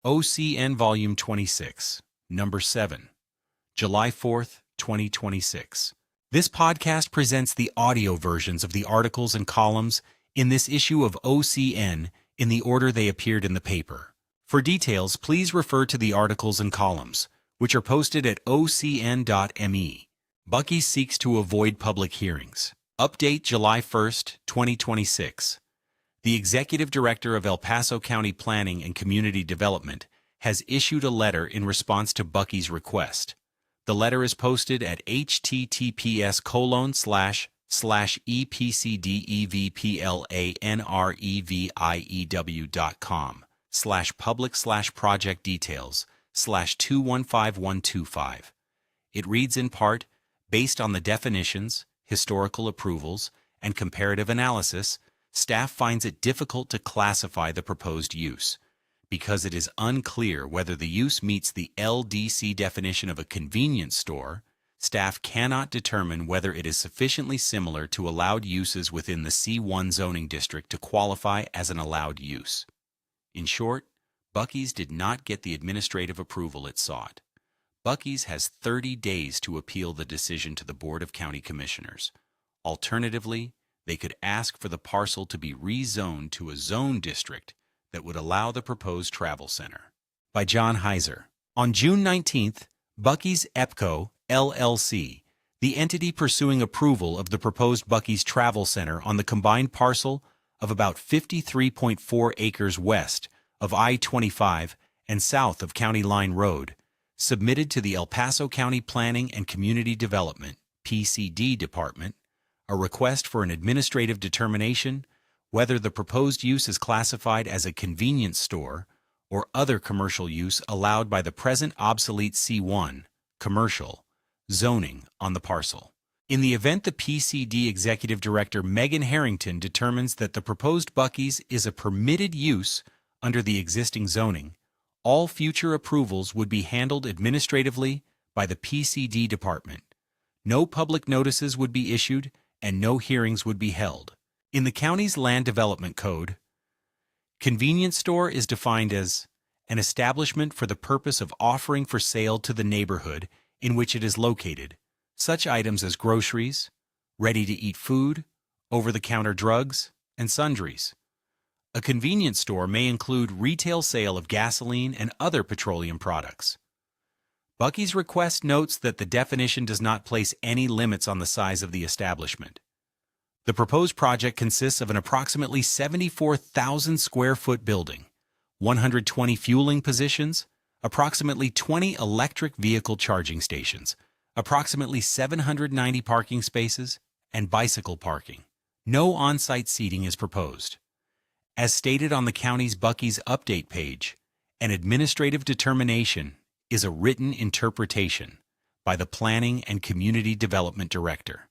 OCN Volume 26, Number 7, July 4th, 2026. This podcast presents the audio versions of the articles and columns in this issue of OCN in the order they appeared in the paper. For details, please refer to the articles and columns, which are posted at ocn.me. Buc-ee seeks to avoid public hearings. Update July 1st, 2026. The Executive Director of El Paso County Planning and Community Development has issued a letter in response to Buc-ee's request. The letter is posted at https://epcdevplanrevew.com/public/project details/215125. It reads in part, based on the definitions, historical approvals, and comparative analysis, staff finds it difficult to classify the proposed use. Because it is unclear whether the use meets the LDC definition of a convenience store, staff cannot determine whether it is sufficiently similar to allowed uses within the C1 zoning district to qualify as an allowed use. In short, Buc-ee's did not get the administrative approval it sought. Buc-ee's has 30 days to appeal the decision to the Board of County Commissioners. Alternatively, they could ask for the parcel to be rezoned to a zone district that would allow the proposed travel center. By John Heiser. On June 19th, Buc-ee's EPCO, LLC, the entity pursuing approval of the proposed Buc-ee's Travel Center on the combined parcel of about 53.4 acres west of I-25 and south of County Line Road, submitted to the El Paso County Planning and Community Development, PCD Department, a request for an administrative determination whether the proposed use is classified as a convenience store or other commercial use allowed by the present obsolete C1, commercial, zoning on the parcel. In the event the PCD Executive Director Megan Harrington determines that the proposed Buc-ee's is a permitted use under the existing zoning, all future approvals would be handled administratively by the PCD Department. No public notices would be issued and no hearings would be held. In the county's Land Development Code, convenience store is defined as an establishment for the purpose of offering for sale to the neighborhood in which it is located such items as groceries, ready-to-eat food, over-the-counter drugs, and sundries. A convenience store may include retail sale of gasoline and other petroleum products. Buc-ee's request notes that the definition does not place any limits on the size of the establishment. The proposed project consists of an approximately 74,000 square foot building, 120 fueling positions, approximately 20 electric vehicle charging stations, approximately 790 parking spaces, and bicycle parking. No on-site seating is proposed. As stated on the county's Buc-ee's update page, an administrative determination is a written interpretation by the Planning and Community Development Director.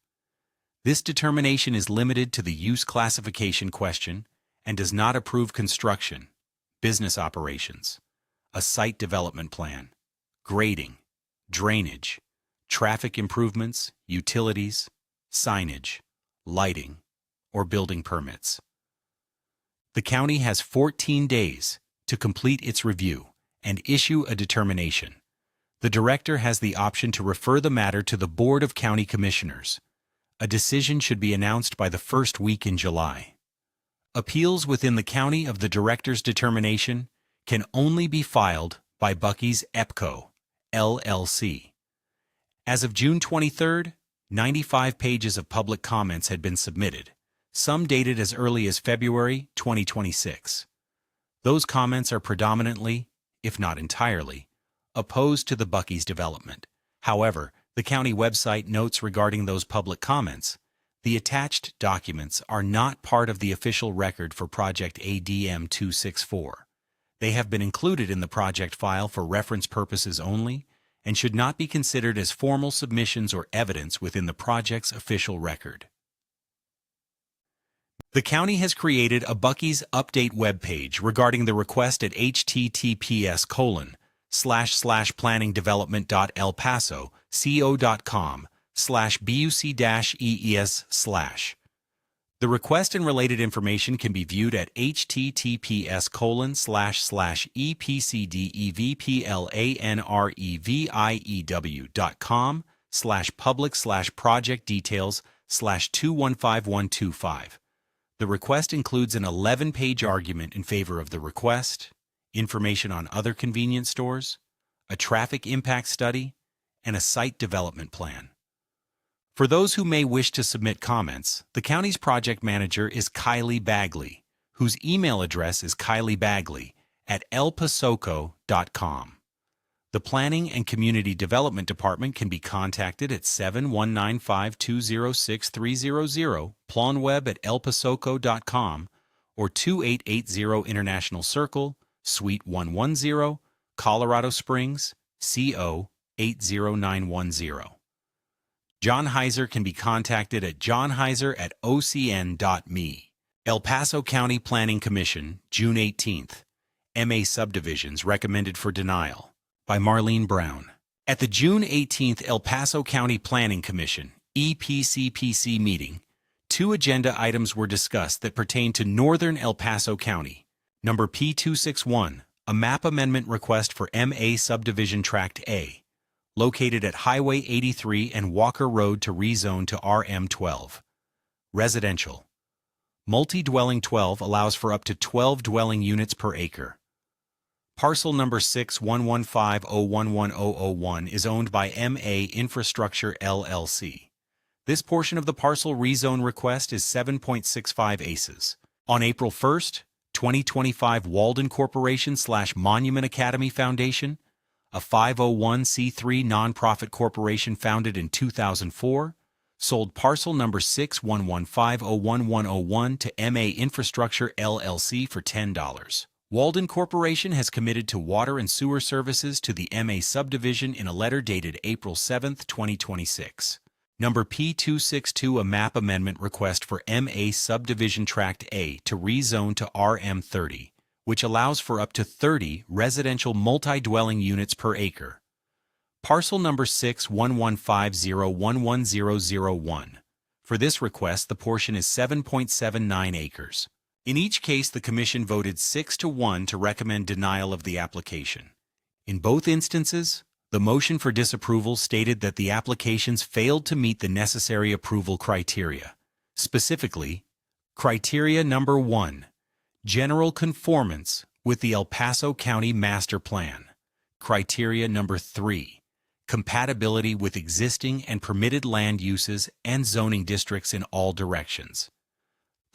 This determination is limited to the use classification question and does not approve construction, business operations, a site development plan, grading, drainage, traffic improvements, utilities, signage, lighting, or building permits. The county has 14 days to complete its review and issue a determination. The director has the option to refer the matter to the Board of County Commissioners. A decision should be announced by the first week in July. Appeals within the county of the director's determination can only be filed by Buc-ee's EPCO, LLC. As of June 23rd, 95 pages of public comments had been submitted, some dated as early as February 2026. Those comments are predominantly, if not entirely, opposed to the Buc-ee's development. However, the county website notes regarding those public comments, the attached documents are not part of the official record for Project ADM 264. They have been included in the project file for reference purposes only and should not be considered as formal submissions or evidence within the project's official record. The county has created a Buc-ee's update webpage regarding the request at https://planningdevelopment.elpaso.co.com/buc-ees/. The request and related information can be viewed at https://epcdevplanreview.com/public/project-details/215125. The request includes an 11-page argument in favor of the request, information on other convenience stores, a traffic impact study, and a site development plan. For those who may wish to submit comments, the county's project manager is Kylie Bagley, whose email address is kyliebagley@elpasoco.com. The Planning and Community Development Department can be contacted at 7195206-300, planweb@elpasoco.com, or 2880 International Circle, Suite 110, Colorado Springs, CO 80910. John Heiser can be contacted at johnheiser@ocn.me. El Paso County Planning Commission, June 18th. MA Subdivisions recommended for denial. By Marlene Brown. At the June 18th El Paso County Planning Commission, EPCPC meeting, 2 agenda items were discussed that pertain to northern El Paso County. Number P261, a map amendment request for MA Subdivision Tract A, located at Highway 83 and Walker Road to rezone to RM12. Residential. Multi-dwelling 12 allows for up to 12 dwelling units per acre. Parcel number 61150110001 is owned by MA Infrastructure LLC. This portion of the parcel rezone request is 7.65 acres. On April 1st, 2025, Walden Corporation/Monument Academy Foundation, a 501c3 nonprofit corporation founded in 2004, sold parcel number 611501101 to MA Infrastructure LLC for $10. Walden Corporation has committed to water and sewer services to the MA subdivision in a letter dated April 7, 2026. Number P262, a map amendment request for MA Subdivision Tract A to rezone to RM30, which allows for up to 30 residential multi-dwelling units per acre. Parcel number 61150110001. For this request, the portion is 7.79 acres. In each case, the Commission voted 6-1 to recommend denial of the application. In both instances, the motion for disapproval stated that the applications failed to meet the necessary approval criteria. Specifically, criteria number 1, general conformance with the El Paso County Master Plan. Criteria number 3, compatibility with existing and permitted land uses and zoning districts in all directions.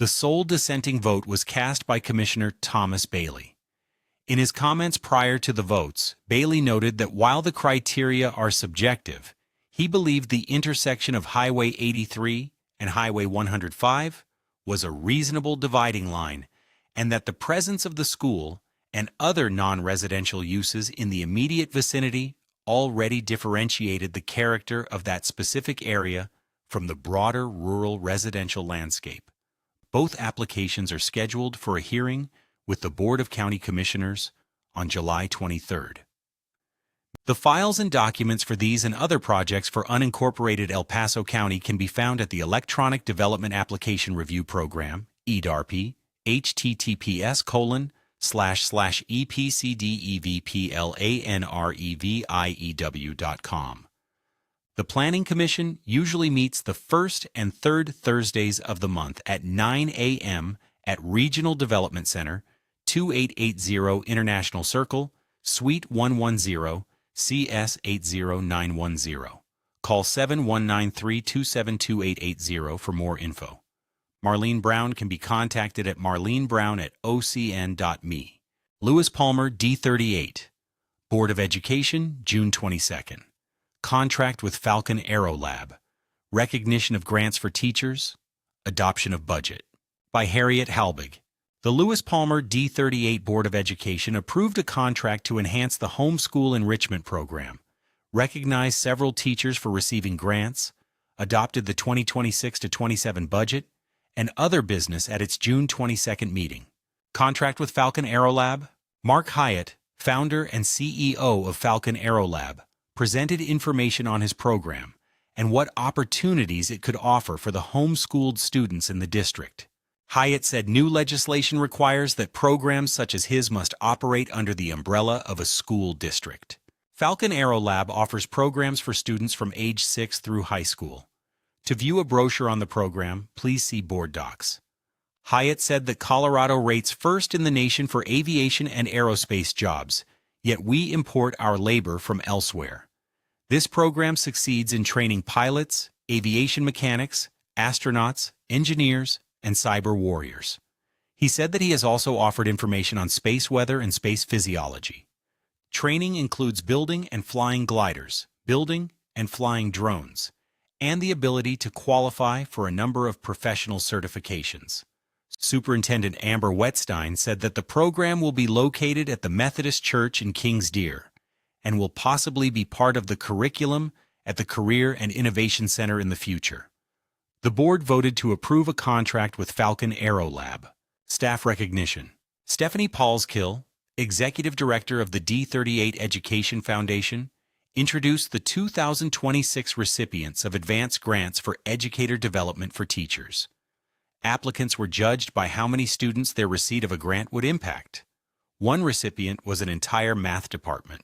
The sole dissenting vote was cast by Commissioner Thomas Bailey. In his comments prior to the votes, Bailey noted that while the criteria are subjective, he believed the intersection of Highway 83 and Highway 105 was a reasonable dividing line, and that the presence of the school and other non-residential uses in the immediate vicinity already differentiated the character of that specific area from the broader rural residential landscape. Both applications are scheduled for a hearing with the Board of County Commissioners on July 23rd. The files and documents for these and other projects for unincorporated El Paso County can be found at the Electronic Development Application Review Program, EDARP, https://epcdevplanreview.com. The Planning Commission usually meets the first and third Thursdays of the month at 9 a.m. at Regional Development Center, 2880 International Circle, Suite 110, CS 80910. Call 719-327-2880 for more info. Marlene Brown can be contacted at marlenebrown@ocn.me. Lewis Palmer, D38. Board of Education, June 22nd. Contract with Falcon AeroLab. Recognition of grants for teachers. Adoption of budget. By Harriet Halbig. The Lewis Palmer D38 Board of Education approved a contract to enhance the homeschool enrichment program, recognized several teachers for receiving grants, adopted the 2026-27 budget, and other business at its June 22nd meeting. Contract with Falcon AeroLab. Mark Hyatt, founder and CEO of Falcon AeroLab, presented information on his program, and what opportunities it could offer for the homeschooled students in the district. Hyatt said new legislation requires that programs such as his must operate under the umbrella of a school district. Falcon AeroLab offers programs for students from age 6 through high school. To view a brochure on the program, please see board docs. Hyatt said that Colorado rates first in the nation for aviation and aerospace jobs, yet we import our labor from elsewhere. This program succeeds in training pilots, aviation mechanics, astronauts, engineers, and cyber warriors. He said that he has also offered information on space weather and space physiology. Training includes building and flying gliders, building and flying drones, and the ability to qualify for a number of professional certifications. Superintendent Amber Wetstein said that the program will be located at the Methodist Church in Kings Deer and will possibly be part of the curriculum at the Career and Innovation Center in the future. The board voted to approve a contract with Falcon AeroLab. Staff recognition. Stephanie Paulskill, Executive Director of the D38 Education Foundation, introduced the 2026 recipients of advanced grants for educator development for teachers. Applicants were judged by how many students their receipt of a grant would impact. One recipient was an entire math department.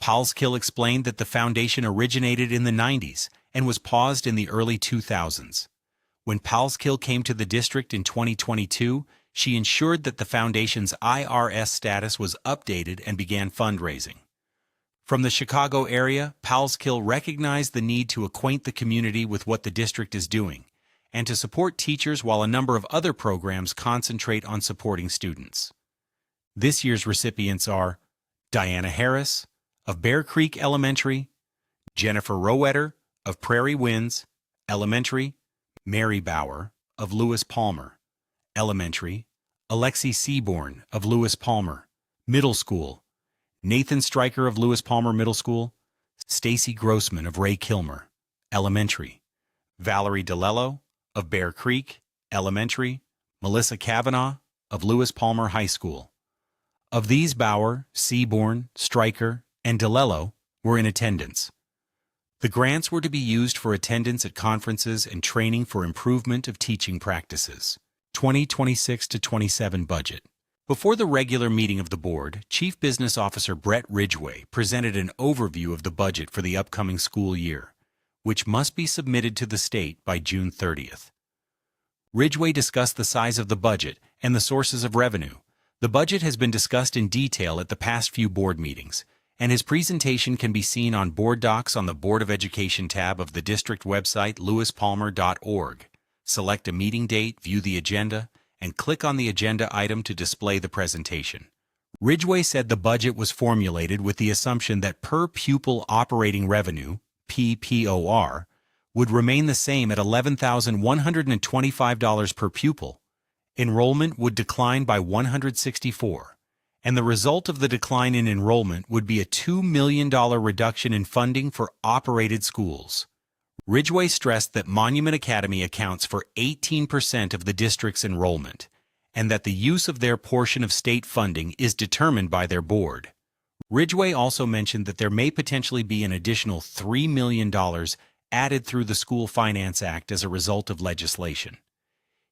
Paulskill explained that the foundation originated in the 90s and was paused in the early 2000s. When Paulskill came to the district in 2022, she ensured that the foundation's IRS status was updated and began fundraising. From the Chicago area, Paulskill recognized the need to acquaint the community with what the district is doing and to support teachers while a number of other programs concentrate on supporting students. This year's recipients are Diana Harris of Bear Creek Elementary, Jennifer Rowetter of Prairie Winds Elementary, Mary Bauer of Lewis Palmer Elementary, Alexi Seaborn of Lewis Palmer Middle School, Nathan Stryker of Lewis Palmer Middle School, Stacy Grossman of Ray Kilmer Elementary, Valerie DeLello of Bear Creek Elementary, Melissa Kavanaugh of Lewis Palmer High School. Of these, Bauer, Seaborn, Stryker, and DeLello were in attendance. The grants were to be used for attendance at conferences and training for improvement of teaching practices. 2026-27 budget. Before the regular meeting of the board, Chief Business Officer Brett Ridgway presented an overview of the budget for the upcoming school year, which must be submitted to the state by June 30th. Ridgway discussed the size of the budget and the sources of revenue. The budget has been discussed in detail at the past few board meetings, and his presentation can be seen on board docs on the Board of Education tab of the district website lewispalmer.org. Select a meeting date, view the agenda, and click on the agenda item to display the presentation. Ridgway said the budget was formulated with the assumption that per pupil operating revenue, PPOR, would remain the same at $11,125 per pupil. Enrollment would decline by 164, and the result of the decline in enrollment would be a $2 million reduction in funding for operated schools. Ridgway stressed that Monument Academy accounts for 18% of the district's enrollment, and that the use of their portion of state funding is determined by their board. Ridgway also mentioned that there may potentially be an additional $3 million added through the School Finance Act as a result of legislation.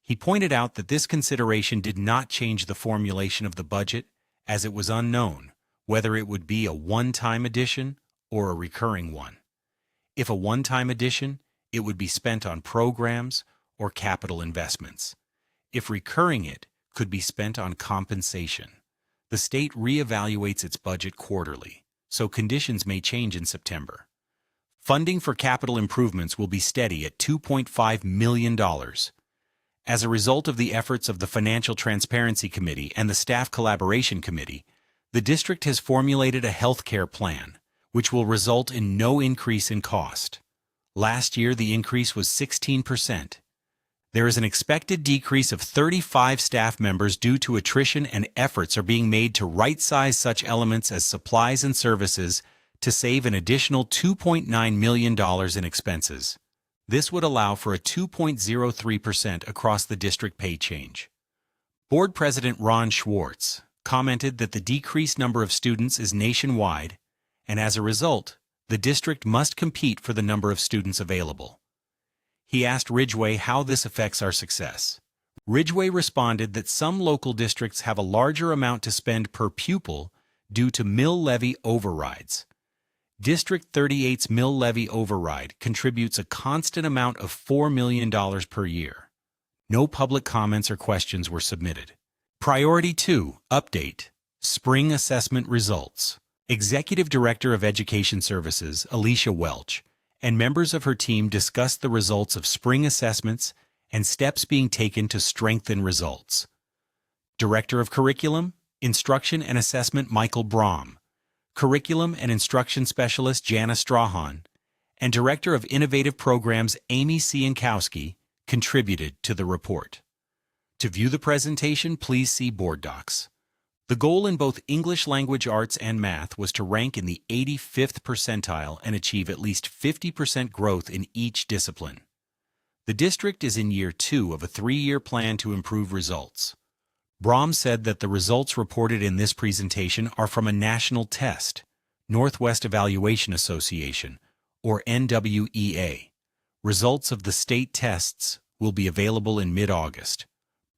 He pointed out that this consideration did not change the formulation of the budget, as it was unknown whether it would be a one-time addition or a recurring one. If a one-time addition, it would be spent on programs or capital investments. If recurring, it could be spent on compensation. The state reevaluates its budget quarterly, so conditions may change in September. Funding for capital improvements will be steady at $2.5 million. As a result of the efforts of the Financial Transparency Committee and the Staff Collaboration Committee, the district has formulated a health care plan, which will result in no increase in cost. Last year, the increase was 16%. There is an expected decrease of 35 staff members due to attrition, and efforts are being made to right-size such elements as supplies and services to save an additional $2.9 million in expenses. This would allow for a 2.03% across the district pay change. Board President Ron Schwartz commented that the decreased number of students is nationwide, and as a result, the district must compete for the number of students available. He asked Ridgway how this affects our success. Ridgway responded that some local districts have a larger amount to spend per pupil due to mill levy overrides. District 38's mill levy override contributes a constant amount of $4 million per year. No public comments or questions were submitted. Priority 2, Update, Spring Assessment Results. Executive Director of Education Services, Alicia Welch, and members of her team discussed the results of spring assessments and steps being taken to strengthen results. Director of Curriculum, Instruction and Assessment Michael Braum, Curriculum and Instruction Specialist Jana Strahan, and Director of Innovative Programs Amy Ciankowski contributed to the report. To view the presentation, please see Board Docs. The goal in both English language arts and math was to rank in the 85th percentile and achieve at least 50% growth in each discipline. The district is in year 2 of a 3-year plan to improve results. Braum said that the results reported in this presentation are from a national test, Northwest Evaluation Association, or NWEA. Results of the state tests will be available in mid-August.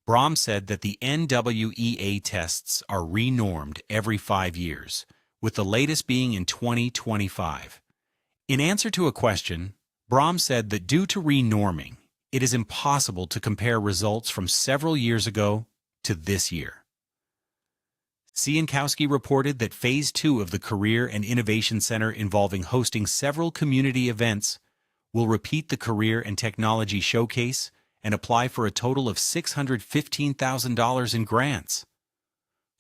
Braum said that the NWEA tests are renormed every 5 years, with the latest being in 2025. In answer to a question, Braum said that due to renorming, it is impossible to compare results from several years ago to this year. Ciankowski reported that Phase 2 of the Career and Innovation Center, involving hosting several community events, will repeat the Career and Technology Showcase and apply for a total of $615,000 in grants.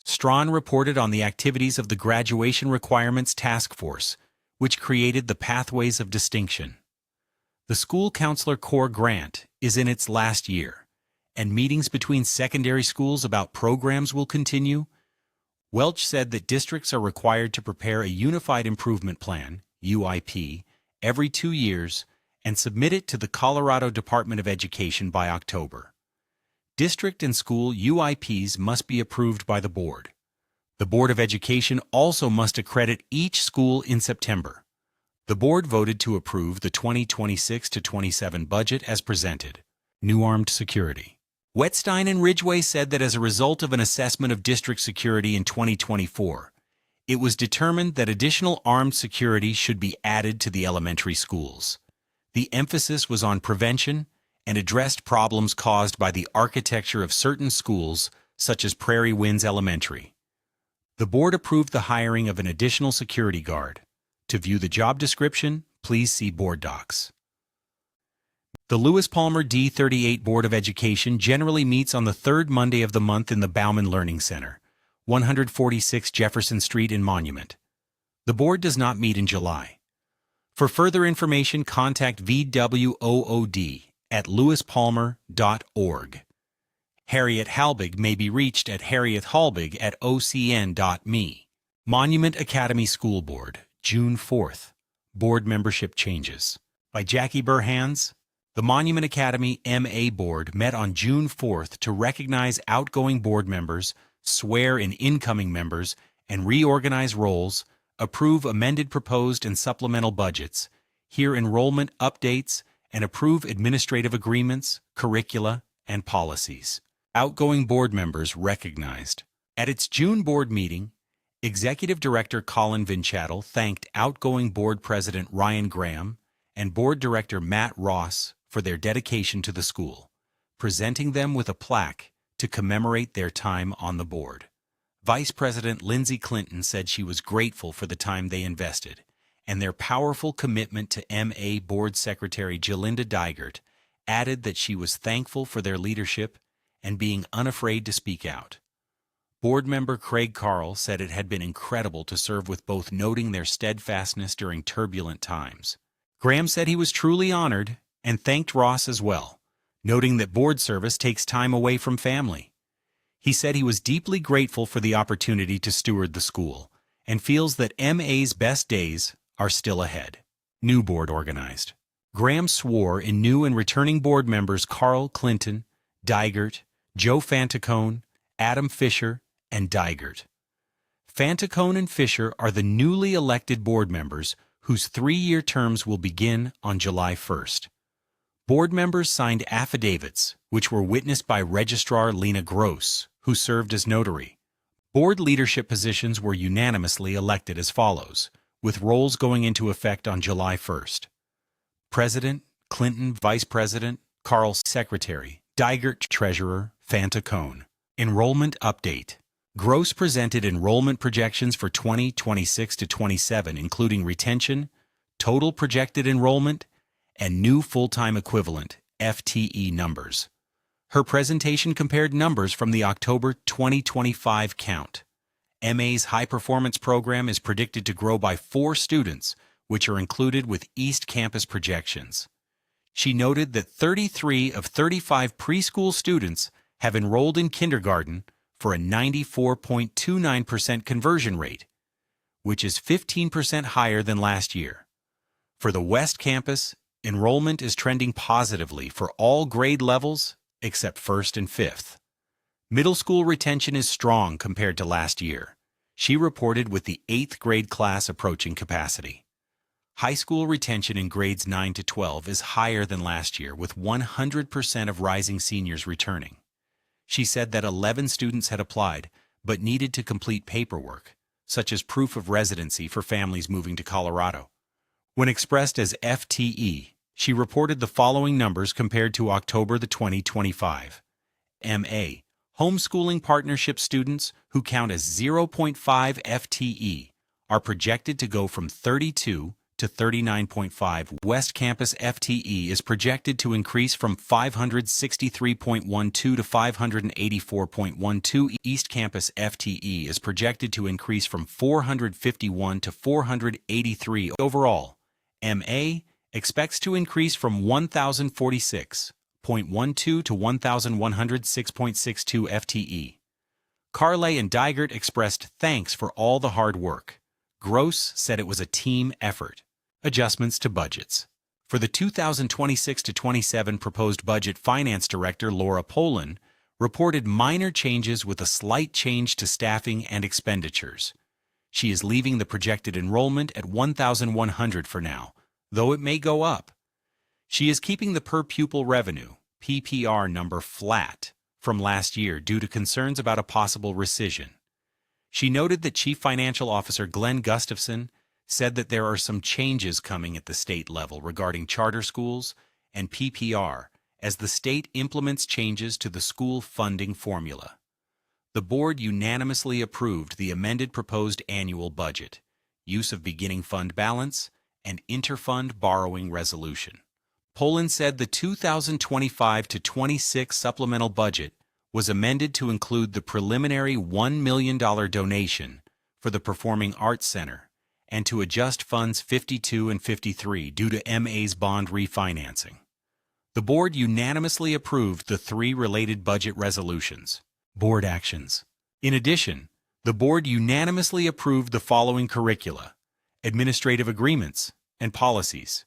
Strawn reported on the activities of the Graduation Requirements Task Force, which created the Pathways of Distinction. The School Counselor Corps grant is in its last year, and meetings between secondary schools about programs will continue. Welch said that districts are required to prepare a Unified Improvement Plan, UIP, every 2 years and submit it to the Colorado Department of Education by October. District and school UIPs must be approved by the board. The Board of Education also must accredit each school in September. The board voted to approve the 2026-27 budget as presented. New armed security. Wettstein and Ridgway said that as a result of an assessment of district security in 2024, it was determined that additional armed security should be added to the elementary schools. The emphasis was on prevention and addressed problems caused by the architecture of certain schools, such as Prairie Winds Elementary. The board approved the hiring of an additional security guard. To view the job description, please see Board Docs. The Lewis Palmer D38 Board of Education generally meets on the third Monday of the month in the Bauman Learning Center, 146 Jefferson Street in Monument. The board does not meet in July. For further information, contact VWOOD at lewispalmer.org. Harriet Halbig may be reached at harriethalbig@ocn.me. Monument Academy School Board, June 4th. Board membership changes. By Jackie Burhans. The Monument Academy MA Board met on June 4th to recognize outgoing board members, swear in incoming members, and reorganize roles, approve amended proposed and supplemental budgets, hear enrollment updates, and approve administrative agreements, curricula, and policies. Outgoing board members recognized. At its June board meeting, Executive Director Colin Vinchattel thanked outgoing Board President Ryan Graham and Board Director Matt Ross for their dedication to the school, presenting them with a plaque to commemorate their time on the board. Vice President Lindsay Clinton said she was grateful for the time they invested, and their powerful commitment to MA Board Secretary Jalinda Digert added that she was thankful for their leadership and being unafraid to speak out. Board member Craig Carl said it had been incredible to serve with both, noting their steadfastness during turbulent times. Graham said he was truly honored and thanked Ross as well, noting that board service takes time away from family. He said he was deeply grateful for the opportunity to steward the school and feels that MA's best days are still ahead. New board organized. Graham swore in new and returning board members Carl Clinton, Digert, Joe Fantacone, Adam Fisher, and Digert. Fantacone and Fisher are the newly elected board members whose 3-year terms will begin on July 1st. Board members signed affidavits, which were witnessed by Registrar Lena Gross, who served as notary. Board leadership positions were unanimously elected as follows, with roles going into effect on July 1st. President, Clinton, Vice President, Carl, Secretary, Digert, Treasurer, Fanta Cone. Enrollment update. Gross presented enrollment projections for 2026 to 27, including retention, total projected enrollment, and new full-time equivalent, FTE numbers. Her presentation compared numbers from the October 2025 count. MA's high-performance program is predicted to grow by 4 students, which are included with East Campus projections. She noted that 33 of 35 preschool students have enrolled in kindergarten for a 94.29% conversion rate, which is 15% higher than last year. For the West Campus, enrollment is trending positively for all grade levels except 1st and 5th. Middle school retention is strong compared to last year. She reported with the 8th grade class approaching capacity. High school retention in grades 9 to 12 is higher than last year, with 100% of rising seniors returning. She said that 11 students had applied but needed to complete paperwork, such as proof of residency for families moving to Colorado. When expressed as FTE, she reported the following numbers compared to October 2025. MA, homeschooling partnership students who count as 0.5 FTE are projected to go from 32 to 39.5. West Campus FTE is projected to increase from 563.12 to 584.12. East Campus FTE is projected to increase from 451 to 483. Overall, MA expects to increase from 1,046.12 to 1,106.62 FTE. Carley and Digert expressed thanks for all the hard work. Gross said it was a team effort. Adjustments to budgets. For the 2026-27 proposed budget, Finance Director Laura Poland reported minor changes with a slight change to staffing and expenditures. She is leaving the projected enrollment at 1,100 for now, though it may go up. She is keeping the per-pupil revenue, PPR, number flat from last year due to concerns about a possible rescission. She noted that Chief Financial Officer Glenn Gustafson said that there are some changes coming at the state level regarding charter schools and PPR as the state implements changes to the school funding formula. The board unanimously approved the amended proposed annual budget, use of beginning fund balance, and interfund borrowing resolution. Poland said the 2025-26 supplemental budget was amended to include the preliminary $1 million donation for the Performing Arts Center and to adjust Funds 52 and 53 due to MA's bond refinancing. The board unanimously approved the 3 related budget resolutions. Board actions. In addition, the board unanimously approved the following curricula, administrative agreements, and policies.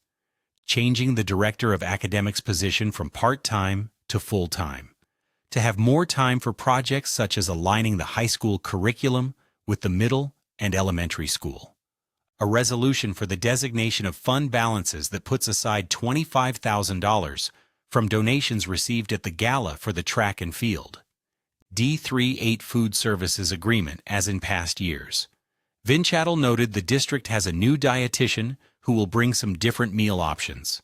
Changing the Director of Academics position from part-time to full-time, to have more time for projects such as aligning the high school curriculum with the middle and elementary school. A resolution for the designation of fund balances that puts aside $25,000 from donations received at the gala for the track and field. D38 Food Services Agreement as in past years. Vinchattel noted the district has a new dietitian who will bring some different meal options.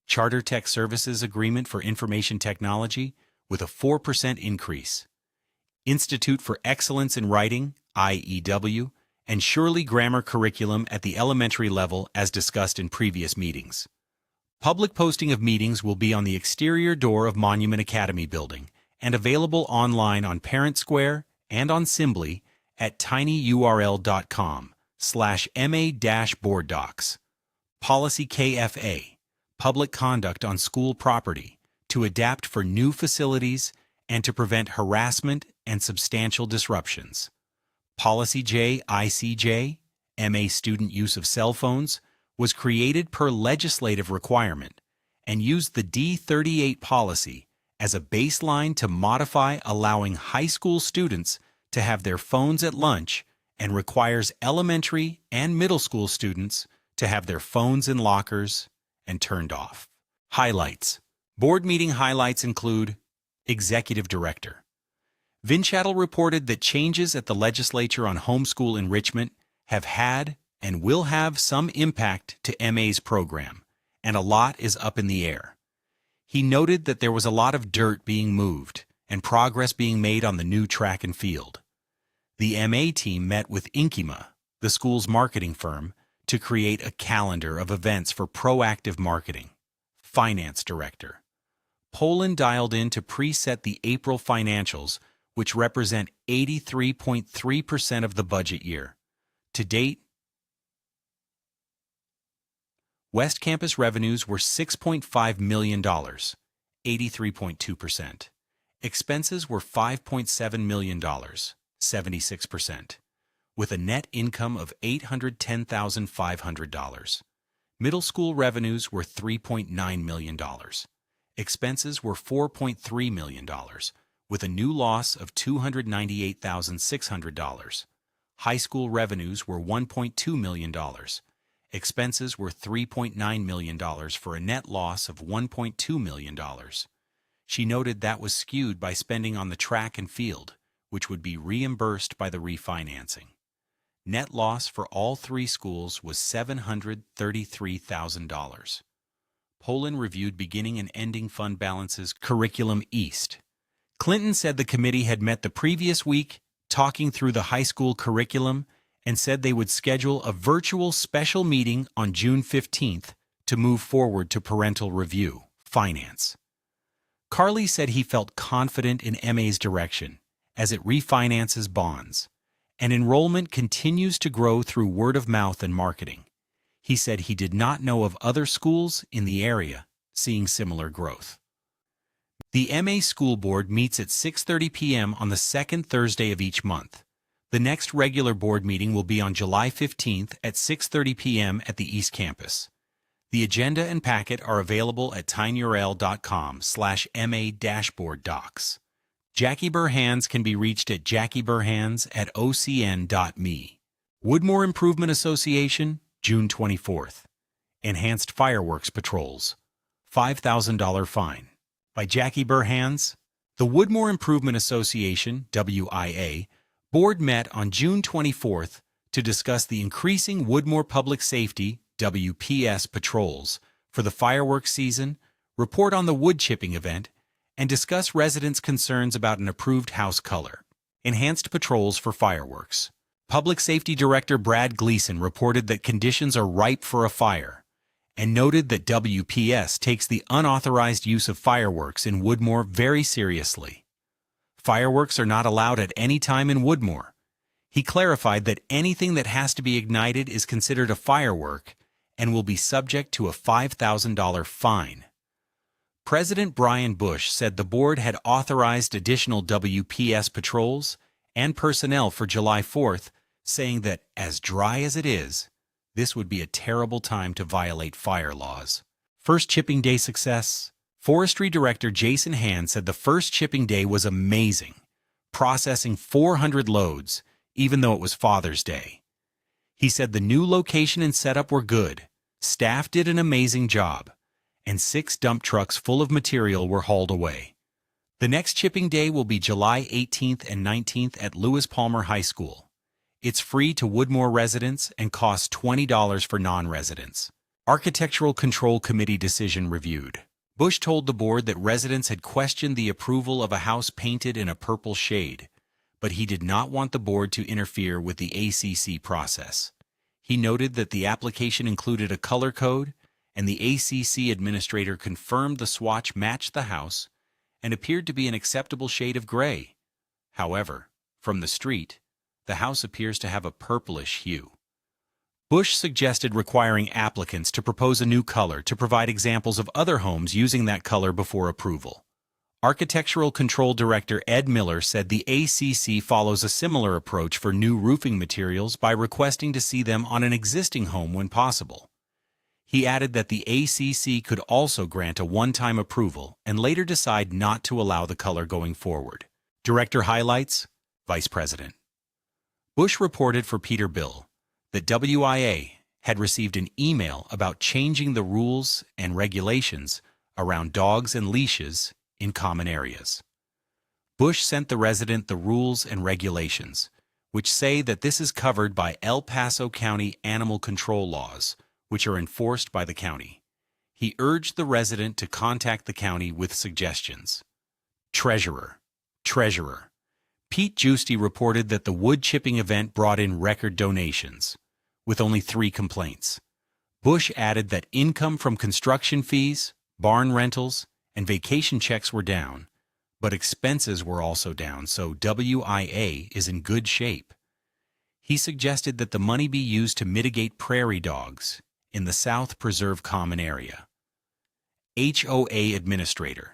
Charter Tech Services Agreement for Information Technology with a 4% increase. Institute for Excellence in Writing, IEW, and Shirley Grammar Curriculum at the elementary level as discussed in previous meetings. Public posting of meetings will be on the exterior door of Monument Academy building and available online on Parent Square and on Simbly at tinyurl.com/ma-boarddocs. Policy KFA, Public Conduct on School Property, to adapt for new facilities and to prevent harassment and substantial disruptions. Policy JICJ, MA student use of cell phones, was created per legislative requirement and used the D38 policy as a baseline to modify allowing high school students to have their phones at lunch and requires elementary and middle school students to have their phones in lockers and turned off. Highlights. Board meeting highlights include Executive Director. Vinchattel reported that changes at the legislature on homeschool enrichment have had and will have some impact to MA's program, and a lot is up in the air. He noted that there was a lot of dirt being moved and progress being made on the new track and field. The MA team met with Inkima, the school's marketing firm, to create a calendar of events for proactive marketing. Finance Director. Poland dialed in to preset the April financials, which represent 83.3% of the budget year. To date, West Campus revenues were $6.5 million, 83.2%. Expenses were $5.7 million, 76%, with a net income of $810,500. Middle school revenues were $3.9 million. Expenses were $4.3 million, with a new loss of $298,600. High school revenues were $1.2 million. Expenses were $3.9 million for a net loss of $1.2 million. She noted that was skewed by spending on the track and field, which would be reimbursed by the refinancing. Net loss for all three schools was $733,000. Poland reviewed beginning and ending fund balances. Curriculum East. Clinton said the committee had met the previous week, talking through the high school curriculum, and said they would schedule a virtual special meeting on June 15th to move forward to parental review. Finance. Carly said he felt confident in MA's direction as it refinances bonds, and enrollment continues to grow through word of mouth and marketing. He said he did not know of other schools in the area seeing similar growth. The MA School Board meets at 6:30 p.m. on the second Thursday of each month. The next regular board meeting will be on July 15th at 6:30 p.m. at the East Campus. The agenda and packet are available at tinyurl.com/ma-board-docs. Jackie Burhans can be reached at jackieburhans@ocn.me. Woodmoor Improvement Association, June 24th. Enhanced Fireworks Patrols. $5,000 fine. By Jackie Burhans. The Woodmoor Improvement Association, WIA, board met on June 24th to discuss the increasing Woodmoor Public Safety, WPS, patrols for the fireworks season, report on the wood chipping event, and discuss residents' concerns about an approved house color. Enhanced patrols for fireworks. Public Safety Director Brad Gleason reported that conditions are ripe for a fire, and noted that WPS takes the unauthorized use of fireworks in Woodmoor very seriously. Fireworks are not allowed at any time in Woodmoor. He clarified that anything that has to be ignited is considered a firework and will be subject to a $5,000 fine. President Brian Bush said the board had authorized additional WPS patrols and personnel for July 4th, saying that, as dry as it is, this would be a terrible time to violate fire laws. First chipping day success. Forestry Director Jason Hand said the first chipping day was amazing, processing 400 loads, even though it was Father's Day. He said the new location and setup were good, staff did an amazing job, and 6 dump trucks full of material were hauled away. The next chipping day will be July 18th and 19th at Lewis Palmer High School. It's free to Woodmoor residents and costs $20 for non-residents. Architectural Control Committee decision reviewed. Bush told the board that residents had questioned the approval of a house painted in a purple shade, but he did not want the board to interfere with the ACC process. He noted that the application included a color code, and the ACC administrator confirmed the swatch matched the house and appeared to be an acceptable shade of gray. However, from the street, the house appears to have a purplish hue. Bush suggested requiring applicants to propose a new color to provide examples of other homes using that color before approval. Architectural Control Director Ed Miller said the ACC follows a similar approach for new roofing materials by requesting to see them on an existing home when possible. He added that the ACC could also grant a one-time approval and later decide not to allow the color going forward. Director highlights, Vice President. Bush reported for Peter Bill that WIA had received an email about changing the rules and regulations around dogs and leashes in common areas. Bush sent the resident the rules and regulations, which say that this is covered by El Paso County animal control laws, which are enforced by the county. He urged the resident to contact the county with suggestions. Treasurer. Pete Giusti reported that the wood chipping event brought in record donations, with only 3 complaints. Bush added that income from construction fees, barn rentals, and vacation checks were down, but expenses were also down, so WIA is in good shape. He suggested that the money be used to mitigate prairie dogs in the South Preserve Common area. HOA Administrator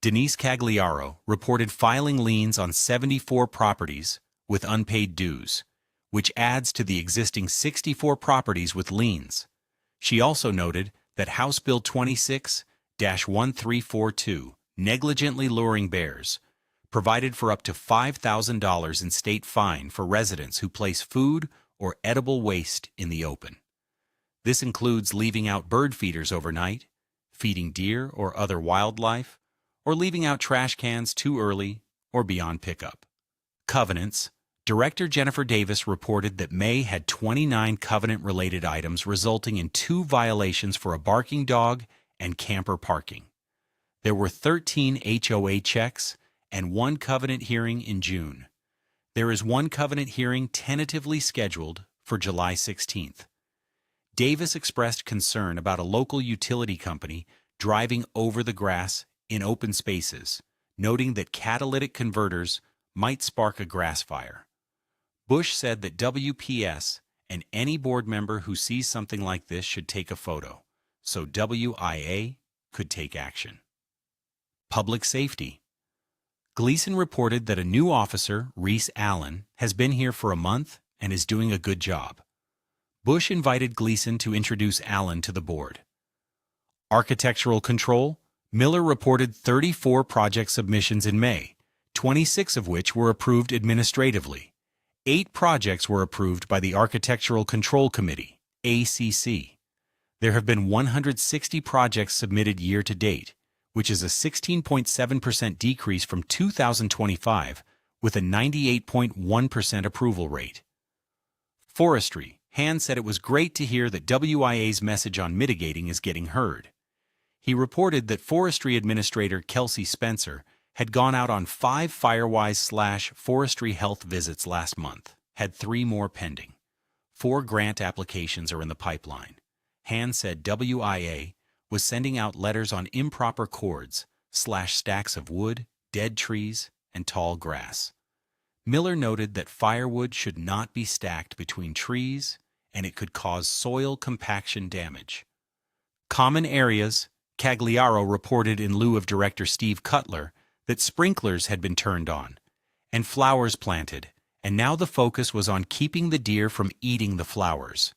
Denise Cagliaro reported filing liens on 74 properties with unpaid dues, which adds to the existing 64 properties with liens. She also noted that House Bill 26-1342, negligently luring bears, provided for up to $5,000 in state fine for residents who place food or edible waste in the open. This includes leaving out bird feeders overnight, feeding deer or other wildlife, or leaving out trash cans too early or beyond pickup. Covenants. Director Jennifer Davis reported that May had 29 covenant-related items resulting in 2 violations for a barking dog and camper parking. There were 13 HOA checks and 1 covenant hearing in June. There is 1 covenant hearing tentatively scheduled for July 16th. Davis expressed concern about a local utility company driving over the grass in open spaces, noting that catalytic converters might spark a grass fire. Bush said that WPS and any board member who sees something like this should take a photo, so WIA could take action. Public safety. Gleason reported that a new officer, Reese Allen, has been here for a month and is doing a good job. Bush invited Gleason to introduce Allen to the board. Architectural control. Miller reported 34 project submissions in May, 26 of which were approved administratively. 8 projects were approved by the Architectural Control Committee, ACC. There have been 160 projects submitted year to date, which is a 16.7% decrease from 2025, with a 98.1% approval rate. Forestry. Han said it was great to hear that WIA's message on mitigating is getting heard. He reported that Forestry Administrator Kelsey Spencer had gone out on 5 Firewise/Forestry Health visits last month, had 3 more pending. 4 grant applications are in the pipeline. Han said WIA was sending out letters on improper cords/stacks of wood, dead trees, and tall grass. Miller noted that firewood should not be stacked between trees and it could cause soil compaction damage. Common areas. Cagliaro reported in lieu of Director Steve Cutler that sprinklers had been turned on and flowers planted, and now the focus was on keeping the deer from eating the flowers.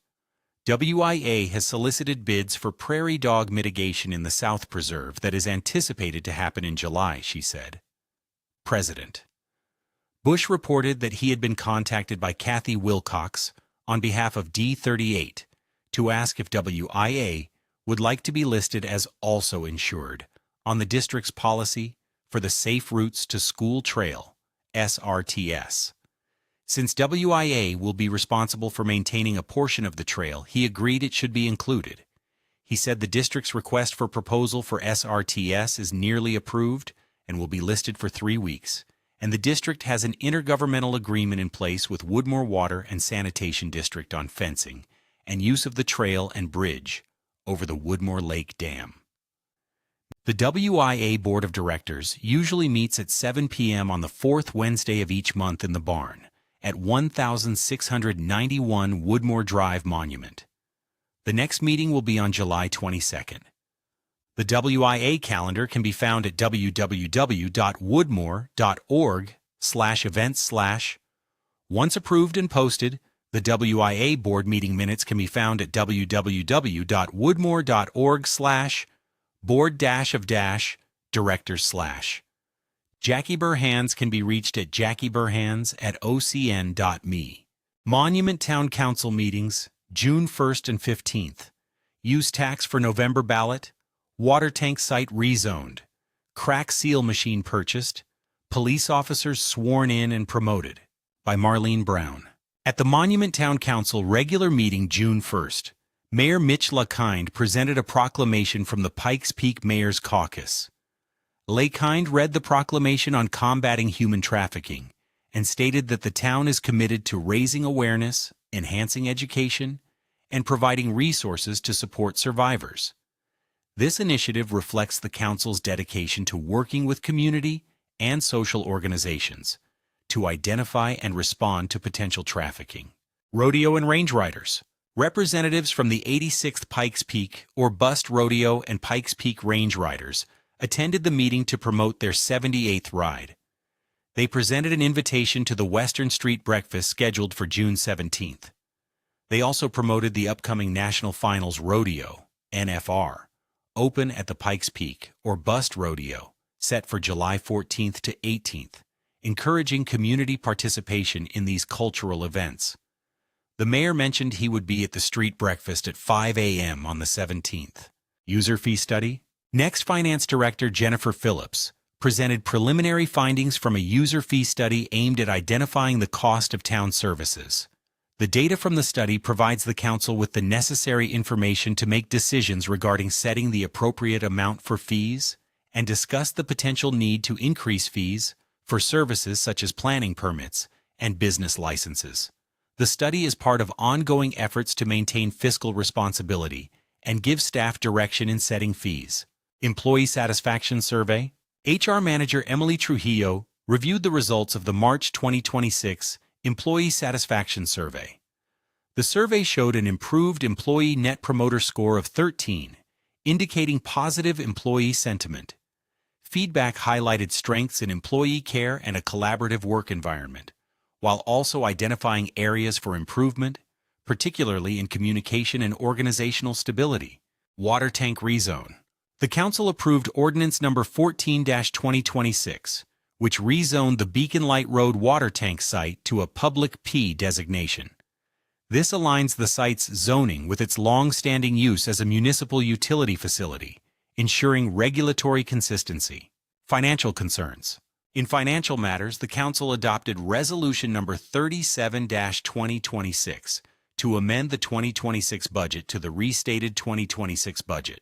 WIA has solicited bids for prairie dog mitigation in the South Preserve that is anticipated to happen in July, she said. President. Bush reported that he had been contacted by Kathy Wilcox on behalf of D38 to ask if WIA would like to be listed as also insured on the district's policy for the Safe Routes to School Trail, SRTS. Since WIA will be responsible for maintaining a portion of the trail, he agreed it should be included. He said the district's request for proposal for SRTS is nearly approved and will be listed for 3 weeks, and the district has an intergovernmental agreement in place with Woodmoor Water and Sanitation District on fencing and use of the trail and bridge over the Woodmoor Lake Dam. The WIA Board of Directors usually meets at 7 p.m. on the 4th Wednesday of each month in the barn at 1691 Woodmoor Drive Monument. The next meeting will be on July 22nd. The WIA calendar can be found at www.woodmoor.org/events/. Once approved and posted, the WIA board meeting minutes can be found at www.woodmoor.org/board-of-directors/. Jackie Burhans can be reached at jackieburhans@ocn.me. Monument Town Council meetings, June 1st and 15th. Use tax for November ballot. Water tank site rezoned. Crack seal machine purchased. Police officers sworn in and promoted. By Marlene Brown. At the Monument Town Council regular meeting June 1st, Mayor Mitch LaKind presented a proclamation from the Pikes Peak Mayor's Caucus. LaKind read the proclamation on combating human trafficking and stated that the town is committed to raising awareness, enhancing education, and providing resources to support survivors. This initiative reflects the council's dedication to working with community and social organizations to identify and respond to potential trafficking. Rodeo and Range Riders. Representatives from the 86th Pikes Peak or Bust Rodeo and Pikes Peak Range Riders attended the meeting to promote their 78th ride. They presented an invitation to the Western Street Breakfast scheduled for June 17th. They also promoted the upcoming National Finals Rodeo, NFR, open at the Pikes Peak or Bust Rodeo, set for July 14th to 18th, encouraging community participation in these cultural events. The mayor mentioned he would be at the street breakfast at 5 a.m. on the 17th. User fee study? Next, Finance Director Jennifer Phillips presented preliminary findings from a user fee study aimed at identifying the cost of town services. The data from the study provides the council with the necessary information to make decisions regarding setting the appropriate amount for fees and discuss the potential need to increase fees for services such as planning permits and business licenses. The study is part of ongoing efforts to maintain fiscal responsibility and give staff direction in setting fees. Employee Satisfaction Survey. HR Manager Emily Trujillo reviewed the results of the March 2026 Employee Satisfaction Survey. The survey showed an improved Employee Net Promoter Score of 13, indicating positive employee sentiment. Feedback highlighted strengths in employee care and a collaborative work environment, while also identifying areas for improvement, particularly in communication and organizational stability. Water tank rezone. The council approved Ordinance Number 14-2026, which rezoned the Beacon Light Road water tank site to a Public P designation. This aligns the site's zoning with its long-standing use as a municipal utility facility, ensuring regulatory consistency. Financial concerns. In financial matters, the council adopted Resolution Number 37-2026 to amend the 2026 budget to the restated 2026 budget.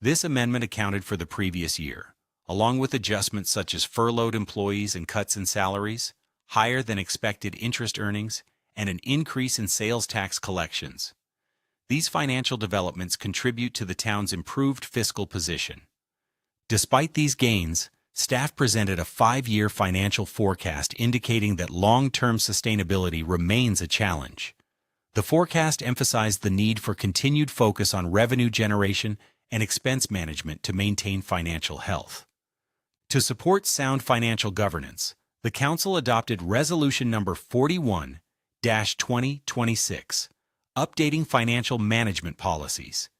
This amendment accounted for the previous year, along with adjustments such as furloughed employees and cuts in salaries, higher than expected interest earnings, and an increase in sales tax collections. These financial developments contribute to the town's improved fiscal position. Despite these gains, staff presented a 5-year financial forecast indicating that long-term sustainability remains a challenge. The forecast emphasized the need for continued focus on revenue generation and expense management to maintain financial health. To support sound financial governance, the council adopted Resolution Number 41-2026, updating financial management policies.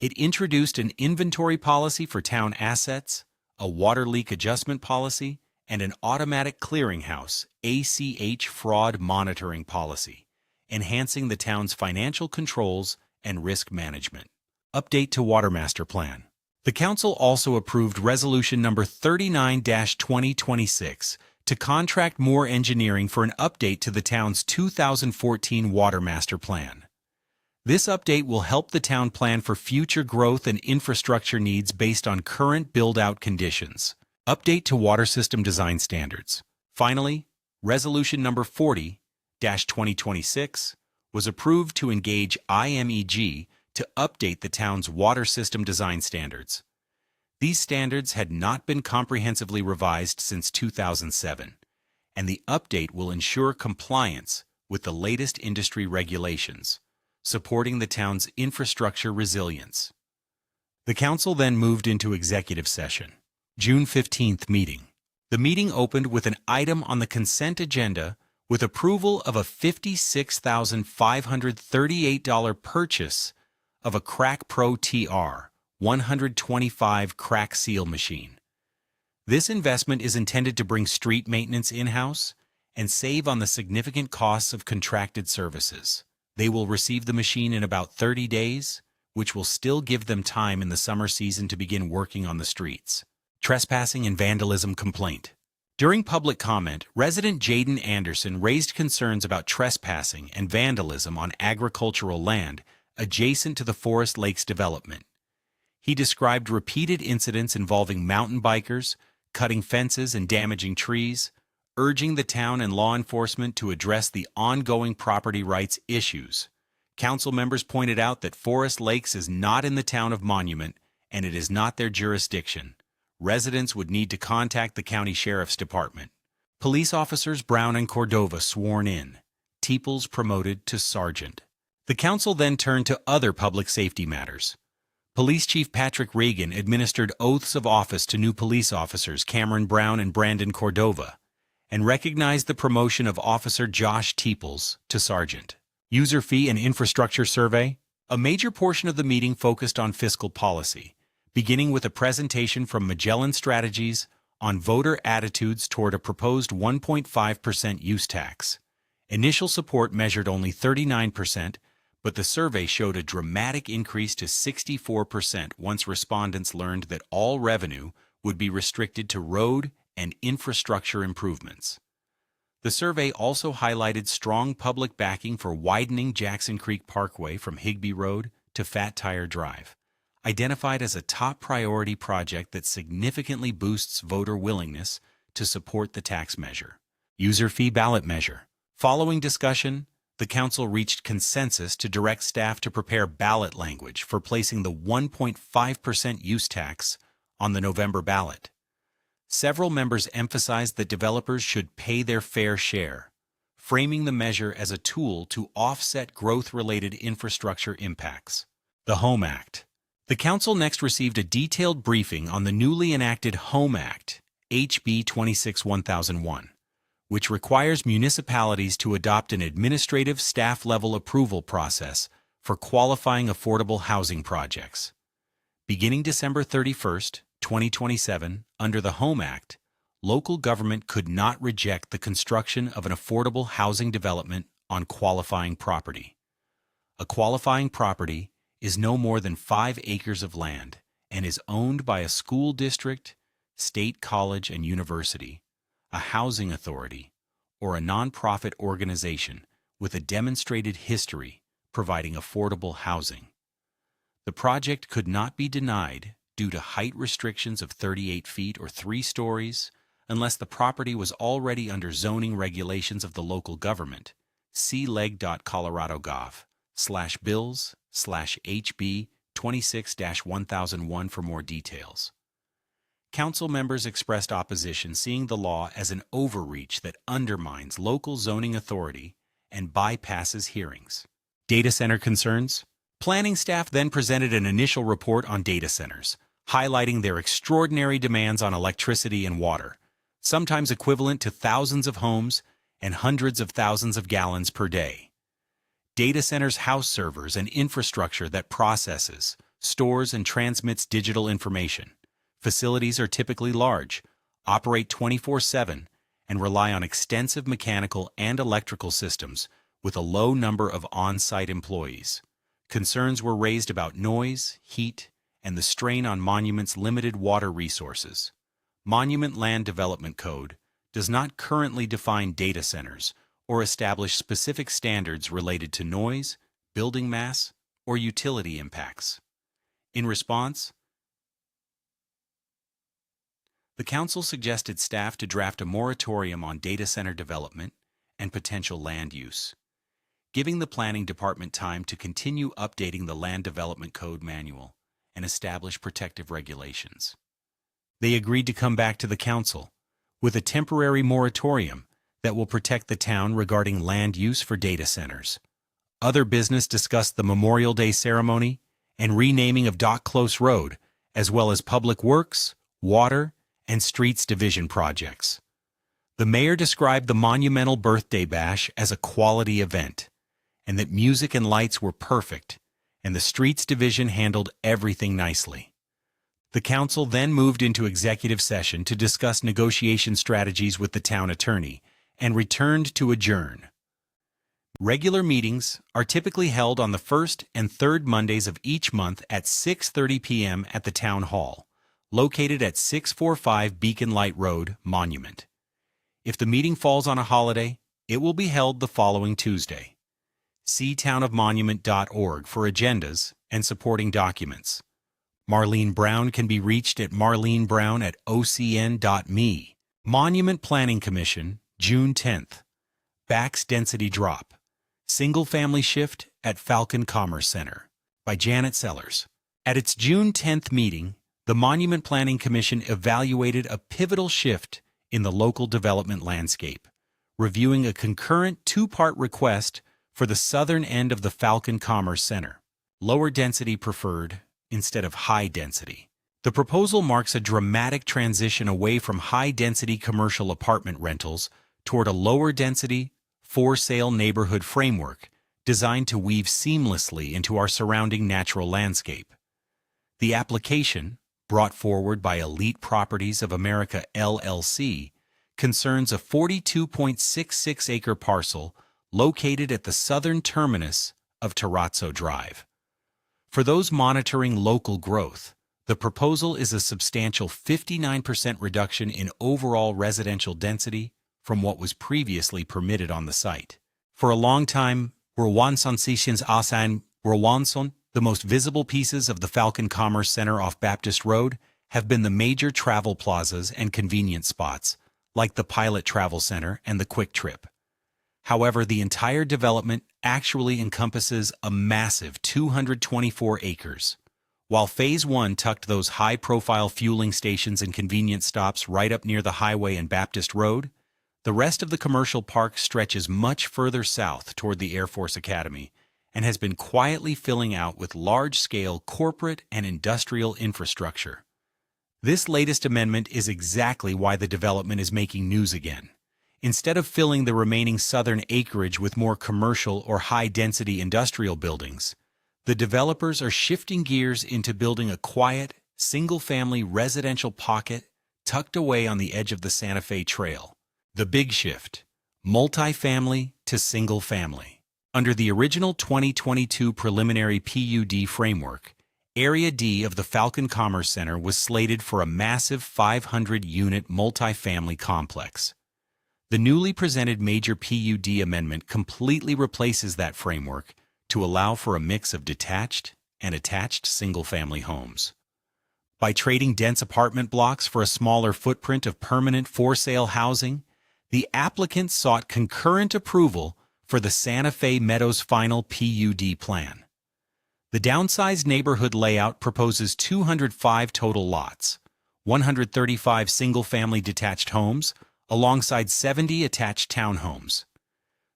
It introduced an inventory policy for town assets, a water leak adjustment policy, and an automatic clearinghouse (ACH) fraud monitoring policy, enhancing the town's financial controls and risk management. Update to Water Master Plan. The council also approved Resolution Number 39-2026 to contract Moore Engineering for an update to the town's 2014 Water Master Plan. This update will help the town plan for future growth and infrastructure needs based on current build-out conditions. Update to Water System Design Standards. Finally, Resolution Number 40-2026 was approved to engage IMEG to update the town's water system design standards. These standards had not been comprehensively revised since 2007, and the update will ensure compliance with the latest industry regulations, supporting the town's infrastructure resilience. The council then moved into executive session. June 15th meeting. The meeting opened with an item on the consent agenda with approval of a $56,538 purchase of a Crack Pro TR 125 crack seal machine. This investment is intended to bring street maintenance in-house and save on the significant costs of contracted services. They will receive the machine in about 30 days, which will still give them time in the summer season to begin working on the streets. Trespassing and vandalism complaint. During public comment, resident Jaden Anderson raised concerns about trespassing and vandalism on agricultural land adjacent to the Forest Lakes development. He described repeated incidents involving mountain bikers, cutting fences and damaging trees, urging the town and law enforcement to address the ongoing property rights issues. Council members pointed out that Forest Lakes is not in the town of Monument and it is not their jurisdiction. Residents would need to contact the county sheriff's department. Police officers Brown and Cordova sworn in. Teeples promoted to sergeant. The council then turned to other public safety matters. Police Chief Patrick Reagan administered oaths of office to new police officers Cameron Brown and Brandon Cordova, and recognized the promotion of Officer Josh Teeples to sergeant. User fee and infrastructure survey. A major portion of the meeting focused on fiscal policy, beginning with a presentation from Magellan Strategies on voter attitudes toward a proposed 1.5% use tax. Initial support measured only 39%, but the survey showed a dramatic increase to 64% once respondents learned that all revenue would be restricted to road and infrastructure improvements. The survey also highlighted strong public backing for widening Jackson Creek Parkway from Higbee Road to Fat Tire Drive, identified as a top priority project that significantly boosts voter willingness to support the tax measure. User fee ballot measure. Following discussion, the council reached consensus to direct staff to prepare ballot language for placing the 1.5% use tax on the November ballot. Several members emphasized that developers should pay their fair share, framing the measure as a tool to offset growth-related infrastructure impacts. The Home Act. The council next received a detailed briefing on the newly enacted Home Act, HB 26-1001, which requires municipalities to adopt an administrative staff-level approval process for qualifying affordable housing projects. Beginning December 31, 2027, under the Home Act, local government could not reject the construction of an affordable housing development on qualifying property. A qualifying property is no more than 5 acres of land and is owned by a school district, state college and university, a housing authority, or a nonprofit organization with a demonstrated history providing affordable housing. The project could not be denied due to height restrictions of 38 feet or 3 stories unless the property was already under zoning regulations of the local government. See leg.colorado.gov/bills/HB 26-1001 for more details. Council members expressed opposition, seeing the law as an overreach that undermines local zoning authority and bypasses hearings. Data center concerns. Planning staff then presented an initial report on data centers, highlighting their extraordinary demands on electricity and water, sometimes equivalent to thousands of homes and hundreds of thousands of gallons per day. Data centers house servers and infrastructure that processes, stores, and transmits digital information. Facilities are typically large, operate 24/7, and rely on extensive mechanical and electrical systems with a low number of on-site employees. Concerns were raised about noise, heat, and the strain on Monument's limited water resources. Monument Land Development Code does not currently define data centers or establish specific standards related to noise, building mass, or utility impacts. In response, the council suggested staff to draft a moratorium on data center development and potential land use, giving the planning department time to continue updating the Land Development Code manual and establish protective regulations. They agreed to come back to the council with a temporary moratorium that will protect the town regarding land use for data centers. Other business discussed the Memorial Day ceremony and renaming of Dock Close Road, as well as public works, water, and streets division projects. The mayor described the monumental birthday bash as a quality event, and that music and lights were perfect, and the streets division handled everything nicely. The council then moved into executive session to discuss negotiation strategies with the town attorney and returned to adjourn. Regular meetings are typically held on the first and third Mondays of each month at 6:30 p.m. at the Town Hall, located at 645 Beacon Light Road, Monument. If the meeting falls on a holiday, it will be held the following Tuesday. See townofmonument.org for agendas and supporting documents. Marlene Brown can be reached at marlenebrown@ocn.me. Monument Planning Commission, June 10th. Bax Density Drop. Single-Family Shift at Falcon Commerce Center by Janet Sellers. At its June 10th meeting, the Monument Planning Commission evaluated a pivotal shift in the local development landscape, reviewing a concurrent two-part request for the southern end of the Falcon Commerce Center. Lower density preferred instead of high density. The proposal marks a dramatic transition away from high-density commercial apartment rentals toward a lower-density, for-sale neighborhood framework designed to weave seamlessly into our surrounding natural landscape. The application, brought forward by Elite Properties of America LLC, concerns a 42.66-acre parcel located at the southern terminus of Terrazzo Drive. For those monitoring local growth, the proposal is a substantial 59% reduction in overall residential density from what was previously permitted on the site. For a long time, Sanitation District, the most visible pieces of the Falcon Commerce Center off Baptist Road, have been the major travel plazas and convenience spots, like the Pilot Travel Center and the Quick Trip. However, the entire development actually encompasses a massive 224 acres. While Phase 1 tucked those high-profile fueling stations and convenience stops right up near the highway and Baptist Road, the rest of the commercial park stretches much further south toward the Air Force Academy and has been quietly filling out with large-scale corporate and industrial infrastructure. This latest amendment is exactly why the development is making news again. Instead of filling the remaining southern acreage with more commercial or high-density industrial buildings, the developers are shifting gears into building a quiet, single-family residential pocket tucked away on the edge of the Santa Fe Trail. The big shift: multifamily to single-family. Under the original 2022 preliminary PUD framework, Area D of the Falcon Commerce Center was slated for a massive 500-unit multifamily complex. The newly presented major PUD amendment completely replaces that framework to allow for a mix of detached and attached single-family homes. By trading dense apartment blocks for a smaller footprint of permanent for-sale housing, the applicants sought concurrent approval for the Santa Fe Meadows final PUD plan. The downsized neighborhood layout proposes 205 total lots, 135 single-family detached homes, alongside 70 attached townhomes.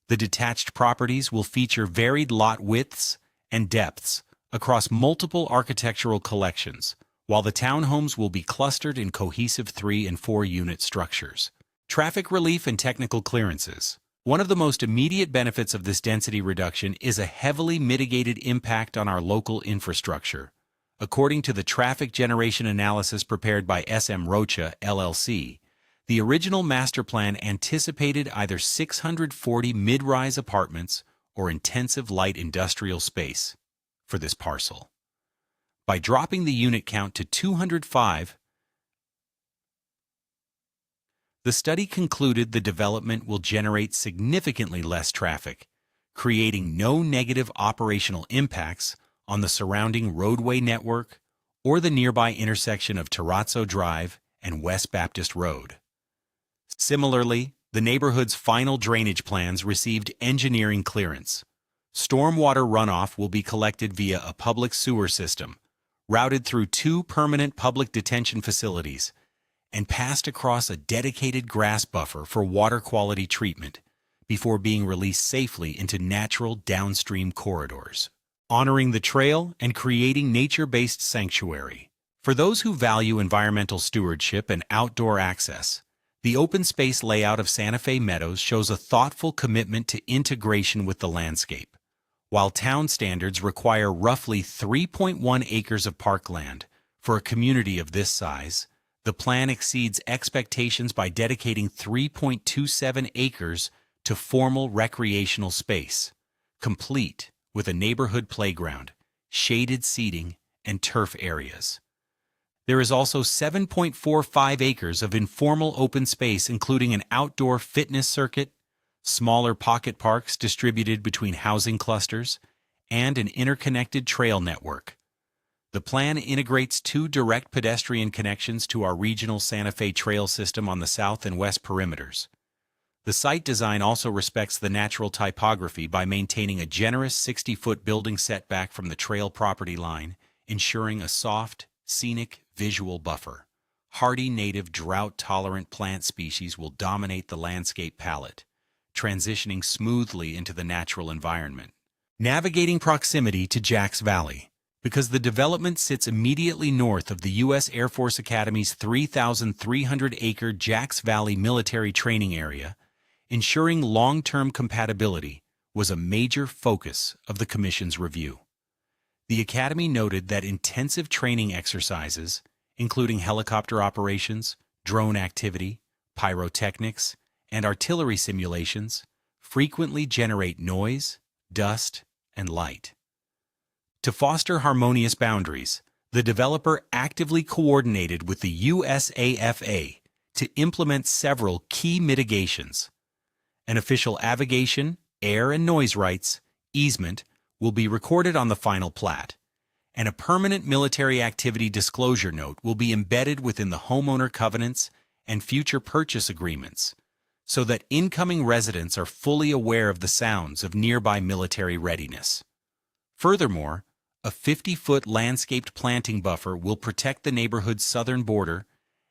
The detached properties will feature varied lot widths and depths across multiple architectural collections, while the townhomes will be clustered in cohesive 3- and 4-unit structures. Traffic relief and technical clearances. One of the most immediate benefits of this density reduction is a heavily mitigated impact on our local infrastructure. According to the traffic generation analysis prepared by SM Rocha, LLC, the original master plan anticipated either 640 mid-rise apartments or intensive light industrial space for this parcel. By dropping the unit count to 205, the study concluded the development will generate significantly less traffic, creating no negative operational impacts on the surrounding roadway network or the nearby intersection of Terrazzo Drive and West Baptist Road. Similarly, the neighborhood's final drainage plans received engineering clearance. Stormwater runoff will be collected via a public sewer system, routed through 2 permanent public detention facilities, and passed across a dedicated grass buffer for water quality treatment before being released safely into natural downstream corridors, honoring the trail and creating nature-based sanctuary. For those who value environmental stewardship and outdoor access, the open space layout of Santa Fe Meadows shows a thoughtful commitment to integration with the landscape. While town standards require roughly 3.1 acres of parkland for a community of this size, the plan exceeds expectations by dedicating 3.27 acres to formal recreational space. complete with a neighborhood playground, shaded seating, and turf areas. There is also 7.45 acres of informal open space, including an outdoor fitness circuit, smaller pocket parks distributed between housing clusters, and an interconnected trail network. The plan integrates 2 direct pedestrian connections to our regional Santa Fe trail system on the south and west perimeters. The site design also respects the natural topography by maintaining a generous 60-foot building setback from the trail property line, ensuring a soft, scenic, visual buffer. Hardy native drought-tolerant plant species will dominate the landscape palette, transitioning smoothly into the natural environment. Navigating proximity to Jacks Valley. Because the development sits immediately north of the U.S. Air Force Academy's 3,300-acre Jacks Valley military training area, ensuring long-term compatibility was a major focus of the Commission's review. The Academy noted that intensive training exercises, including helicopter operations, drone activity, pyrotechnics, and artillery simulations, frequently generate noise, dust, and light. To foster harmonious boundaries, the developer actively coordinated with the USAFA to implement several key mitigations. An official avigation, air and noise rights easement will be recorded on the final plat, and a permanent military activity disclosure note will be embedded within the homeowner covenants and future purchase agreements, so that incoming residents are fully aware of the sounds of nearby military readiness. Furthermore, a 50-foot landscaped planting buffer will protect the neighborhood's southern border,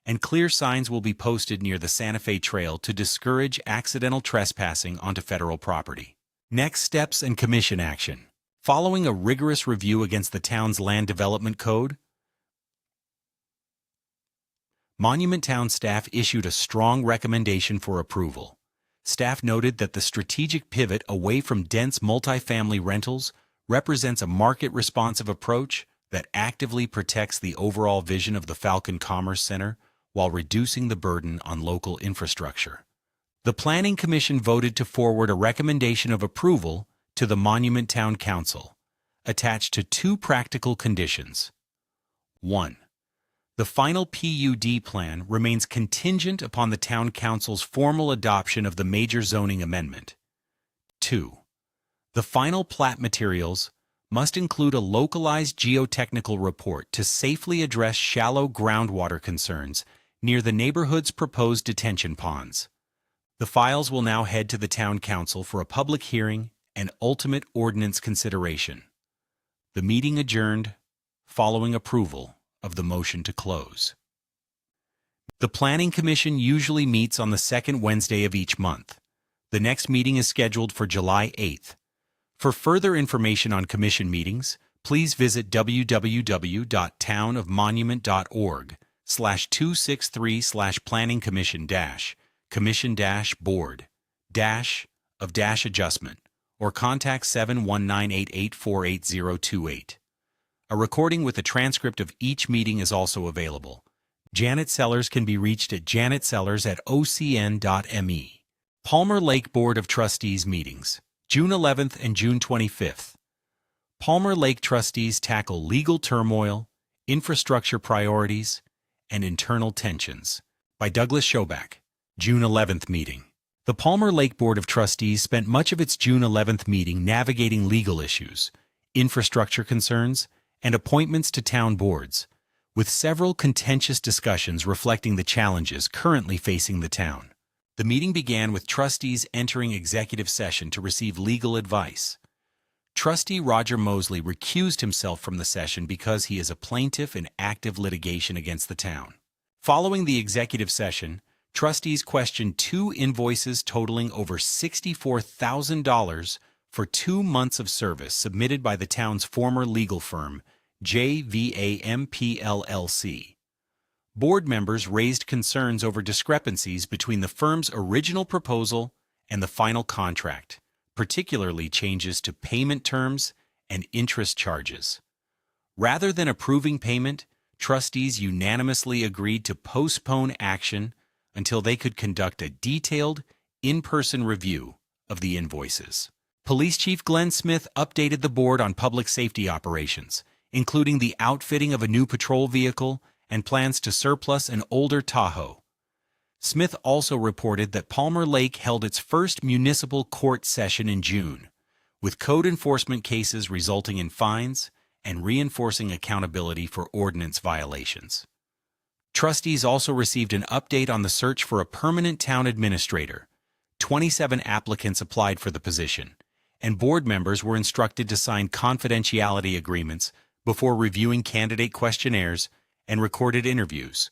and clear signs will be posted near the Santa Fe Trail to discourage accidental trespassing onto federal property. Next steps and Commission action. Following a rigorous review against the town's Land Development Code, Monument Town staff issued a strong recommendation for approval. Staff noted that the strategic pivot away from dense multifamily rentals represents a market-responsive approach that actively protects the overall vision of the Falcon Commerce Center while reducing the burden on local infrastructure. The Planning Commission voted to forward a recommendation of approval to the Monument Town Council, attached to 2 practical conditions. 1. The final PUD plan remains contingent upon the Town Council's formal adoption of the major zoning amendment. 2. The final plat materials must include a localized geotechnical report to safely address shallow groundwater concerns near the neighborhood's proposed detention ponds. The files will now head to the Town Council for a public hearing and ultimate ordinance consideration. The meeting adjourned following approval of the motion to close. The Planning Commission usually meets on the second Wednesday of each month. The next meeting is scheduled for July 8th. For further information on Commission meetings, please visit www.townofmonument.org/263/planning commission-commission-board-of-adjustment or contact 71988488028. A recording with a transcript of each meeting is also available. Janet Sellers can be reached at janetsellers@ocn.me. Palmer Lake Board of Trustees meetings, June 11th and June 25th. Palmer Lake Trustees tackle legal turmoil, infrastructure priorities, and internal tensions. By Douglas Schoback. June 11th meeting. The Palmer Lake Board of Trustees spent much of its June 11th meeting navigating legal issues, infrastructure concerns, and appointments to town boards, with several contentious discussions reflecting the challenges currently facing the town. The meeting began with trustees entering executive session to receive legal advice. Trustee Roger Mosley recused himself from the session because he is a plaintiff in active litigation against the town. Following the executive session, trustees questioned 2 invoices totaling over $64,000 for 2 months of service submitted by the town's former legal firm, JVAMP LLC. Board members raised concerns over discrepancies between the firm's original proposal and the final contract, particularly changes to payment terms and interest charges. Rather than approving payment, trustees unanimously agreed to postpone action until they could conduct a detailed, in-person review of the invoices. Police Chief Glenn Smith updated the board on public safety operations, including the outfitting of a new patrol vehicle and plans to surplus an older Tahoe. Smith also reported that Palmer Lake held its first municipal court session in June, with code enforcement cases resulting in fines and reinforcing accountability for ordinance violations. Trustees also received an update on the search for a permanent town administrator. 27 applicants applied for the position, and board members were instructed to sign confidentiality agreements before reviewing candidate questionnaires and recorded interviews.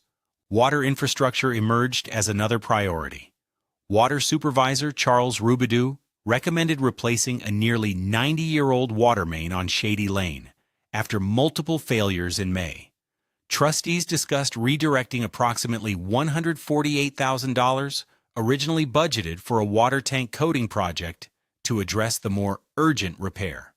Water infrastructure emerged as another priority. Water Supervisor Charles Rubidoux recommended replacing a nearly 90-year-old water main on Shady Lane after multiple failures in May. Trustees discussed redirecting approximately $148,000 originally budgeted for a water tank coating project to address the more urgent repair.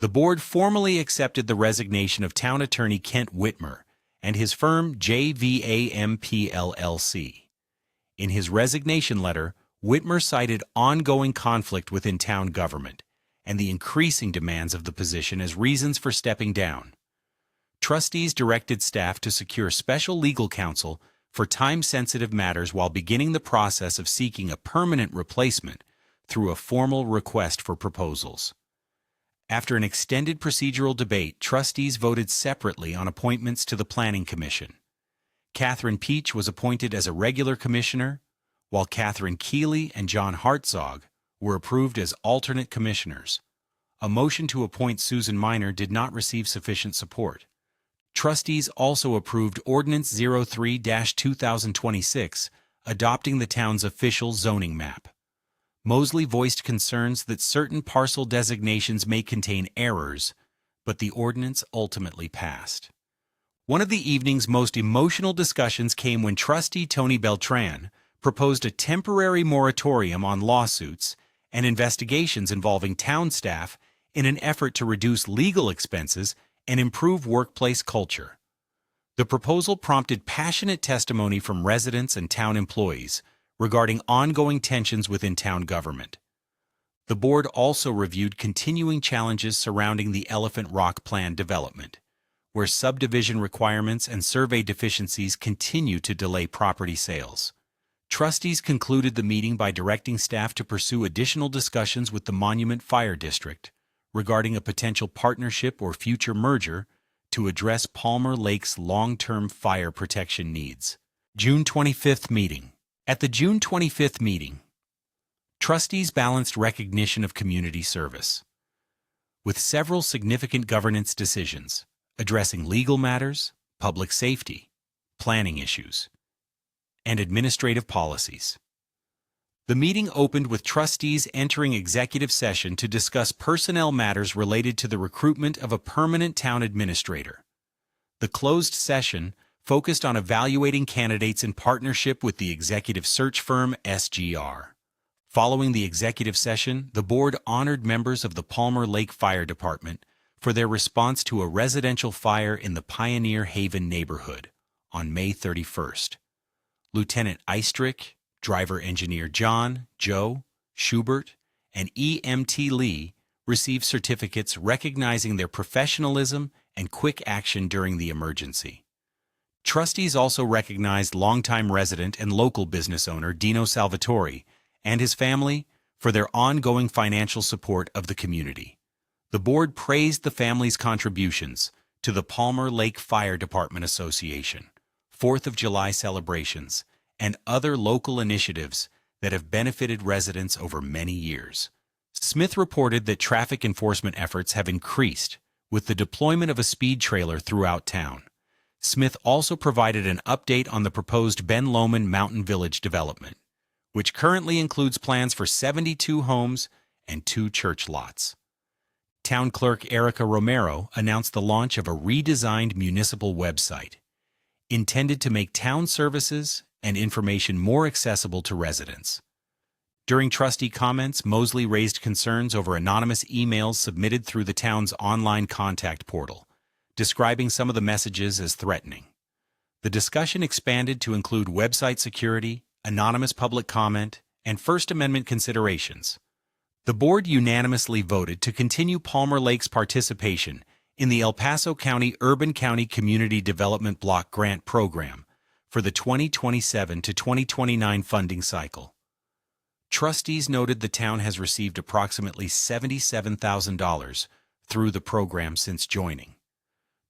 The board formally accepted the resignation of Town Attorney Kent Whitmer and his firm JVAMP LLC. In his resignation letter, Whitmer cited ongoing conflict within town government and the increasing demands of the position as reasons for stepping down. Trustees directed staff to secure special legal counsel for time-sensitive matters while beginning the process of seeking a permanent replacement through a formal request for proposals. After an extended procedural debate, trustees voted separately on appointments to the Planning Commission. Catherine Peach was appointed as a regular commissioner, while Catherine Keeley and John Hartzog were approved as alternate commissioners. A motion to appoint Susan Minor did not receive sufficient support. Trustees also approved Ordinance 03-2026, adopting the town's official zoning map. Mosley voiced concerns that certain parcel designations may contain errors, but the ordinance ultimately passed. One of the evening's most emotional discussions came when Trustee Tony Beltran proposed a temporary moratorium on lawsuits and investigations involving town staff in an effort to reduce legal expenses and improve workplace culture. The proposal prompted passionate testimony from residents and town employees regarding ongoing tensions within town government. The board also reviewed continuing challenges surrounding the Elephant Rock Plan development, where subdivision requirements and survey deficiencies continue to delay property sales. Trustees concluded the meeting by directing staff to pursue additional discussions with the Monument Fire District regarding a potential partnership or future merger to address Palmer Lake's long-term fire protection needs. June 25th meeting. At the June 25th meeting, trustees balanced recognition of community service with several significant governance decisions addressing legal matters, public safety, planning issues, and administrative policies. The meeting opened with trustees entering executive session to discuss personnel matters related to the recruitment of a permanent town administrator. The closed session focused on evaluating candidates in partnership with the executive search firm SGR. Following the executive session, the board honored members of the Palmer Lake Fire Department for their response to a residential fire in the Pioneer Haven neighborhood on May 31st. Lieutenant Eistrick, Driver Engineer John, Joe, Schubert, and EMT Lee received certificates recognizing their professionalism and quick action during the emergency. Trustees also recognized longtime resident and local business owner Dino Salvatore and his family for their ongoing financial support of the community. The board praised the family's contributions to the Palmer Lake Fire Department Association, 4th of July celebrations, and other local initiatives that have benefited residents over many years. Smith reported that traffic enforcement efforts have increased with the deployment of a speed trailer throughout town. Smith also provided an update on the proposed Ben Lomond Mountain Village development, which currently includes plans for 72 homes and 2 church lots. Town Clerk Erica Romero announced the launch of a redesigned municipal website, intended to make town services and information more accessible to residents. During trustee comments, Mosley raised concerns over anonymous emails submitted through the town's online contact portal, describing some of the messages as threatening. The discussion expanded to include website security, anonymous public comment, and First Amendment considerations. The board unanimously voted to continue Palmer Lake's participation in the El Paso County Urban County Community Development Block Grant Program for the 2027 to 2029 funding cycle. Trustees noted the town has received approximately $77,000 through the program since joining.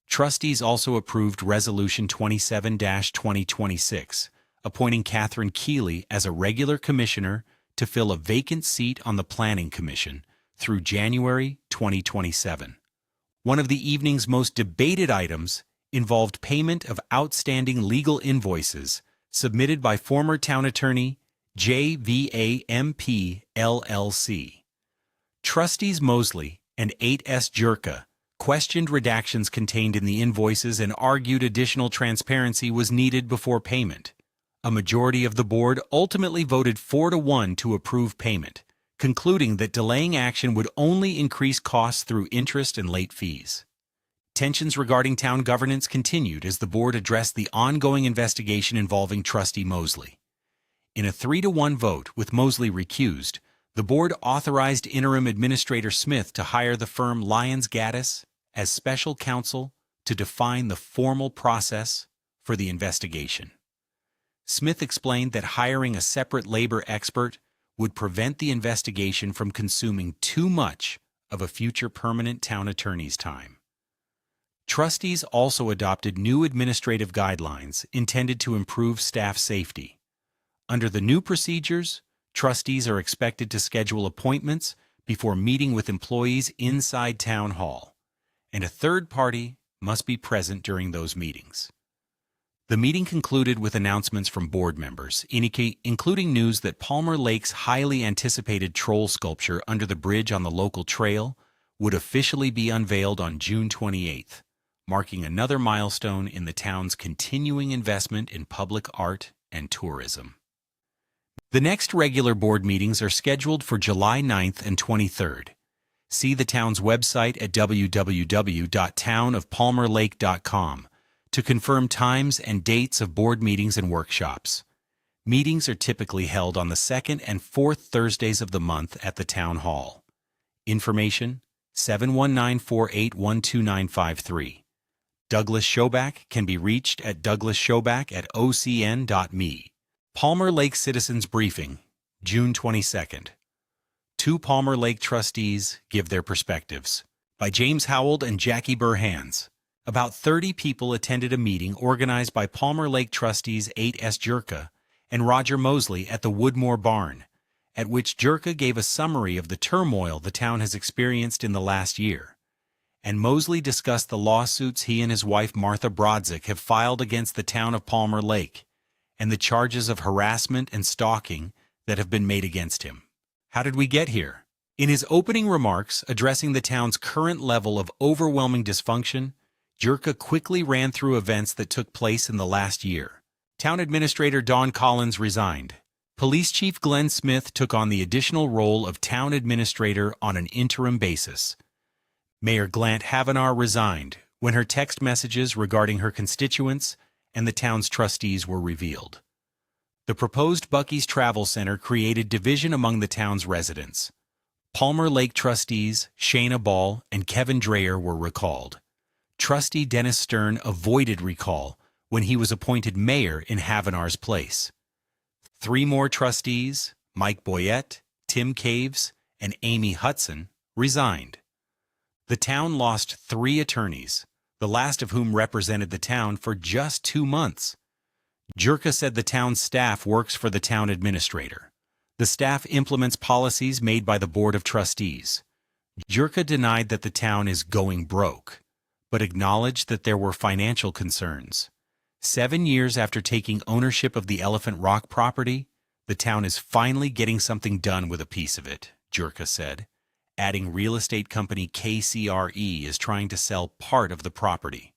Trustees also approved Resolution 27-2026, appointing Catherine Keeley as a regular commissioner to fill a vacant seat on the Planning Commission through January 2027. One of the evening's most debated items involved payment of outstanding legal invoices submitted by former town attorney JVAMP LLC. Trustees Mosley and 8S Jerka questioned redactions contained in the invoices and argued additional transparency was needed before payment. A majority of the board ultimately voted 4-1 to approve payment, concluding that delaying action would only increase costs through interest and late fees. Tensions regarding town governance continued as the board addressed the ongoing investigation involving Trustee Mosley. In a 3-1 vote, with Mosley recused, the board authorized Interim Administrator Smith to hire the firm Lyons Gaddis as special counsel to define the formal process for the investigation. Smith explained that hiring a separate labor expert would prevent the investigation from consuming too much of a future permanent town attorney's time. Trustees also adopted new administrative guidelines intended to improve staff safety. Under the new procedures, trustees are expected to schedule appointments before meeting with employees inside Town Hall, and a third party must be present during those meetings. The meeting concluded with announcements from board members, including news that Palmer Lake's highly anticipated troll sculpture under the bridge on the local trail would officially be unveiled on June 28th, marking another milestone in the town's continuing investment in public art and tourism. The next regular board meetings are scheduled for July 9th and 23rd. See the town's website at www.townofpalmerlake.com to confirm times and dates of board meetings and workshops. Meetings are typically held on the second and fourth Thursdays of the month at the Town Hall. Information: 719-481-2953. Douglas Schoback can be reached at douglasschoback@ocn.me. Palmer Lake Citizens Briefing, June 22nd. Two Palmer Lake trustees give their perspectives. By James Howell and Jackie Burhans. About 30 people attended a meeting organized by Palmer Lake trustees 8S Jerka and Roger Mosley at the Woodmoor Barn, at which Jerka gave a summary of the turmoil the town has experienced in the last year, and Mosley discussed the lawsuits he and his wife Martha Brodzik have filed against the town of Palmer Lake, and the charges of harassment and stalking that have been made against him. How did we get here? In his opening remarks addressing the town's current level of overwhelming dysfunction, Jerka quickly ran through events that took place in the last year. Town Administrator Don Collins resigned. Police Chief Glenn Smith took on the additional role of Town Administrator on an interim basis. Mayor Glant Havenar resigned when her text messages regarding her constituents and the town's trustees were revealed. The proposed Buc-ee's Travel Center created division among the town's residents. Palmer Lake trustees Shayna Ball and Kevin Dreyer were recalled. Trustee Dennis Stern avoided recall when he was appointed mayor in Havenar's place. 3 more trustees, Mike Boyette, Tim Caves, and Amy Hudson, resigned. The town lost 3 attorneys, the last of whom represented the town for just 2 months. Jerka said the town's staff works for the town administrator. The staff implements policies made by the Board of Trustees. Jerka denied that the town is going broke, but acknowledged that there were financial concerns. 7 years after taking ownership of the Elephant Rock property, the town is finally getting something done with a piece of it, Jerka said, adding real estate company KCRE is trying to sell part of the property.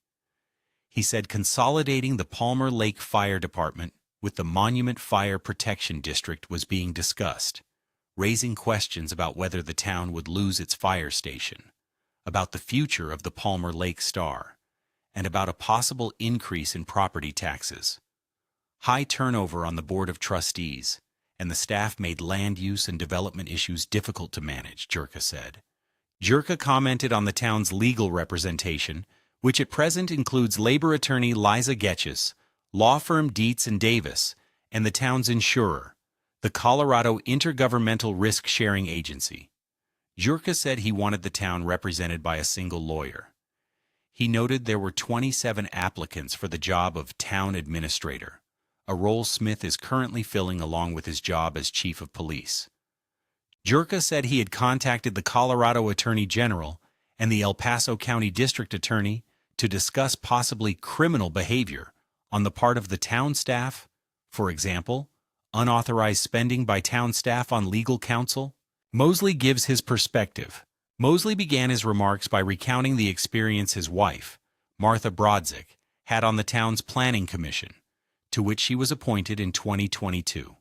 He said consolidating the Palmer Lake Fire Department with the Monument Fire Protection District was being discussed, raising questions about whether the town would lose its fire station, about the future of the Palmer Lake Star, and about a possible increase in property taxes. High turnover on the Board of Trustees and the staff made land use and development issues difficult to manage, Jurka said. Jurka commented on the town's legal representation, which at present includes labor attorney Liza Getches, law firm Dietz and Davis, and the town's insurer, the Colorado Intergovernmental Risk-Sharing Agency. Jurka said he wanted the town represented by a single lawyer. He noted there were 27 applicants for the job of town administrator, a role Smith is currently filling along with his job as chief of police. Jurka said he had contacted the Colorado Attorney General and the El Paso County District Attorney to discuss possibly criminal behavior on the part of the town staff, for example, unauthorized spending by town staff on legal counsel. Mosley gives his perspective. Mosley began his remarks by recounting the experience his wife, Martha Brodzik, had on the town's planning commission, to which she was appointed in 2022.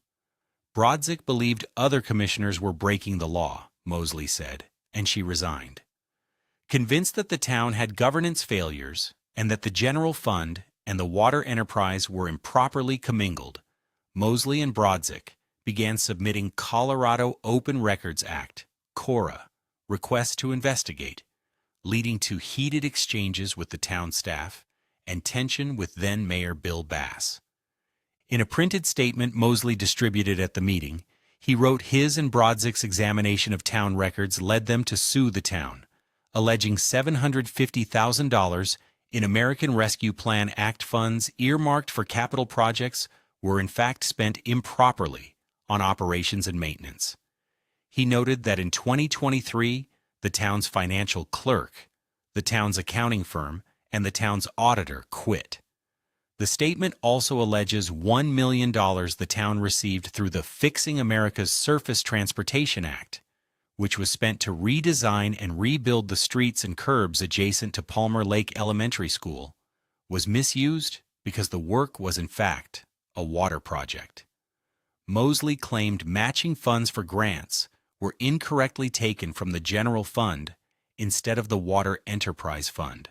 Brodzik believed other commissioners were breaking the law, Mosley said, and she resigned. Convinced that the town had governance failures and that the general fund and the water enterprise were improperly commingled, Mosley and Brodzik began submitting Colorado Open Records Act, CORA, requests to investigate, leading to heated exchanges with the town staff and tension with then-Mayor Bill Bass. In a printed statement Mosley distributed at the meeting, he wrote his and Brodzik's examination of town records led them to sue the town, alleging $750,000 in American Rescue Plan Act funds earmarked for capital projects were in fact spent improperly on operations and maintenance. He noted that in 2023, the town's financial clerk, the town's accounting firm, and the town's auditor quit. The statement also alleges $1 million the town received through the Fixing America's Surface Transportation Act, which was spent to redesign and rebuild the streets and curbs adjacent to Palmer Lake Elementary School, was misused because the work was in fact a water project. Mosley claimed matching funds for grants were incorrectly taken from the general fund instead of the Water Enterprise Fund.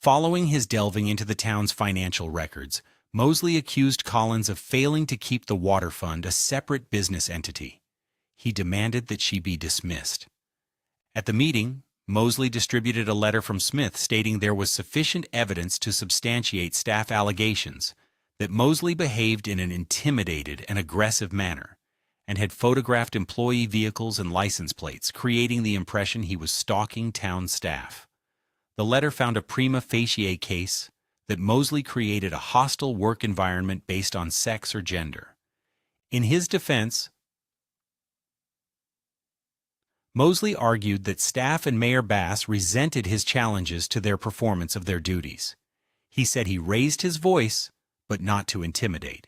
Following his delving into the town's financial records, Mosley accused Collins of failing to keep the water fund a separate business entity. He demanded that she be dismissed. At the meeting, Mosley distributed a letter from Smith stating there was sufficient evidence to substantiate staff allegations that Mosley behaved in an intimidated and aggressive manner and had photographed employee vehicles and license plates, creating the impression he was stalking town staff. The letter found a prima facie case that Mosley created a hostile work environment based on sex or gender. In his defense, Mosley argued that staff and Mayor Bass resented his challenges to their performance of their duties. He said he raised his voice, but not to intimidate.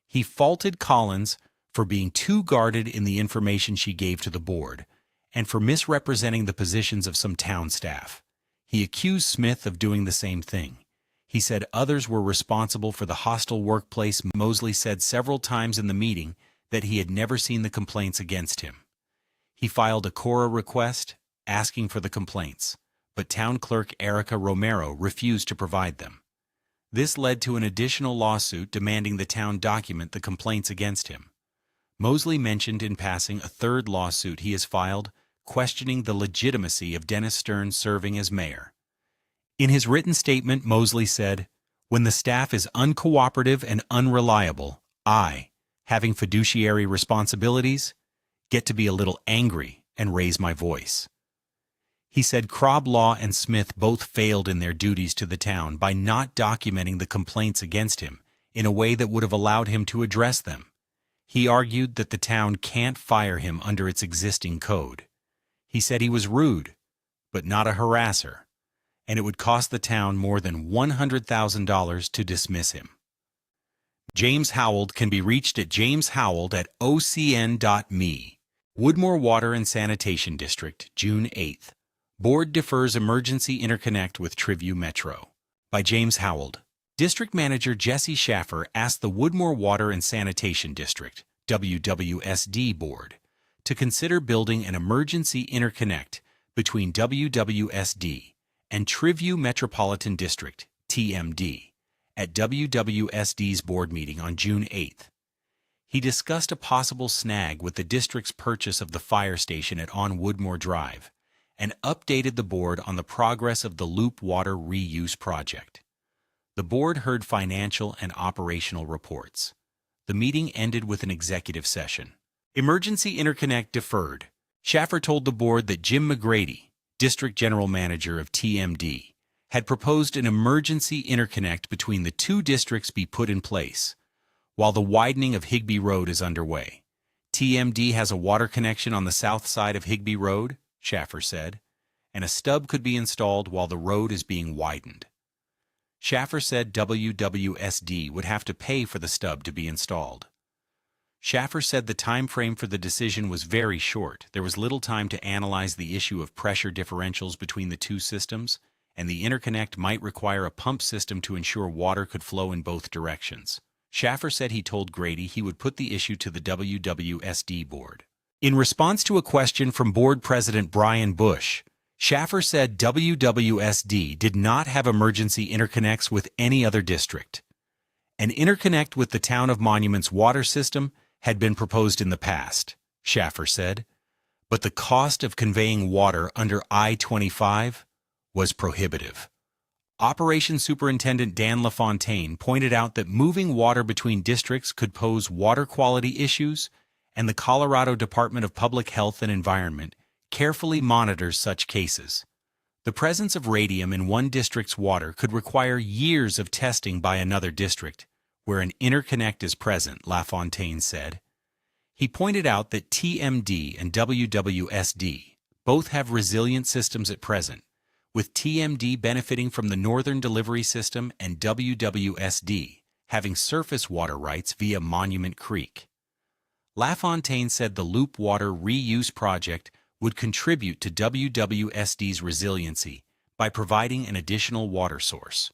He faulted Collins for being too guarded in the information she gave to the board and for misrepresenting the positions of some town staff. He accused Smith of doing the same thing. He said others were responsible for the hostile workplace. Mosley said several times in the meeting that he had never seen the complaints against him. He filed a CORA request asking for the complaints, but Town Clerk Erica Romero refused to provide them. This led to an additional lawsuit demanding the town document the complaints against him. Mosley mentioned in passing a third lawsuit he has filed questioning the legitimacy of Dennis Stern serving as mayor. In his written statement, Mosley said, "When the staff is uncooperative and unreliable, I, having fiduciary responsibilities, get to be a little angry and raise my voice." He said Croblaw and Smith both failed in their duties to the town by not documenting the complaints against him in a way that would have allowed him to address them. He argued that the town can't fire him under its existing code. He said he was rude, but not a harasser, and it would cost the town more than $100,000 to dismiss him. James Howald can be reached at jameshowald@ocn.me. Woodmoor Water and Sanitation District, June 8th. Board defers emergency interconnect with Triview Metro. By James Howald. District Manager Jesse Schaffer asked the Woodmoor Water and Sanitation District, WWSD Board, to consider building an emergency interconnect between WWSD and Triview Metropolitan District, TMD, at WWSD's board meeting on June 8th. He discussed a possible snag with the district's purchase of the fire station at on Woodmoor Drive and updated the board on the progress of the loop water reuse project. The board heard financial and operational reports. The meeting ended with an executive session. Emergency interconnect deferred. Schaffer told the board that Jim McGrady, district general manager of TMD, had proposed an emergency interconnect between the two districts be put in place, while the widening of Higbee Road is underway. TMD has a water connection on the south side of Higbee Road, Schaffer said, and a stub could be installed while the road is being widened. Schaffer said WWSD would have to pay for the stub to be installed. Schaffer said the time frame for the decision was very short. There was little time to analyze the issue of pressure differentials between the two systems, and the interconnect might require a pump system to ensure water could flow in both directions. Schaffer said he told Grady he would put the issue to the WWSD board. In response to a question from board president Brian Bush, Schaffer said WWSD did not have emergency interconnects with any other district. An interconnect with the Town of Monument's water system had been proposed in the past, Schaffer said, but the cost of conveying water under I-25 was prohibitive. Operations Superintendent Dan LaFontaine pointed out that moving water between districts could pose water quality issues, and the Colorado Department of Public Health and Environment carefully monitors such cases. The presence of radium in one district's water could require years of testing by another district, where an interconnect is present, LaFontaine said. He pointed out that TMD and WWSD both have resilient systems at present, with TMD benefiting from the Northern Delivery System and WWSD having surface water rights via Monument Creek. LaFontaine said the loop water reuse project would contribute to WWSD's resiliency by providing an additional water source.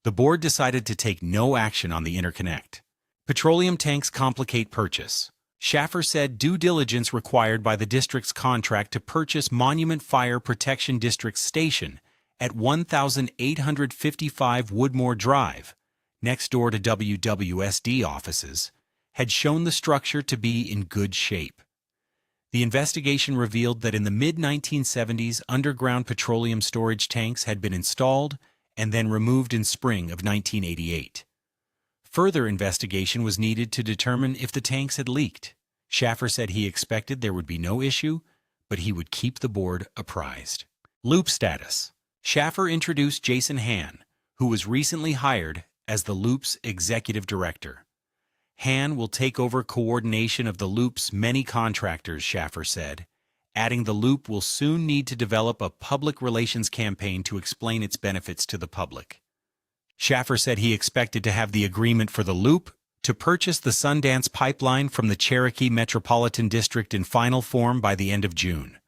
The board decided to take no action on the interconnect. Petroleum tanks complicate purchase. Schaffer said due diligence required by the district's contract to purchase Monument Fire Protection District Station at 1855 Woodmoor Drive, next door to WWSD offices, had shown the structure to be in good shape. The investigation revealed that in the mid-1970s, underground petroleum storage tanks had been installed and then removed in spring of 1988. Further investigation was needed to determine if the tanks had leaked. Schaffer said he expected there would be no issue, but he would keep the board apprised. Loop status. Schaffer introduced Jason Hahn, who was recently hired as the Loop's executive director. Hahn will take over coordination of the Loop's many contractors, Schaffer said, adding the Loop will soon need to develop a public relations campaign to explain its benefits to the public. Schaffer said he expected to have the agreement for the Loop to purchase the Sundance pipeline from the Cherokee Metropolitan District in final form by the end of June.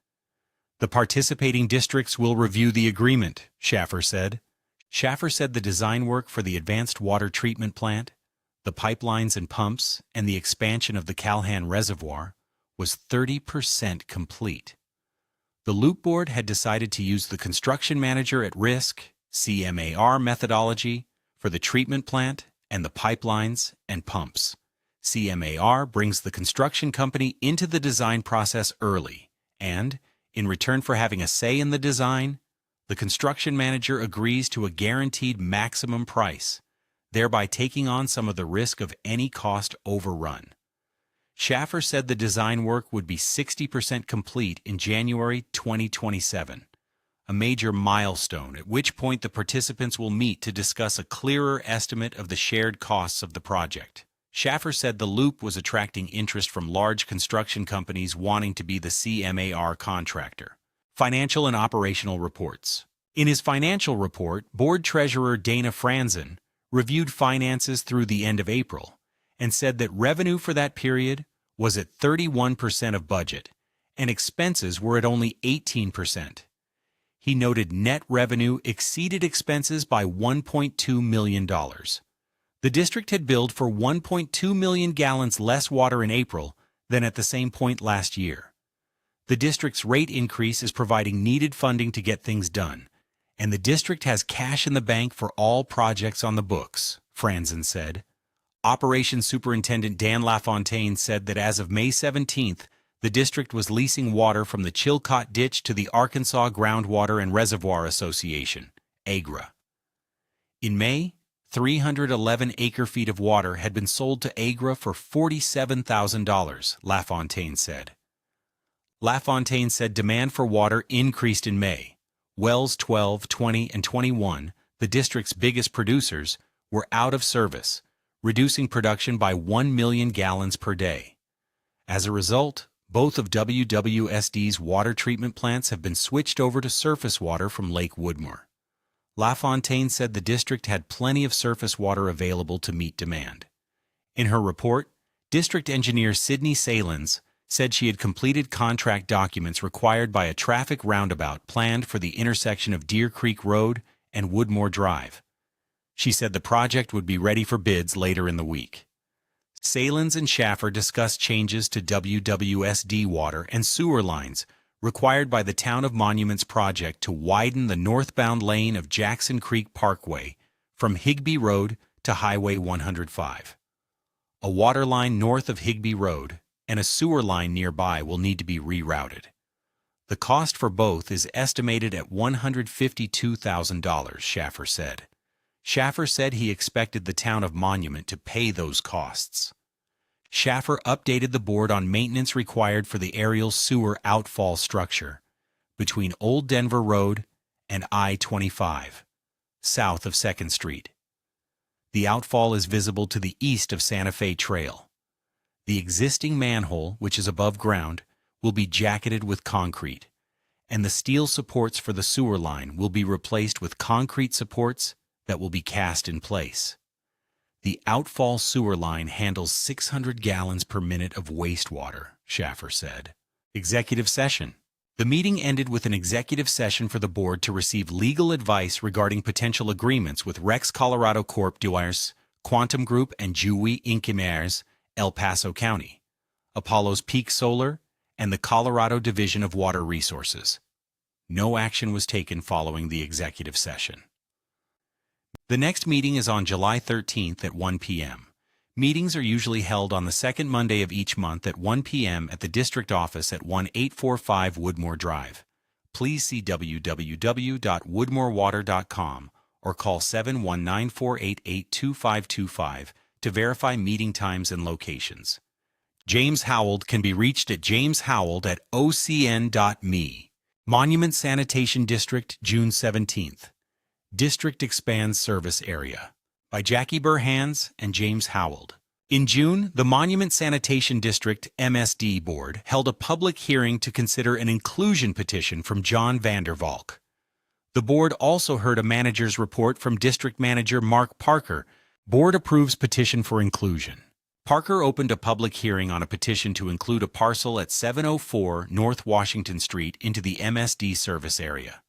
The participating districts will review the agreement, Schaffer said. Schaffer said the design work for the advanced water treatment plant, the pipelines and pumps, and the expansion of the Calhan Reservoir was 30% complete. The Loop Board had decided to use the Construction Manager at Risk (CMAR) methodology for the treatment plant and the pipelines and pumps. CMAR brings the construction company into the design process early, and, in return for having a say in the design, the construction manager agrees to a guaranteed maximum price, thereby taking on some of the risk of any cost overrun. Schaffer said the design work would be 60% complete in January 2027, a major milestone at which point the participants will meet to discuss a clearer estimate of the shared costs of the project. Schaffer said the Loop was attracting interest from large construction companies wanting to be the CMAR contractor. Financial and operational reports. In his financial report, Board Treasurer Dana Franzen reviewed finances through the end of April and said that revenue for that period was at 31% of budget and expenses were at only 18%. He noted net revenue exceeded expenses by $1.2 million. The district had billed for 1.2 million gallons less water in April than at the same point last year. The district's rate increase is providing needed funding to get things done, and the district has cash in the bank for all projects on the books, Franzen said. Operations Superintendent Dan LaFontaine said that as of May 17th, the district was leasing water from the Chilcott Ditch to the Arkansas Groundwater and Reservoir Association, AGRA. In May, 311 acre-feet of water had been sold to AGRA for $47,000, LaFontaine said. LaFontaine said demand for water increased in May. Wells 12, 20, and 21, the district's biggest producers, were out of service, reducing production by 1 million gallons per day. As a result, both of WWSD's water treatment plants have been switched over to surface water from Lake Woodmoor. LaFontaine said the district had plenty of surface water available to meet demand. In her report, District Engineer Sydney Salins said she had completed contract documents required by a traffic roundabout planned for the intersection of Deer Creek Road and Woodmoor Drive. She said the project would be ready for bids later in the week. Salins and Schaffer discussed changes to WWSD water and sewer lines required by the Town of Monuments project to widen the northbound lane of Jackson Creek Parkway from Higbee Road to Highway 105. A water line north of Higbee Road and a sewer line nearby will need to be rerouted. The cost for both is estimated at $152,000, Schaffer said. Schaffer said he expected the Town of Monument to pay those costs. Schaffer updated the board on maintenance required for the aerial sewer outfall structure between Old Denver Road and I-25, south of 2nd Street. The outfall is visible to the east of Santa Fe Trail. The existing manhole, which is above ground, will be jacketed with concrete, and the steel supports for the sewer line will be replaced with concrete supports that will be cast in place. The outfall sewer line handles 600 gallons per minute of wastewater, Schaffer said. Executive session. The meeting ended with an executive session for the board to receive legal advice regarding potential agreements with Rex Colorado Corp. Duars, Quantum Group, and Jui Inquimers, El Paso County, Apollo's Peak Solar, and the Colorado Division of Water Resources. No action was taken following the executive session. The next meeting is on July 13th at 1 p.m. Meetings are usually held on the second Monday of each month at 1 p.m. at the district office at 1845 Woodmoor Drive. Please see www.woodmoorwater.com or call 719-488-2525 to verify meeting times and locations. James Howell can be reached at jameshowell@ocn.me. Monument Sanitation District, June 17th. District Expands Service Area by Jackie Burhans and James Howell. In June, the Monument Sanitation District MSD Board held a public hearing to consider an inclusion petition from John Vandervalk. The board also heard a manager's report from District Manager Mark Parker. Board approves petition for inclusion. Parker opened a public hearing on a petition to include a parcel at 704 North Washington Street into the MSD service area.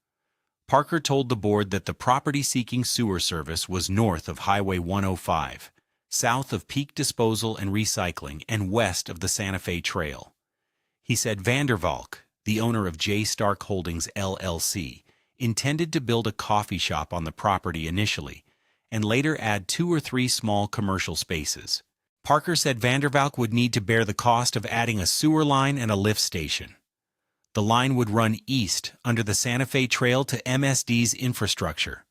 Parker told the board that the property seeking sewer service was north of Highway 105, south of Peak Disposal and Recycling, and west of the Santa Fe Trail. He said Vandervalk, the owner of J. Stark Holdings LLC, intended to build a coffee shop on the property initially, and later add 2 or 3 small commercial spaces. Parker said Vandervalk would need to bear the cost of adding a sewer line and a lift station. The line would run east under the Santa Fe Trail to MSD's infrastructure.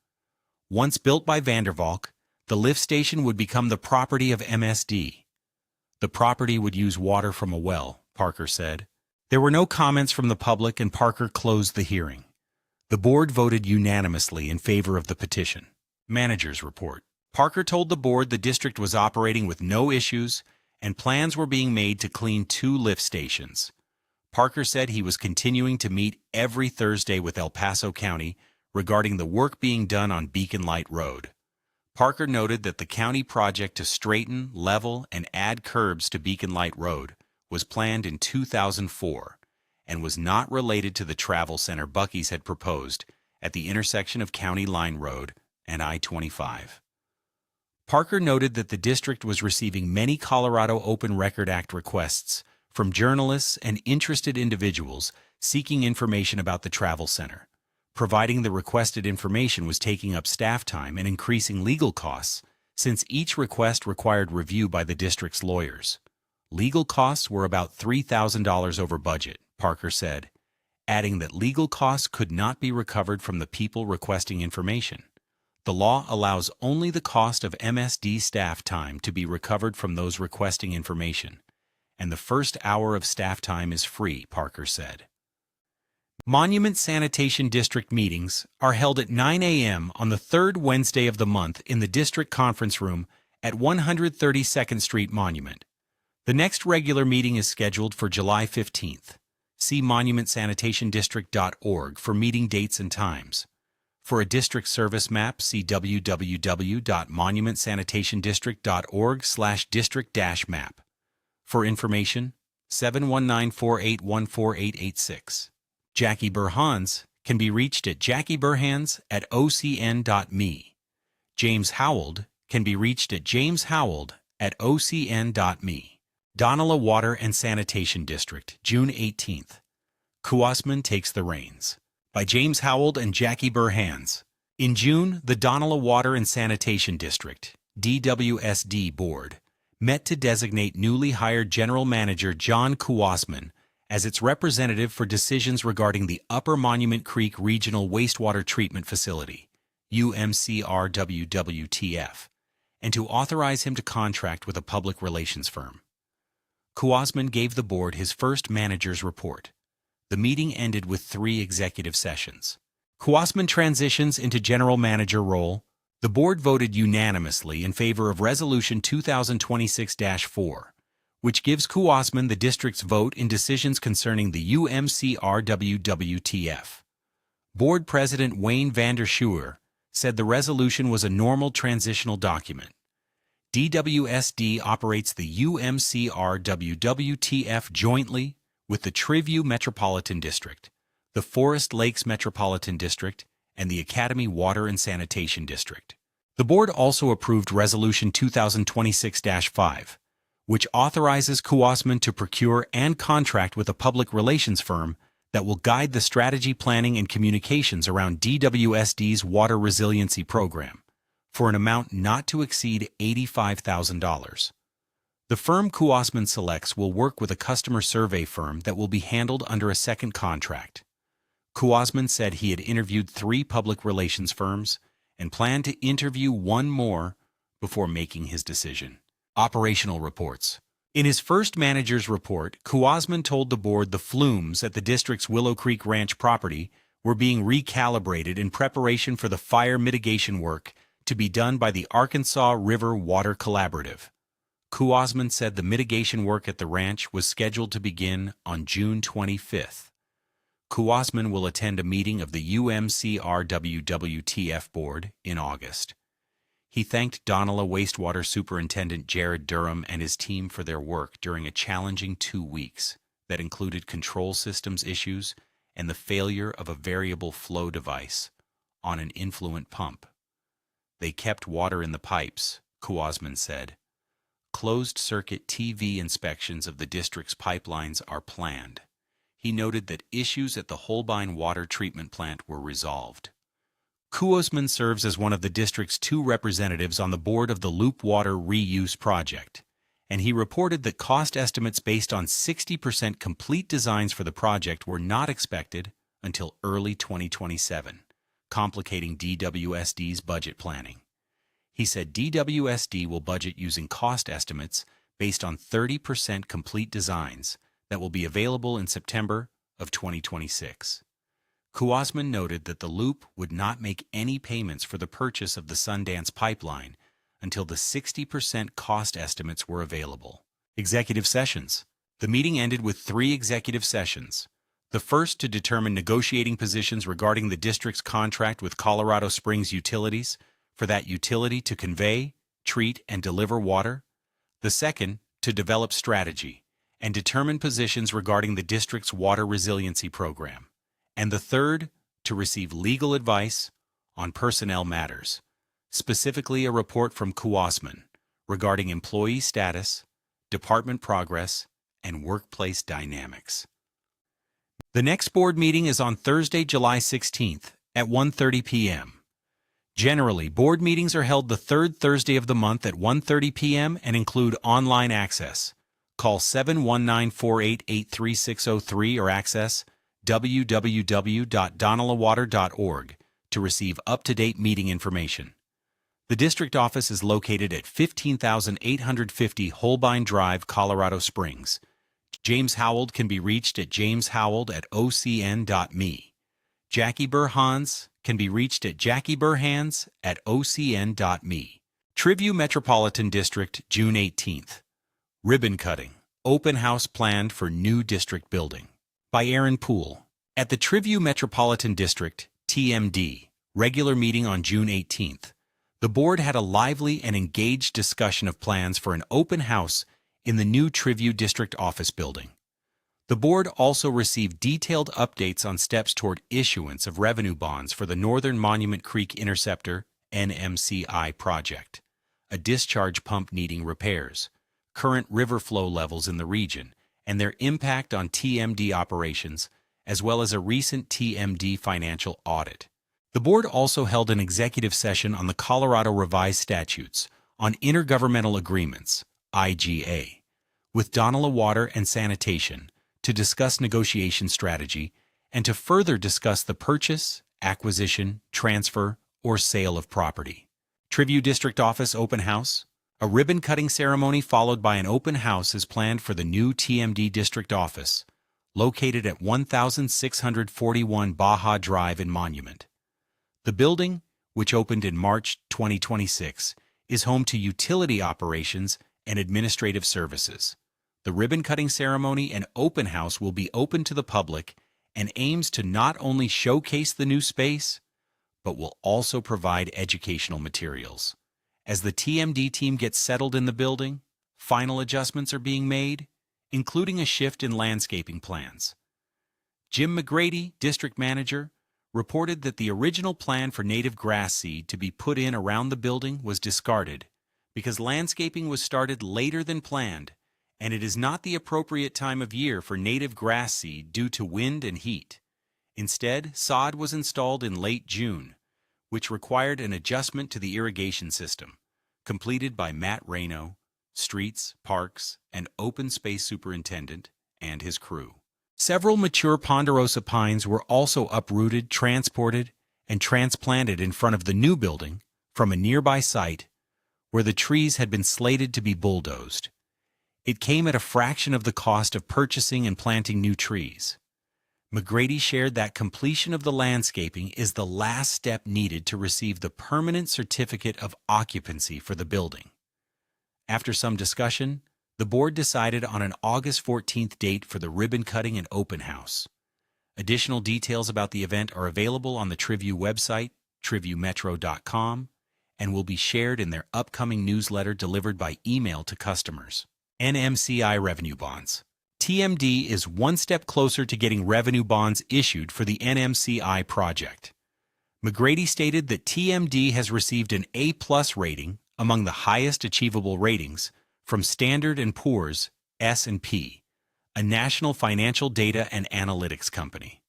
Once built by Vandervalk, the lift station would become the property of MSD. The property would use water from a well, Parker said. There were no comments from the public and Parker closed the hearing. The board voted unanimously in favor of the petition. Manager's report. Parker told the board the district was operating with no issues and plans were being made to clean 2 lift stations. Parker said he was continuing to meet every Thursday with El Paso County regarding the work being done on Beacon Light Road. Parker noted that the county project to straighten, level, and add curbs to Beacon Light Road was planned in 2004 and was not related to the travel center Buc-ee's had proposed at the intersection of County Line Road and I-25. Parker noted that the district was receiving many Colorado Open Record Act requests from journalists and interested individuals seeking information about the travel center. Providing the requested information was taking up staff time and increasing legal costs, since each request required review by the district's lawyers. Legal costs were about $3,000 over budget, Parker said, adding that legal costs could not be recovered from the people requesting information. The law allows only the cost of MSD staff time to be recovered from those requesting information, and the first hour of staff time is free, Parker said. Monument Sanitation District meetings are held at 9 a.m. on the third Wednesday of the month in the district conference room at 132nd Street Monument. The next regular meeting is scheduled for July 15th. See monumentsanitationdistrict.org for meeting dates and times. For a district service map, see www.monumentsanitationdistrict.org/district-map. For information, 719-481-4886. Jackie Burhans can be reached at jackieburhans@ocn.me. James Howald can be reached at jameshowald@ocn.me. Donala Water and Sanitation District, June 18th. Kuosman Takes the Reins, by James Howald and Jackie Burhans. In June, the Donala Water and Sanitation District, DWSD Board, met to designate newly hired General Manager John Kuosman as its representative for decisions regarding the Upper Monument Creek Regional Wastewater Treatment Facility, UMCRWWTF, and to authorize him to contract with a public relations firm. Kuosman gave the board his first manager's report. The meeting ended with 3 executive sessions. Kuosman transitions into general manager role. The board voted unanimously in favor of Resolution 2026-4, which gives Kuosman the district's vote in decisions concerning the UMCRWWTF. Board President Wayne Vanderschuer said the resolution was a normal transitional document. DWSD operates the UMCRWWTF jointly with the Triview Metropolitan District, the Forest Lakes Metropolitan District, and the Academy Water and Sanitation District. The board also approved Resolution 2026-5, which authorizes Kuosman to procure and contract with a public relations firm that will guide the strategy planning and communications around DWSD's water resiliency program, for an amount not to exceed $85,000. The firm Kuosman selects will work with a customer survey firm that will be handled under a second contract. Kuosman said he had interviewed 3 public relations firms and planned to interview 1 more before making his decision. Operational reports. In his first manager's report, Kuosman told the board the flumes at the district's Willow Creek Ranch property were being recalibrated in preparation for the fire mitigation work to be done by the Arkansas River Water Collaborative. Kuosman said the mitigation work at the ranch was scheduled to begin on June 25th. Kuosman will attend a meeting of the UMCRWWTF board in August. He thanked Donala Wastewater Superintendent Jared Durham and his team for their work during a challenging 2 weeks that included control systems issues and the failure of a variable flow device on an influent pump. They kept water in the pipes, Kuosman said. Closed-circuit TV inspections of the district's pipelines are planned. He noted that issues at the Holbein water treatment plant were resolved. Kuosman serves as one of the district's 2 representatives on the board of the Loop Water Reuse Project, and he reported that cost estimates based on 60% complete designs for the project were not expected until early 2027, complicating DWSD's budget planning. He said DWSD will budget using cost estimates based on 30% complete designs that will be available in September of 2026. Kuosman noted that the Loop would not make any payments for the purchase of the Sundance pipeline until the 60% cost estimates were available. Executive sessions. The meeting ended with 3 executive sessions. The first to determine negotiating positions regarding the district's contract with Colorado Springs Utilities for that utility to convey, treat, and deliver water. The second to develop strategy and determine positions regarding the district's water resiliency program. And the third to receive legal advice on personnel matters, specifically a report from Kuosman regarding employee status, department progress, and workplace dynamics. The next board meeting is on Thursday, July 16th at 1:30 p.m. Generally, board meetings are held the third Thursday of the month at 1:30 p.m. and include online access. Call 719-488-3603 or access www.donalawater.org to receive up-to-date meeting information. The district office is located at 15,850 Holbein Drive, Colorado Springs. James Howald can be reached at jameshowald@ocn.me. Jackie Burhans can be reached at jackieburhans@ocn.me. Triview Metropolitan District, June 18th. Ribbon cutting. Open house planned for new district building. By Aaron Poole. At the Triview Metropolitan District, TMD, regular meeting on June 18th, the board had a lively and engaged discussion of plans for an open house in the new Triview District office building. The board also received detailed updates on steps toward issuance of revenue bonds for the Northern Monument Creek Interceptor (NMCI) project, a discharge pump needing repairs, current river flow levels in the region, and their impact on TMD operations, as well as a recent TMD financial audit. The board also held an executive session on the Colorado Revised Statutes on Intergovernmental Agreements, IGA, with Donala Water and Sanitation to discuss negotiation strategy and to further discuss the purchase, acquisition, transfer, or sale of property. Triview District Office Open House. A ribbon-cutting ceremony followed by an open house is planned for the new TMD District Office, located at 1641 Baja Drive in Monument. The building, which opened in March 2026, is home to utility operations and administrative services. The ribbon-cutting ceremony and open house will be open to the public and aims to not only showcase the new space, but will also provide educational materials. As the TMD team gets settled in the building, final adjustments are being made, including a shift in landscaping plans. Jim McGrady, district manager, reported that the original plan for native grass seed to be put in around the building was discarded because landscaping was started later than planned, and it is not the appropriate time of year for native grass seed due to wind and heat. Instead, sod was installed in late June, which required an adjustment to the irrigation system, completed by Matt Reno, Streets, Parks, and Open Space Superintendent, and his crew. Several mature ponderosa pines were also uprooted, transported, and transplanted in front of the new building from a nearby site where the trees had been slated to be bulldozed. It came at a fraction of the cost of purchasing and planting new trees. McGrady shared that completion of the landscaping is the last step needed to receive the permanent certificate of occupancy for the building. After some discussion, the board decided on an August 14th date for the ribbon cutting and open house. Additional details about the event are available on the Triview website, triviewmetro.com, and will be shared in their upcoming newsletter delivered by email to customers. NMCI revenue bonds. TMD is one step closer to getting revenue bonds issued for the NMCI project. McGrady stated that TMD has received an A+ rating, among the highest achievable ratings, from Standard & Poor's S&P, a national financial data and analytics company.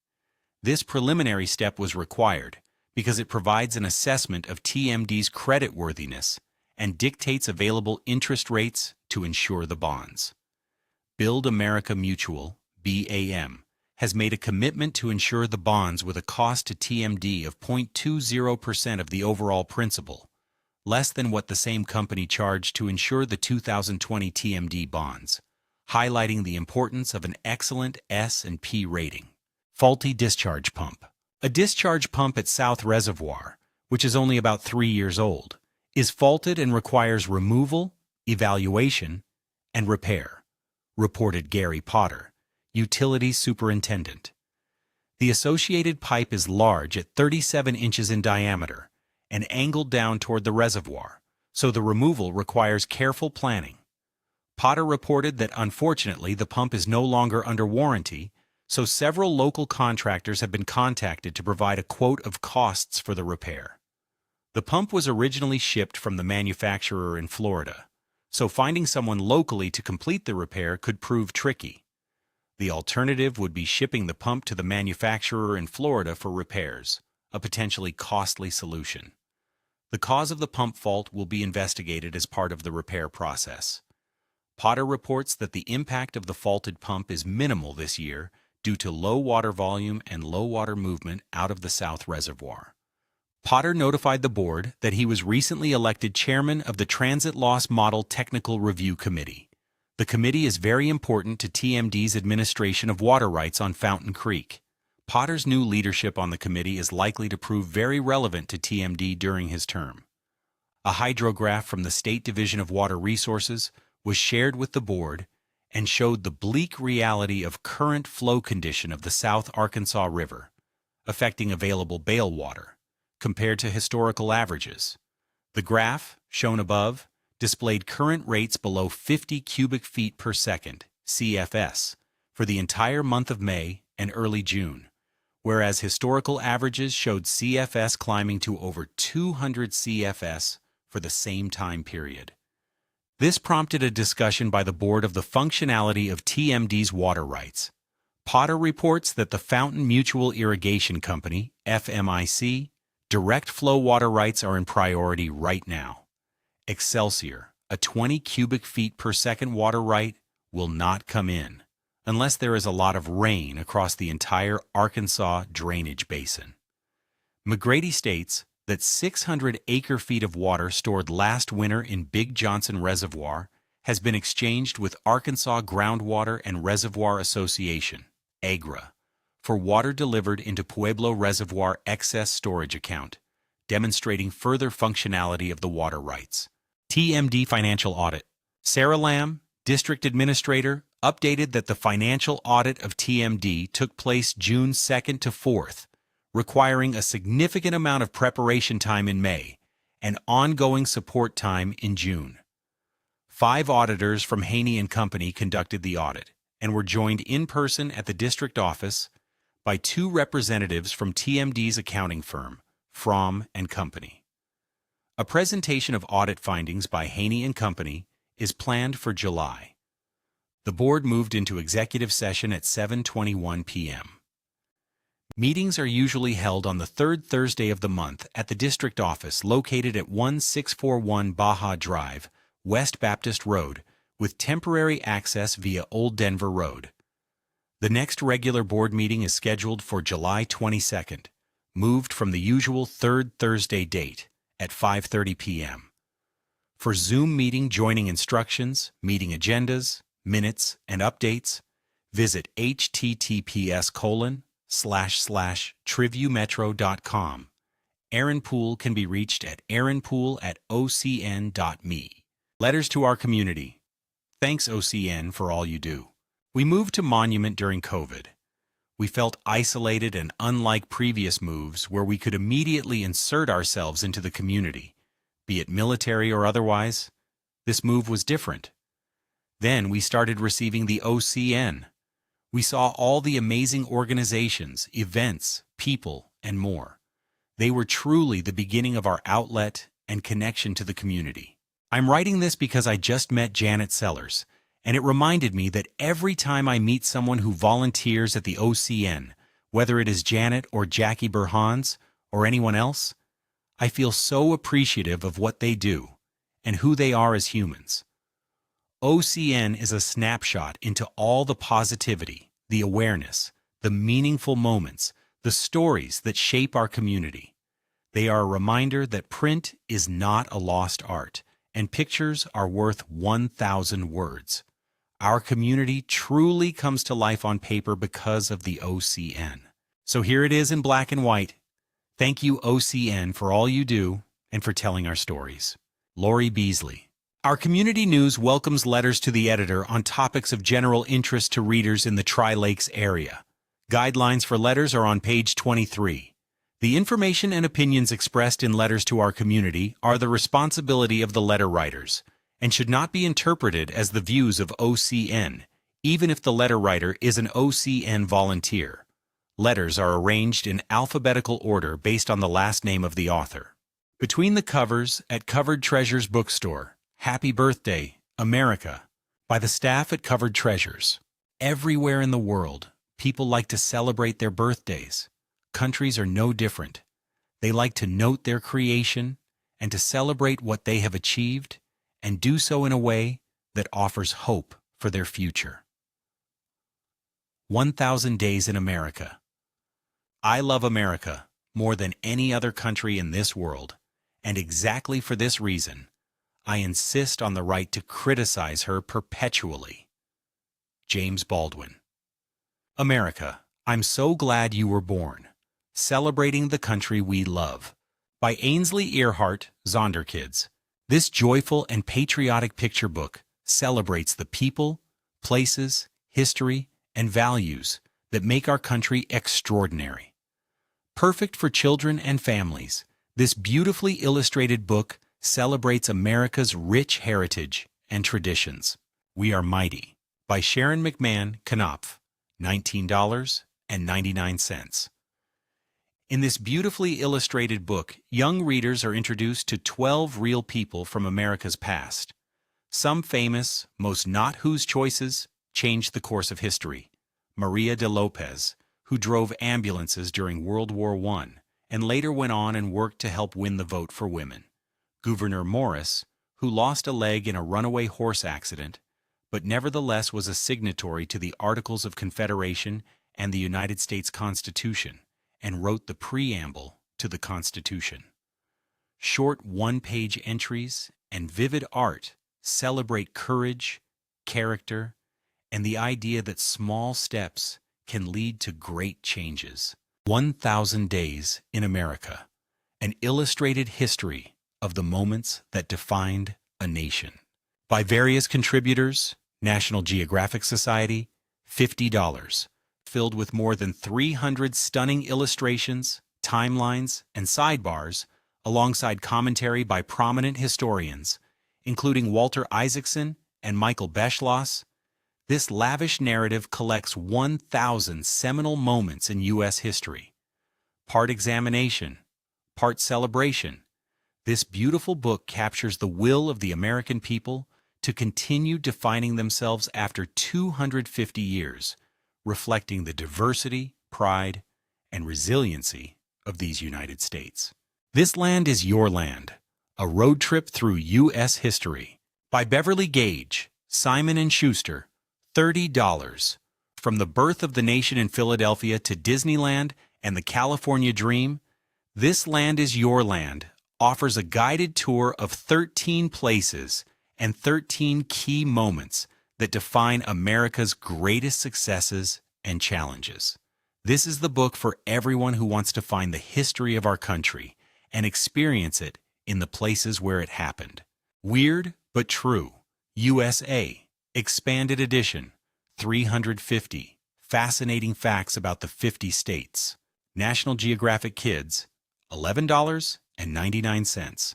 This preliminary step was required because it provides an assessment of TMD's creditworthiness and dictates available interest rates to insure the bonds. Build America Mutual, BAM, has made a commitment to insure the bonds with a cost to TMD of 0.20% of the overall principal, less than what the same company charged to insure the 2020 TMD bonds, highlighting the importance of an excellent S&P rating. Faulty discharge pump. A discharge pump at South Reservoir, which is only about 3 years old, is faulted and requires removal, evaluation, and repair, reported Gary Potter, Utilities Superintendent. The associated pipe is large at 37 inches in diameter and angled down toward the reservoir, so the removal requires careful planning. Potter reported that unfortunately the pump is no longer under warranty, so several local contractors have been contacted to provide a quote of costs for the repair. The pump was originally shipped from the manufacturer in Florida, so finding someone locally to complete the repair could prove tricky. The alternative would be shipping the pump to the manufacturer in Florida for repairs, a potentially costly solution. The cause of the pump fault will be investigated as part of the repair process. Potter reports that the impact of the faulted pump is minimal this year due to low water volume and low water movement out of the South Reservoir. Potter notified the board that he was recently elected chairman of the Transit Loss Model Technical Review Committee. The committee is very important to TMD's administration of water rights on Fountain Creek. Potter's new leadership on the committee is likely to prove very relevant to TMD during his term. A hydrograph from the State Division of Water Resources was shared with the board and showed the bleak reality of current flow condition of the South Arkansas River, affecting available bale water, compared to historical averages. The graph, shown above, displayed current rates below 50 cubic feet per second, CFS, for the entire month of May and early June, whereas historical averages showed CFS climbing to over 200 CFS for the same time period. This prompted a discussion by the board of the functionality of TMD's water rights. Potter reports that the Fountain Mutual Irrigation Company, FMIC, direct flow water rights are in priority right now. Excelsior, a 20 cubic feet per second water right, will not come in, unless there is a lot of rain across the entire Arkansas drainage basin. McGrady states that 600 acre-feet of water stored last winter in Big Johnson Reservoir has been exchanged with Arkansas Groundwater and Reservoir Association, AGRA, for water delivered into Pueblo Reservoir Excess Storage Account, demonstrating further functionality of the water rights. TMD Financial Audit. Sarah Lamb, District Administrator, updated that the financial audit of TMD took place June 2nd to 4th, requiring a significant amount of preparation time in May and ongoing support time in June. 5 auditors from Haney & Company conducted the audit and were joined in person at the district office by 2 representatives from TMD's accounting firm, Fromm & Company. A presentation of audit findings by Haney & Company is planned for July. The board moved into executive session at 7:21 p.m. Meetings are usually held on the 3rd Thursday of the month at the district office located at 1641 Baja Drive, West Baptist Road, with temporary access via Old Denver Road. The next regular board meeting is scheduled for July 22nd, moved from the usual 3rd Thursday date at 5:30 p.m. For Zoom meeting joining instructions, meeting agendas, minutes, and updates, visit https://TriviewMetro.com. Aaron Poole can be reached at aaronpoole@ocn.me. Letters to our community. Thanks, OCN, for all you do. We moved to Monument during COVID. We felt isolated and unlike previous moves where we could immediately insert ourselves into the community, be it military or otherwise. This move was different. Then we started receiving the OCN. We saw all the amazing organizations, events, people, and more. They were truly the beginning of our outlet and connection to the community. I'm writing this because I just met Janet Sellers, and it reminded me that every time I meet someone who volunteers at the OCN, whether it is Janet or Jackie Burhans or anyone else, I feel so appreciative of what they do and who they are as humans. OCN is a snapshot into all the positivity, the awareness, the meaningful moments, the stories that shape our community. They are a reminder that print is not a lost art, and pictures are worth 1,000 words. Our community truly comes to life on paper because of the OCN. So here it is in black and white. Thank you, OCN, for all you do and for telling our stories. Lori Beasley. Our community news welcomes letters to the editor on topics of general interest to readers in the Tri-Lakes area. Guidelines for letters are on page 23. The information and opinions expressed in letters to our community are the responsibility of the letter writers and should not be interpreted as the views of OCN, even if the letter writer is an OCN volunteer. Letters are arranged in alphabetical order based on the last name of the author. Between the covers at Covered Treasures Bookstore, Happy Birthday, America, by the staff at Covered Treasures. Everywhere in the world, people like to celebrate their birthdays. Countries are no different. They like to note their creation and to celebrate what they have achieved and do so in a way that offers hope for their future. 1,000 Days in America. I love America more than any other country in this world, and exactly for this reason, I insist on the right to criticize her perpetually. James Baldwin. America, I'm so glad you were born. Celebrating the country we love. By Ainsley Earhart, Zonderkids. This joyful and patriotic picture book celebrates the people, places, history, and values that make our country extraordinary. Perfect for children and families, this beautifully illustrated book celebrates America's rich heritage and traditions. We Are Mighty, by Sharon McMahon Knopf, $19.99. In this beautifully illustrated book, young readers are introduced to 12 real people from America's past. Some famous, most not whose choices, changed the course of history. Maria de Lopez, who drove ambulances during World War I and later went on and worked to help win the vote for women. Gouverneur Morris, who lost a leg in a runaway horse accident, but nevertheless was a signatory to the Articles of Confederation and the United States Constitution, and wrote the preamble to the Constitution. Short one-page entries and vivid art celebrate courage, character, and the idea that small steps can lead to great changes. 1,000 Days in America, an illustrated history of the moments that defined a nation. By various contributors, National Geographic Society, $50. Filled with more than 300 stunning illustrations, timelines, and sidebars, alongside commentary by prominent historians, including Walter Isaacson and Michael Beschloss. This lavish narrative collects 1,000 seminal moments in U.S. history. Part examination, part celebration, this beautiful book captures the will of the American people to continue defining themselves after 250 years, reflecting the diversity, pride, and resiliency of these United States. This Land is Your Land, a road trip through U.S. history. By Beverly Gage, Simon & Schuster, $30. From the birth of the nation in Philadelphia to Disneyland and the California Dream, This Land is Your Land offers a guided tour of 13 places and 13 key moments that define America's greatest successes and challenges. This is the book for everyone who wants to find the history of our country and experience it in the places where it happened. Weird but True, USA, Expanded Edition, 350. Fascinating facts about the 50 states. National Geographic Kids, $11.99.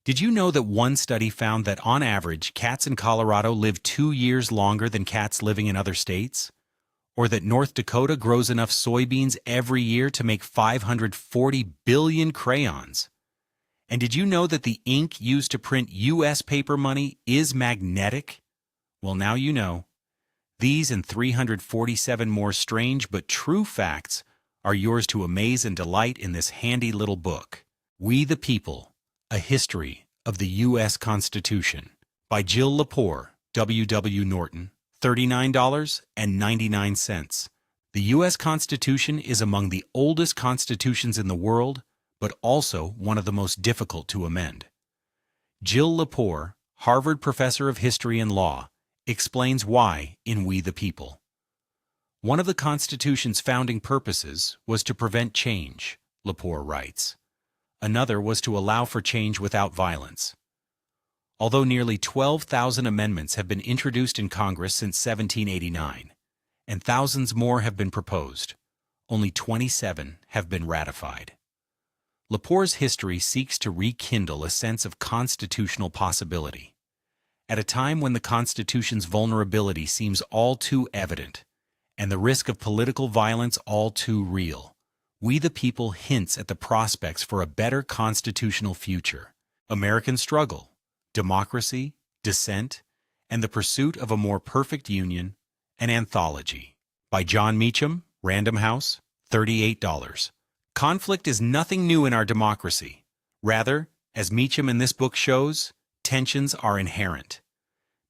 Did you know that one study found that on average, cats in Colorado live 2 years longer than cats living in other states? Or that North Dakota grows enough soybeans every year to make 540 billion crayons? And did you know that the ink used to print U.S. paper money is magnetic? Well, now you know. These and 347 more strange but true facts are yours to amaze and delight in this handy little book. We the People, A History of the U.S. Constitution, by Jill Lepore, W.W. Norton, $39.99. The U.S. Constitution is among the oldest constitutions in the world, but also one of the most difficult to amend. Jill Lepore, Harvard professor of history and law, explains why in We the People. One of the Constitution's founding purposes was to prevent change, Lepore writes. Another was to allow for change without violence. Although nearly 12,000 amendments have been introduced in Congress since 1789, and thousands more have been proposed, only 27 have been ratified. Lepore's history seeks to rekindle a sense of constitutional possibility. At a time when the Constitution's vulnerability seems all too evident, and the risk of political violence all too real, We the People hints at the prospects for a better constitutional future. American struggle, democracy, dissent, and the pursuit of a more perfect union, an anthology. By John Meacham, Random House, $38. Conflict is nothing new in our democracy. Rather, As Meacham in this book shows, tensions are inherent.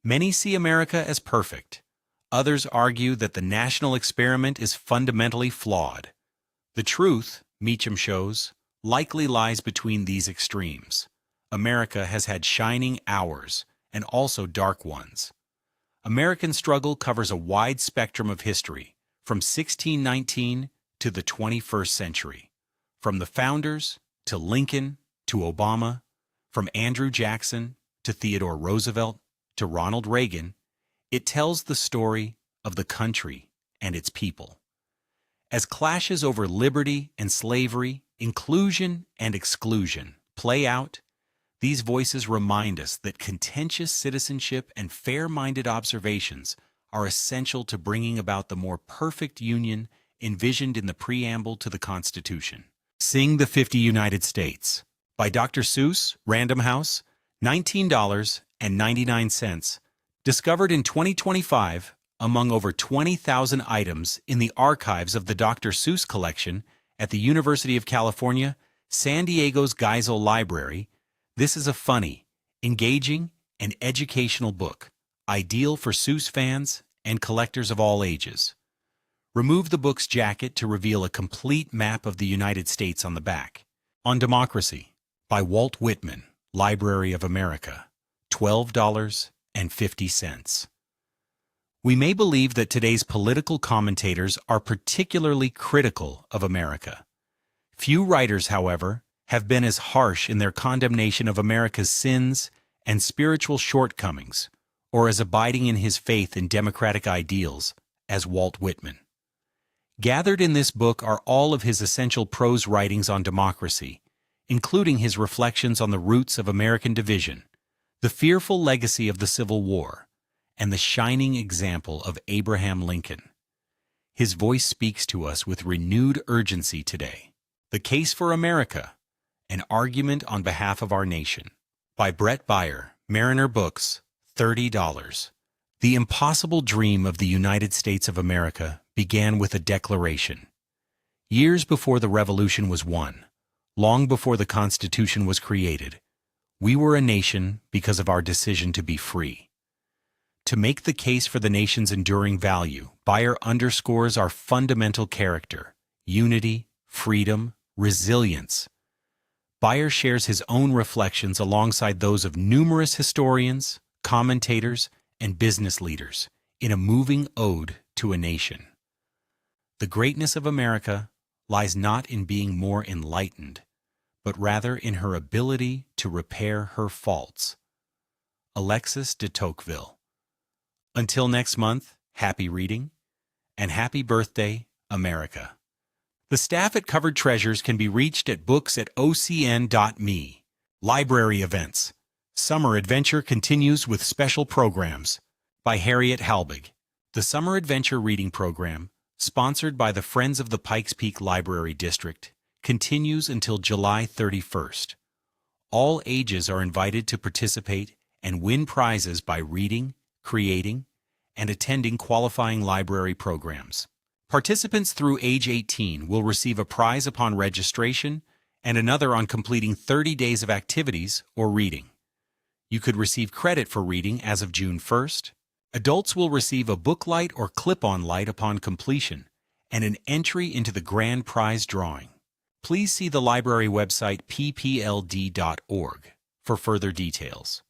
Many see America as perfect. Others argue that the national experiment is fundamentally flawed. The truth, Meacham shows, likely lies between these extremes. America has had shining hours and also dark ones. American struggle covers a wide spectrum of history, from 1619 to the 21st century. From the founders to Lincoln to Obama, from Andrew Jackson to Theodore Roosevelt to Ronald Reagan, it tells the story of the country and its people. As clashes over liberty and slavery, inclusion and exclusion play out, these voices remind us that contentious citizenship and fair-minded observations are essential to bringing about the more perfect union envisioned in the preamble to the Constitution. Sing the 50 United States by Dr. Seuss, Random House, $19.99, discovered in 2025 among over 20,000 items in the archives of the Dr. Seuss collection at the University of California, San Diego's Geisel Library. This is a funny, engaging, and educational book, ideal for Seuss fans and collectors of all ages. Remove the book's jacket to reveal a complete map of the United States on the back. On Democracy, by Walt Whitman, Library of America, $12.50. We may believe that today's political commentators are particularly critical of America. Few writers, however, have been as harsh in their condemnation of America's sins and spiritual shortcomings, or as abiding in his faith in democratic ideals, as Walt Whitman. Gathered in this book are all of his essential prose writings on democracy, including his reflections on the roots of American division, the fearful legacy of the Civil War, and the shining example of Abraham Lincoln. His voice speaks to us with renewed urgency today. The Case for America, an argument on behalf of our nation, by Brett Baier, Mariner Books, $30. The impossible dream of the United States of America began with a declaration. Years before the Revolution was won, long before the Constitution was created, we were a nation because of our decision to be free. To make the case for the nation's enduring value, Baier underscores our fundamental character, unity, freedom, resilience. Baier shares his own reflections alongside those of numerous historians, commentators, and business leaders in a moving ode to a nation. The greatness of America lies not in being more enlightened, but rather in her ability to repair her faults. Alexis de Tocqueville. Until next month, happy reading, and happy birthday, America. The staff at Covered Treasures can be reached at books@ocn.me. Library events. Summer Adventure continues with special programs. By Harriet Halbig. The Summer Adventure Reading Program, sponsored by the Friends of the Pikes Peak Library District, continues until July 31st. All ages are invited to participate and win prizes by reading, creating, and attending qualifying library programs. Participants through age 18 will receive a prize upon registration and another on completing 30 days of activities or reading. You could receive credit for reading as of June 1st. Adults will receive a book light or clip-on light upon completion and an entry into the grand prize drawing. Please see the library website ppld.org for further details.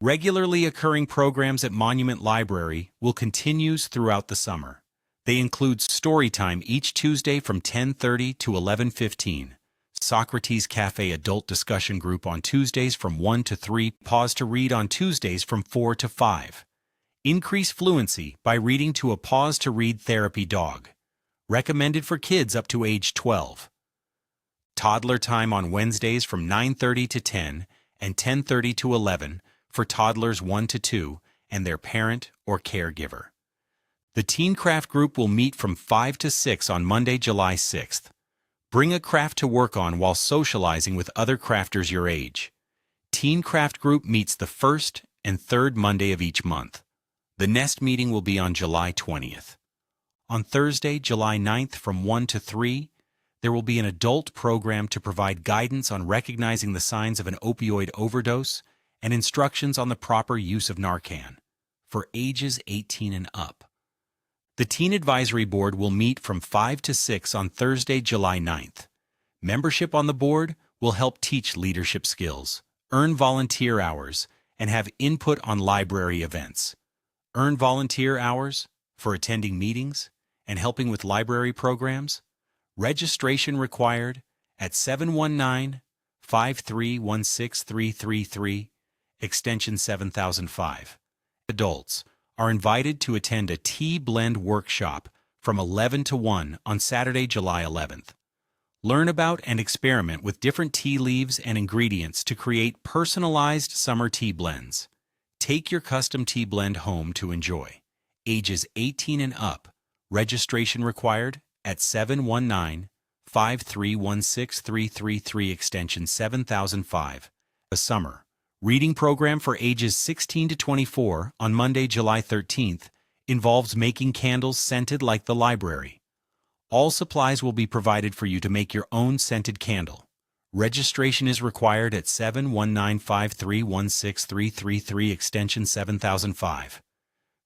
Regularly occurring programs at Monument Library will continue throughout the summer. They include Storytime each Tuesday from 10:30 to 11:15, Socrates Cafe Adult Discussion Group on Tuesdays from 1 to 3, Pause to Read on Tuesdays from 4 to 5. Increase fluency by reading to a Pause to Read therapy dog. Recommended for kids up to age 12. Toddler Time on Wednesdays from 9:30 to 10 and 10:30 to 11 for toddlers 1 to 2 and their parent or caregiver. The Teen Craft Group will meet from 5 to 6 on Monday, July 6th. Bring a craft to work on while socializing with other crafters your age. Teen Craft Group meets the first and third Monday of each month. The next meeting will be on July 20th. On Thursday, July 9th from 1 to 3, There will be an adult program to provide guidance on recognizing the signs of an opioid overdose and instructions on the proper use of Narcan for ages 18 and up. The Teen Advisory Board will meet from 5 to 6 on Thursday, July 9th. Membership on the board will help teach leadership skills, earn volunteer hours, and have input on library events. Earn volunteer hours for attending meetings and helping with library programs. Registration required at 719-5316333, extension 7005. Adults are invited to attend a tea blend workshop from 11 to 1 on Saturday, July 11th. Learn about and experiment with different tea leaves and ingredients to create personalized summer tea blends. Take your custom tea blend home to enjoy. Ages 18 and up. Registration required at 719-5316333, extension 7005. A summer reading program for ages 16 to 24 on Monday, July 13th involves making candles scented like the library. All supplies will be provided for you to make your own scented candle. Registration is required at 719-5316333, extension 7005.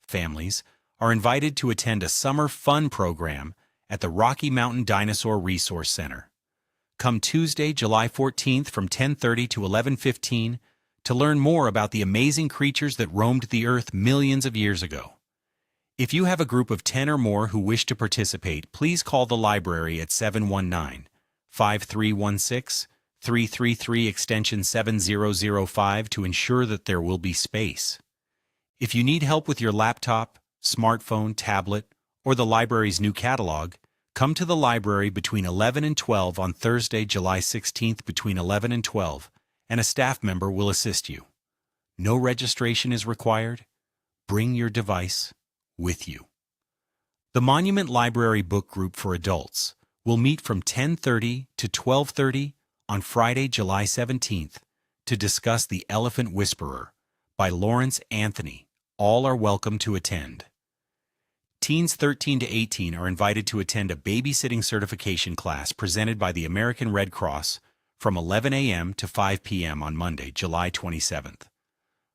Families are invited to attend a summer fun program at the Rocky Mountain Dinosaur Resource Center. Come Tuesday, July 14th from 10:30 to 11:15 to learn more about the amazing creatures that roamed the earth millions of years ago. If you have a group of 10 or more who wish to participate, please call the library at 719-5316-333, extension 7005 to ensure that there will be space. If you need help with your laptop, smartphone, tablet, or the library's new catalog, come to the library between 11 and 12 on Thursday, July 16th between 11 and 12, and a staff member will assist you. No registration is required. Bring your device with you. The Monument Library Book Group for Adults will meet from 10:30 to 12:30 on Friday, July 17th to discuss The Elephant Whisperer by Lawrence Anthony. All are welcome to attend. Teens 13 to 18 are invited to attend a babysitting certification class presented by the American Red Cross from 11 a.m. to 5 p.m. on Monday, July 27th.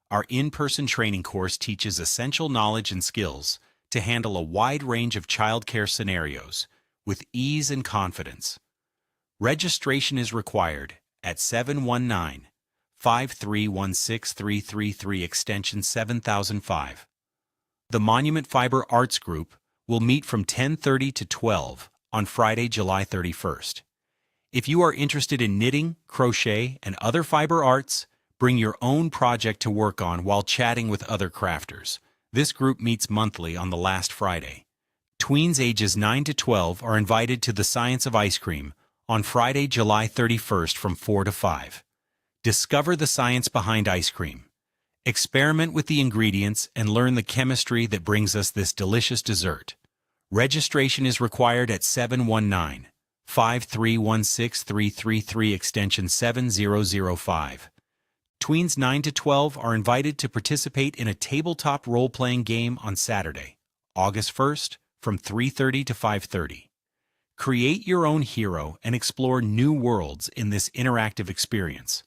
Our in-person training course teaches essential knowledge and skills to handle a wide range of childcare scenarios with ease and confidence. Registration is required at 719-5316333, extension 7005. The Monument Fiber Arts Group will meet from 10:30 to 12 on Friday, July 31st. If you are interested in knitting, crochet, and other fiber arts, bring your own project to work on while chatting with other crafters. This group meets monthly on the last Friday. Tweens ages 9 to 12 are invited to the Science of Ice Cream on Friday, July 31st from 4 to 5. Discover the science behind ice cream. Experiment with the ingredients and learn the chemistry that brings us this delicious dessert. Registration is required at 719-5316333, extension 7005. Tweens 9 to 12 are invited to participate in a tabletop role-playing game on Saturday, August 1st, from 3:30 to 5:30. Create your own hero and explore new worlds in this interactive experience.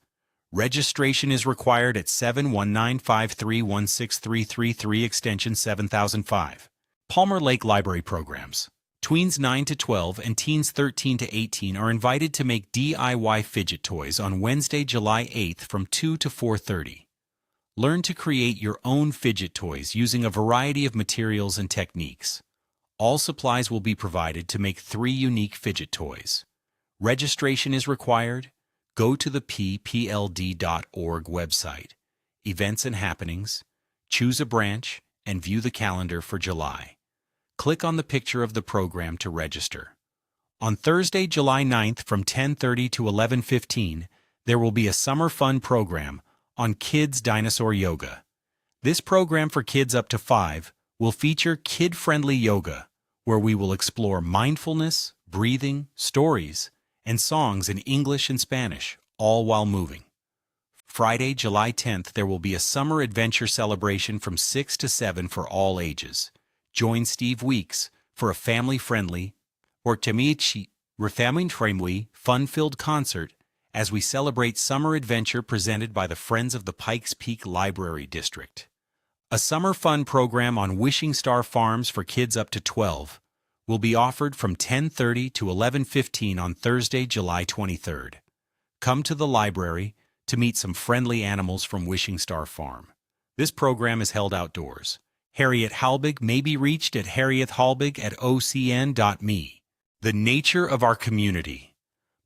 Registration is required at 719-5316333, extension 7005. Palmer Lake Library Programs. Tweens 9 to 12 and teens 13 to 18 are invited to make DIY fidget toys on Wednesday, July 8th from 2 to 4:30. Learn to create your own fidget toys using a variety of materials and techniques. All supplies will be provided to make 3 unique fidget toys. Registration is required. Go to the ppld.org website, Events and Happenings, choose a branch, and view the calendar for July. Click on the picture of the program to register. On Thursday, July 9th from 10:30 to 11:15, there will be a summer fun program on Kids Dinosaur Yoga. This program for kids up to 5 will feature kid-friendly yoga, where we will explore mindfulness, breathing, stories, and songs in English and Spanish, all while moving. Friday, July 10th, there will be a summer adventure celebration from 6 to 7 for all ages. Join Steve Weeks for a family-friendly or Tamichi Triview fun-filled concert as we celebrate summer adventure presented by the Friends of the Pikes Peak Library District. A summer fun program on Wishing Star Farms for kids up to 12 will be offered from 10:30 to 11:15 on Thursday, July 23rd. Come to the library to meet some friendly animals from Wishing Star Farm. This program is held outdoors. Harriet Halbig may be reached at harriethalbig@ocn.me. The nature of our community.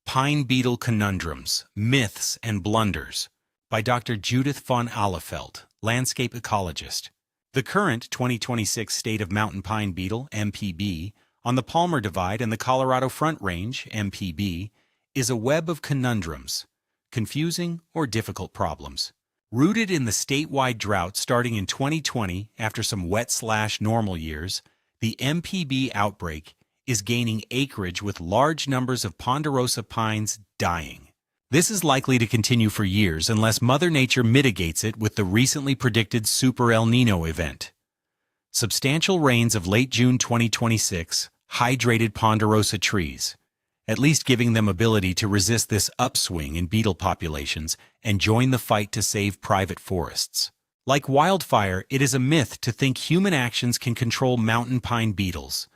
Pine Beetle Conundrums, Myths, and Blunders by Dr. Judith von Ahlefeldt, landscape ecologist. The current 2026 state of mountain pine beetle, MPB, on the Palmer Divide and the Colorado Front Range, MPB, is a web of conundrums, confusing or difficult problems. Rooted in the statewide drought starting in 2020 after some wet/normal years, the MPB outbreak is gaining acreage with large numbers of ponderosa pines dying. This is likely to continue for years unless Mother Nature mitigates it with the recently predicted Super El Nino event. Substantial rains of late June 2026 hydrated ponderosa trees, at least giving them ability to resist this upswing in beetle populations and join the fight to save private forests. Like wildfire, it is a myth to think human actions can control mountain pine beetles,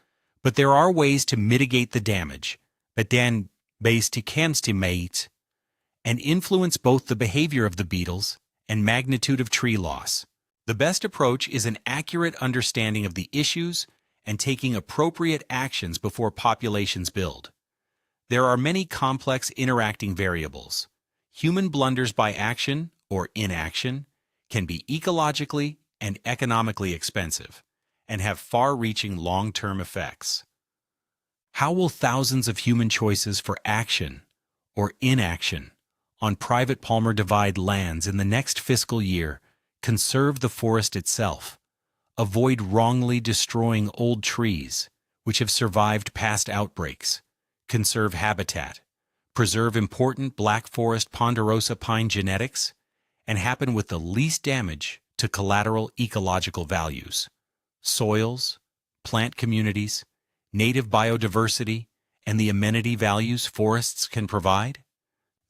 but there are ways to mitigate the damage, and influence both the behavior of the beetles and magnitude of tree loss. The best approach is an accurate understanding of the issues and taking appropriate actions before populations build. There are many complex interacting variables. Human blunders by action or inaction can be ecologically and economically expensive and have far-reaching long-term effects. How will thousands of human choices for action or inaction on private Palmer Divide lands in the next fiscal year conserve the forest itself, avoid wrongly destroying old trees which have survived past outbreaks, conserve habitat, preserve important black forest ponderosa pine genetics, and happen with the least damage to collateral ecological values, soils, plant communities, native biodiversity, and the amenity values forests can provide?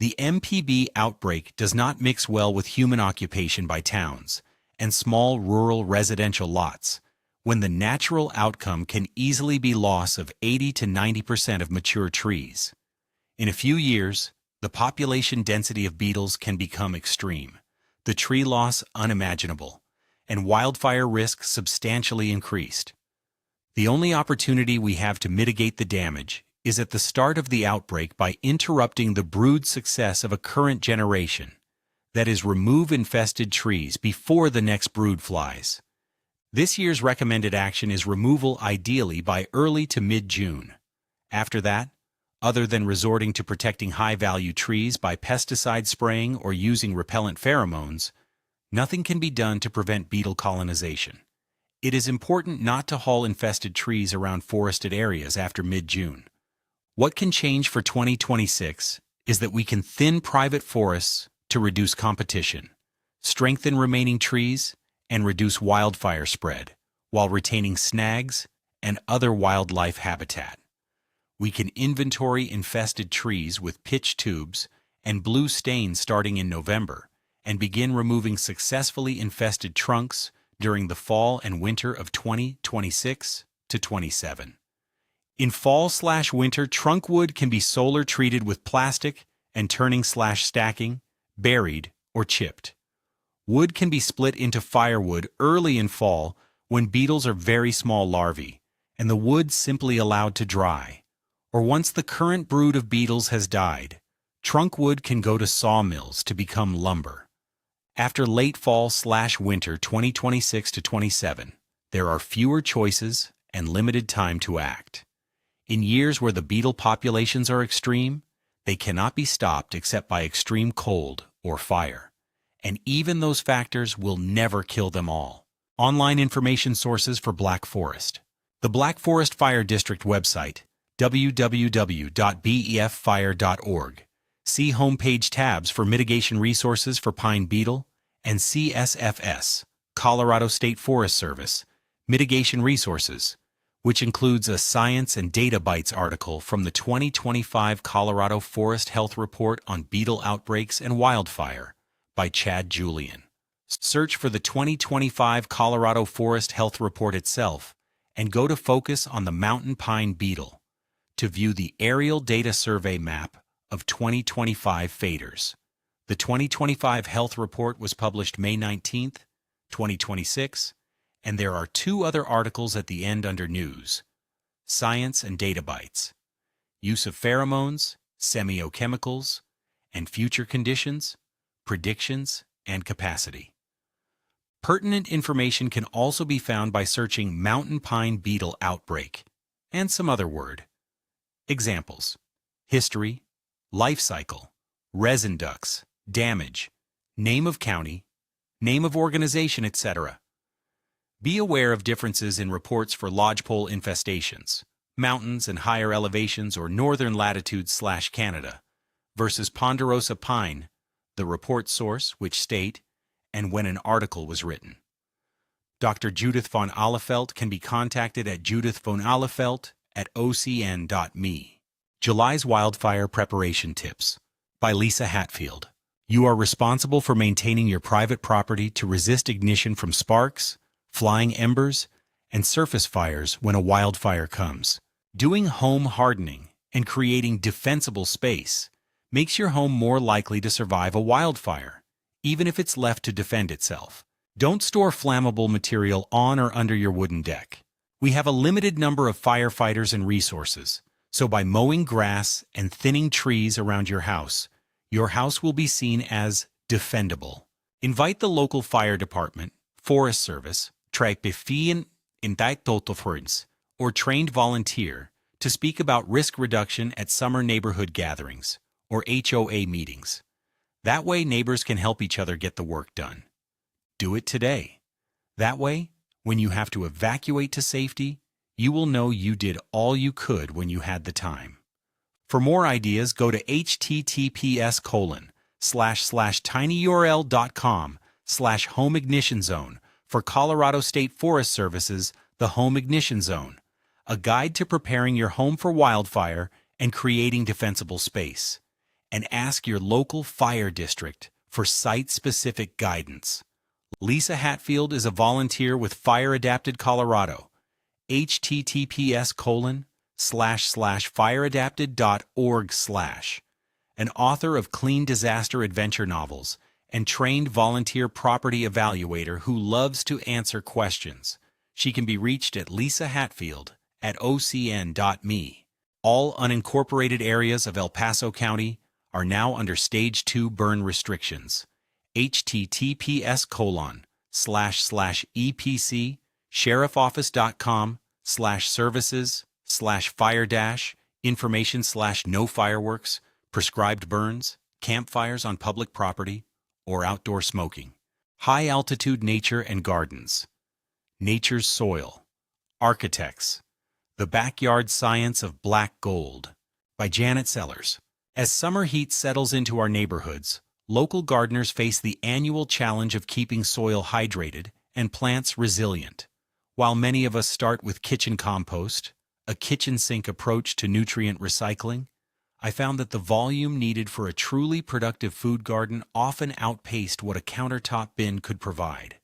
The MPB outbreak does not mix well with human occupation by towns and small rural residential lots, when the natural outcome can easily be loss of 80 to 90% of mature trees. In a few years, the population density of beetles can become extreme, the tree loss unimaginable, and wildfire risk substantially increased. The only opportunity we have to mitigate the damage is at the start of the outbreak by interrupting the brood success of a current generation, that is, remove infested trees before the next brood flies. This year's recommended action is removal ideally by early to mid-June. After that, other than resorting to protecting high-value trees by pesticide spraying or using repellent pheromones, nothing can be done to prevent beetle colonization. It is important not to haul infested trees around forested areas after mid-June. What can change for 2026 is that we can thin private forests to reduce competition, strengthen remaining trees, and reduce wildfire spread, while retaining snags and other wildlife habitat. We can inventory infested trees with pitch tubes and blue stains starting in November, and begin removing successfully infested trunks during the fall and winter of 2026 to 27. In fall/winter, trunk wood can be solar treated with plastic and turning/stacking, buried, or chipped. Wood can be split into firewood early in fall when beetles are very small larvae, and the wood simply allowed to dry. Or once the current brood of beetles has died, trunk wood can go to sawmills to become lumber. After late fall/winter 2026 to 27, there are fewer choices and limited time to act. In years where the beetle populations are extreme, they cannot be stopped except by extreme cold or fire. And even those factors will never kill them all. Online information sources for Black Forest. The Black Forest Fire District website, www.beffire.org. See homepage tabs for mitigation resources for pine beetle and CSFS, Colorado State Forest Service, mitigation resources, which includes a Science and Data Bites article from the 2025 Colorado Forest Health Report on Beetle Outbreaks and Wildfire by Chad Julian. Search for the 2025 Colorado Forest Health Report itself and go to focus on the mountain pine beetle to view the aerial data survey map of 2025 faders. The 2025 Health Report was published May 19, 2026, and there are two other articles at the end under News: Science and Data Bites, Use of Pheromones, Semiochemicals, and Future Conditions, Predictions, and Capacity. Pertinent information can also be found by searching Mountain Pine Beetle Outbreak and some other word. Examples: history, life cycle, resin ducts, damage, name of county, name of organization, etc. Be aware of differences in reports for lodgepole infestations, mountains and higher elevations or northern latitudes/Canada, versus ponderosa pine, the report source, which state, and when an article was written. Dr. Judith von Ahlefeldt can be contacted at judithvonahlefeldt@ocn.me. July's Wildfire Preparation Tips by Lisa Hatfield. You are responsible for maintaining your private property to resist ignition from sparks, flying embers, and surface fires when a wildfire comes. Doing home hardening and creating defensible space makes your home more likely to survive a wildfire, even if it's left to defend itself. Don't store flammable material on or under your wooden deck. We have a limited number of firefighters and resources, so by mowing grass and thinning trees around your house will be seen as defendable. Invite the local fire department, Forest Service, trägbefien in Totofords, or trained volunteer to speak about risk reduction at summer neighborhood gatherings, or HOA meetings. That way neighbors can help each other get the work done. Do it today. That way, when you have to evacuate to safety, you will know you did all you could when you had the time. For more ideas, go to https://tinyurl.com/home ignition zone for Colorado State Forest Service's The Home Ignition Zone, a guide to preparing your home for wildfire and creating defensible space. And ask your local fire district for site-specific guidance. Lisa Hatfield is a volunteer with Fire Adapted Colorado. https://fireadapted.org/, an author of clean disaster adventure novels and trained volunteer property evaluator who loves to answer questions. She can be reached at lisahatfield@ocn.me. All unincorporated areas of El Paso County are now under Stage 2 burn restrictions. https://epc/sheriffoffice.com/services/fire-information/no fireworks, prescribed burns, campfires on public property, or outdoor smoking. High-altitude nature and gardens. Nature's soil. Architects. The Backyard Science of Black Gold by Janet Sellers. As summer heat settles into our neighborhoods, local gardeners face the annual challenge of keeping soil hydrated and plants resilient. While many of us start with kitchen compost, a kitchen sink approach to nutrient recycling, I found that the volume needed for a truly productive food garden often outpaced what a countertop bin could provide.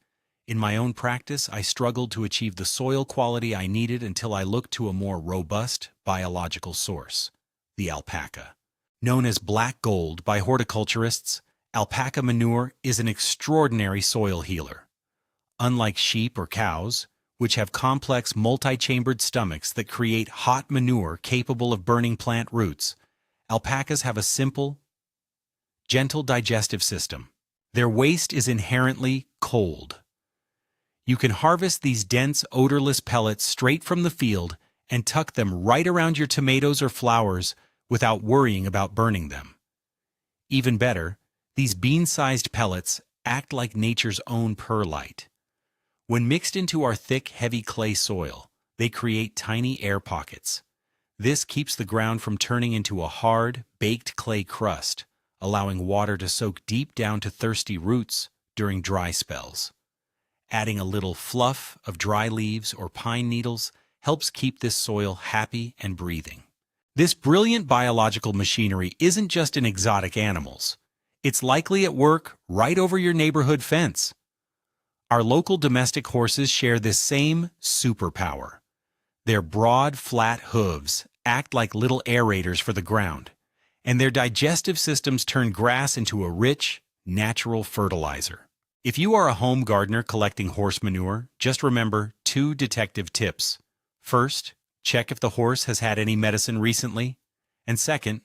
In my own practice, I struggled to achieve the soil quality I needed until I looked to a more robust biological source: the alpaca. Known as black gold by horticulturists, alpaca manure is an extraordinary soil healer. Unlike sheep or cows, which have complex multi-chambered stomachs that create hot manure capable of burning plant roots, alpacas have a simple, gentle digestive system. Their waste is inherently cold. You can harvest these dense, odorless pellets straight from the field and tuck them right around your tomatoes or flowers without worrying about burning them. Even better, these bean-sized pellets act like nature's own perlite. When mixed into our thick, heavy clay soil, they create tiny air pockets. This keeps the ground from turning into a hard, baked clay crust, allowing water to soak deep down to thirsty roots during dry spells. Adding a little fluff of dry leaves or pine needles helps keep this soil happy and breathing. This brilliant biological machinery isn't just in exotic animals. It's likely at work right over your neighborhood fence. Our local domestic horses share this same superpower. Their broad, flat hooves act like little aerators for the ground, and their digestive systems turn grass into a rich, natural fertilizer. If you are a home gardener collecting horse manure, just remember 2 detective tips. First, check if the horse has had any medicine recently. And second,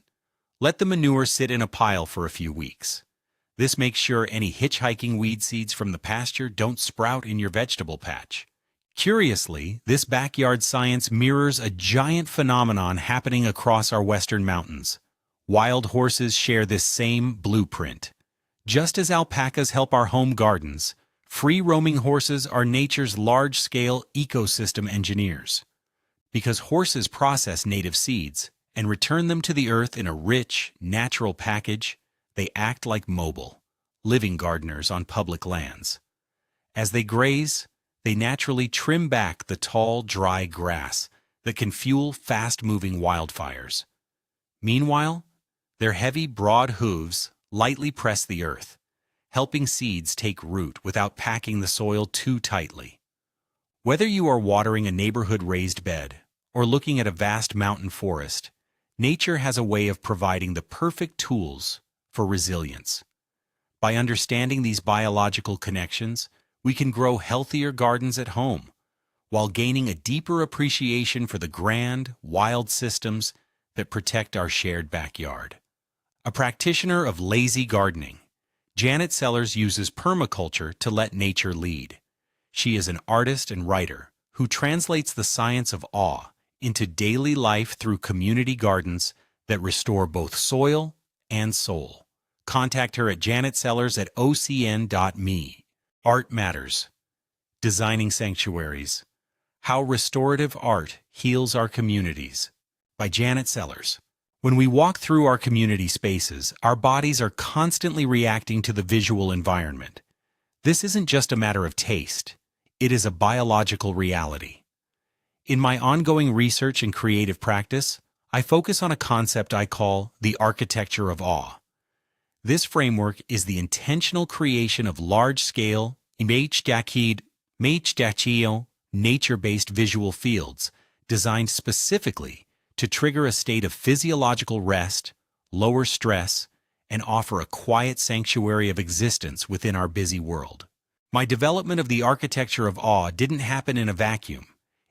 let the manure sit in a pile for a few weeks. This makes sure any hitchhiking weed seeds from the pasture don't sprout in your vegetable patch. Curiously, this backyard science mirrors a giant phenomenon happening across our western mountains. Wild horses share this same blueprint. Just as alpacas help our home gardens, free-roaming horses are nature's large-scale ecosystem engineers. Because horses process native seeds and return them to the earth in a rich, natural package, they act like mobile, living gardeners on public lands. As they graze, they naturally trim back the tall, dry grass that can fuel fast-moving wildfires. Meanwhile, their heavy, broad hooves lightly press the earth, helping seeds take root without packing the soil too tightly. Whether you are watering a neighborhood raised bed or looking at a vast mountain forest, nature has a way of providing the perfect tools for resilience. By understanding these biological connections, we can grow healthier gardens at home, while gaining a deeper appreciation for the grand, wild systems that protect our shared backyard. A practitioner of lazy gardening, Janet Sellers uses permaculture to let nature lead. She is an artist and writer who translates the science of awe into daily life through community gardens that restore both soil and soul. Contact her at janetsellers@ocn.me. Art Matters. Designing Sanctuaries. How Restorative Art Heals Our Communities. By Janet Sellers. When we walk through our community spaces, our bodies are constantly reacting to the visual environment. This isn't just a matter of taste. It is a biological reality. In my ongoing research and creative practice, I focus on a concept I call the architecture of awe. This framework is the intentional creation of large-scale, nature-based visual fields designed specifically to trigger a state of physiological rest, lower stress, and offer a quiet sanctuary of existence within our busy world. My development of the architecture of awe didn't happen in a vacuum.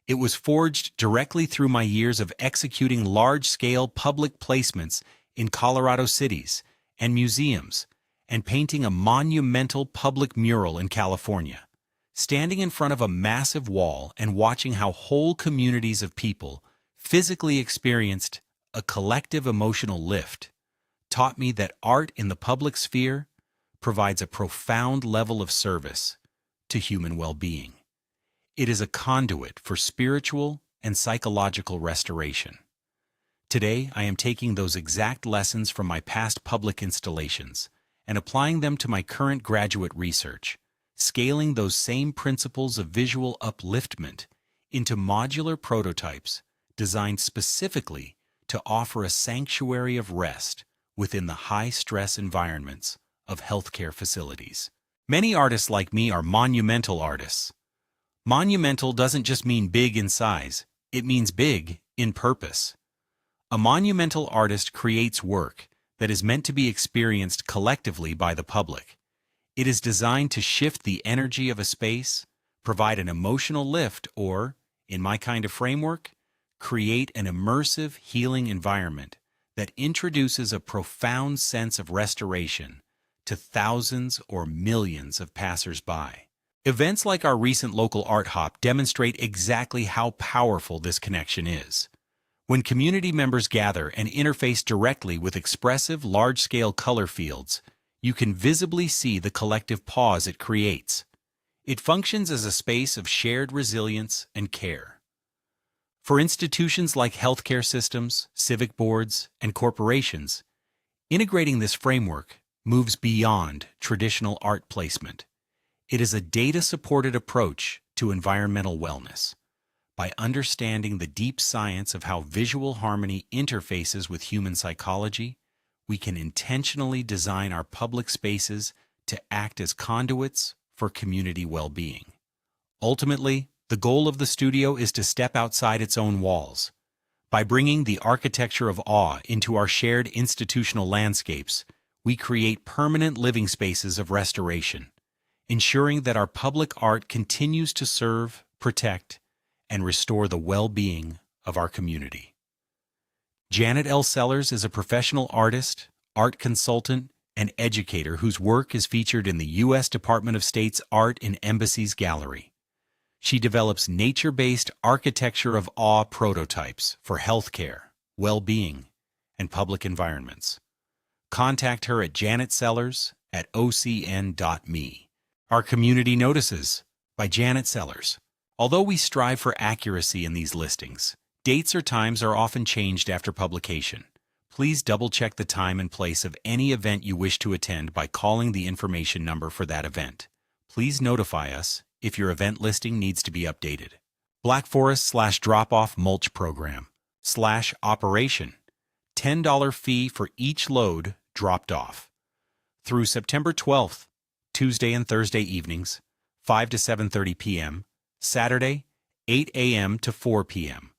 It was forged directly through my years of executing large-scale public placements in Colorado cities and museums, and painting a monumental public mural in California. Standing in front of a massive wall and watching how whole communities of people physically experienced a collective emotional lift taught me that art in the public sphere provides a profound level of service to human well-being. It is a conduit for spiritual and psychological restoration. Today, I am taking those exact lessons from my past public installations and applying them to my current graduate research, scaling those same principles of visual upliftment into modular prototypes designed specifically to offer a sanctuary of rest within the high-stress environments of healthcare facilities. Many artists like me are monumental artists. Monumental doesn't just mean big in size, it means big in purpose. A monumental artist creates work that is meant to be experienced collectively by the public. It is designed to shift the energy of a space, provide an emotional lift, or, in my kind of framework, create an immersive, healing environment that introduces a profound sense of restoration to thousands or millions of passers-by. Events like our recent local art hop demonstrate exactly how powerful this connection is. When community members gather and interface directly with expressive, large-scale color fields, you can visibly see the collective pause it creates. It functions as a space of shared resilience and care. For institutions like healthcare systems, civic boards, and corporations, integrating this framework moves beyond traditional art placement. It is a data-supported approach to environmental wellness. By understanding the deep science of how visual harmony interfaces with human psychology, we can intentionally design our public spaces to act as conduits for community well-being. Ultimately, the goal of the studio is to step outside its own walls. By bringing the architecture of awe into our shared institutional landscapes, we create permanent living spaces of restoration, ensuring that our public art continues to serve, protect, and restore the well-being of our community. Janet L. Sellers is a professional artist, art consultant, and educator whose work is featured in the U.S. Department of State's Art in Embassies Gallery. She develops nature-based architecture of awe prototypes for healthcare, well-being, and public environments. Contact her at janetsellers@ocn.me. Our Community Notices by Janet Sellers. Although we strive for accuracy in these listings, dates or times are often changed after publication. Please double-check the time and place of any event you wish to attend by calling the information number for that event. Please notify us if your event listing needs to be updated. Black Forest/drop-off mulch program /operation. $10 fee for each load dropped off. Through September 12th, Tuesday and Thursday evenings, 5 to 7:30 p.m., Saturday, 8 a.m. to 4 p.m.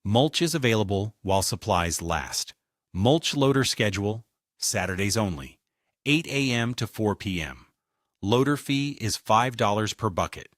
Mulch is available while supplies last. Mulch loader schedule, Saturdays only, 8 a.m. to 4 p.m. Loader fee is $5 per bucket.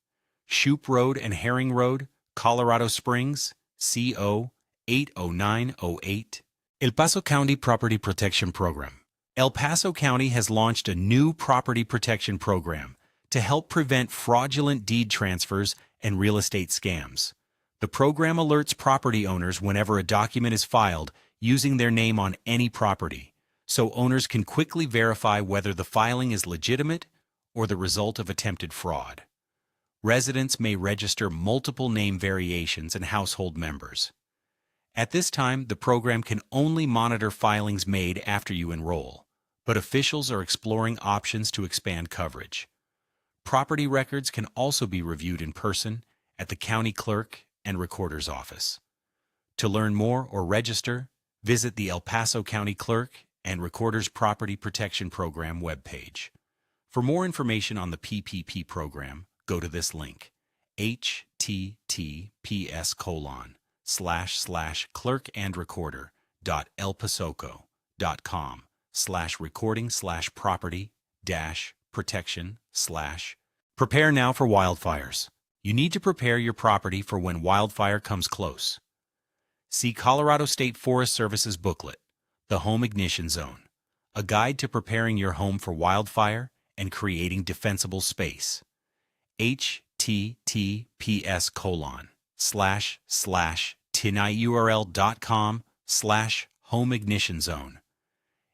Shoup Road and Herring Road, Colorado Springs, CO 80908. El Paso County Property Protection Program. El Paso County has launched a new property protection program to help prevent fraudulent deed transfers and real estate scams. The program alerts property owners whenever a document is filed using their name on any property, so owners can quickly verify whether the filing is legitimate or the result of attempted fraud. Residents may register multiple name variations and household members. At this time, the program can only monitor filings made after you enroll, but officials are exploring options to expand coverage. Property records can also be reviewed in person at the county clerk and recorder's office. To learn more or register, visit the El Paso County Clerk and Recorder's Property Protection Program webpage. For more information on the PPP program, go to this link, https://clerkandrecorder.elpasoco.com/recording/property-protection/. Prepare now for wildfires. You need to prepare your property for when wildfire comes close. See Colorado State Forest Service's booklet, The Home Ignition Zone, a guide to preparing your home for wildfire and creating defensible space. https://tinyurl.com/homeignitionzone.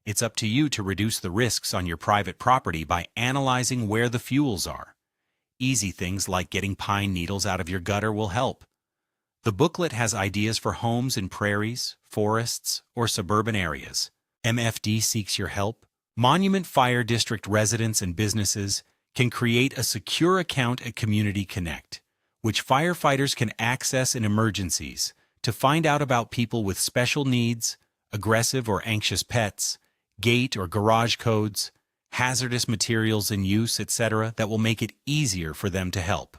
It's up to you to reduce the risks on your private property by analyzing where the fuels are. Easy things like getting pine needles out of your gutter will help. The booklet has ideas for homes in prairies, forests, or suburban areas. MFD seeks your help. Monument Fire District residents and businesses can create a secure account at Community Connect, which firefighters can access in emergencies to find out about people with special needs, aggressive or anxious pets, gate or garage codes, hazardous materials in use, etc., that will make it easier for them to help.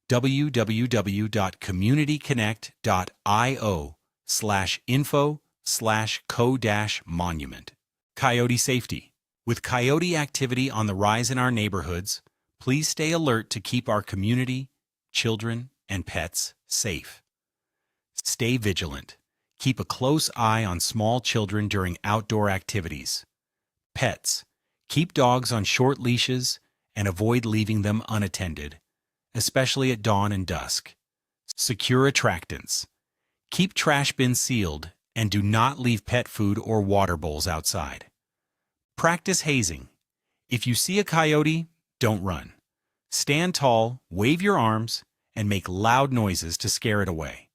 www.communityconnect.io/info/co-monument. Coyote safety. With coyote activity on the rise in our neighborhoods, please stay alert to keep our community, children, and pets safe. Stay vigilant. Keep a close eye on small children during outdoor activities. Pets. Keep dogs on short leashes and avoid leaving them unattended, especially at dawn and dusk. Secure attractants. Keep trash bins sealed and do not leave pet food or water bowls outside. Practice hazing. If you see a coyote, don't run. Stand tall, wave your arms, and make loud noises to scare it away.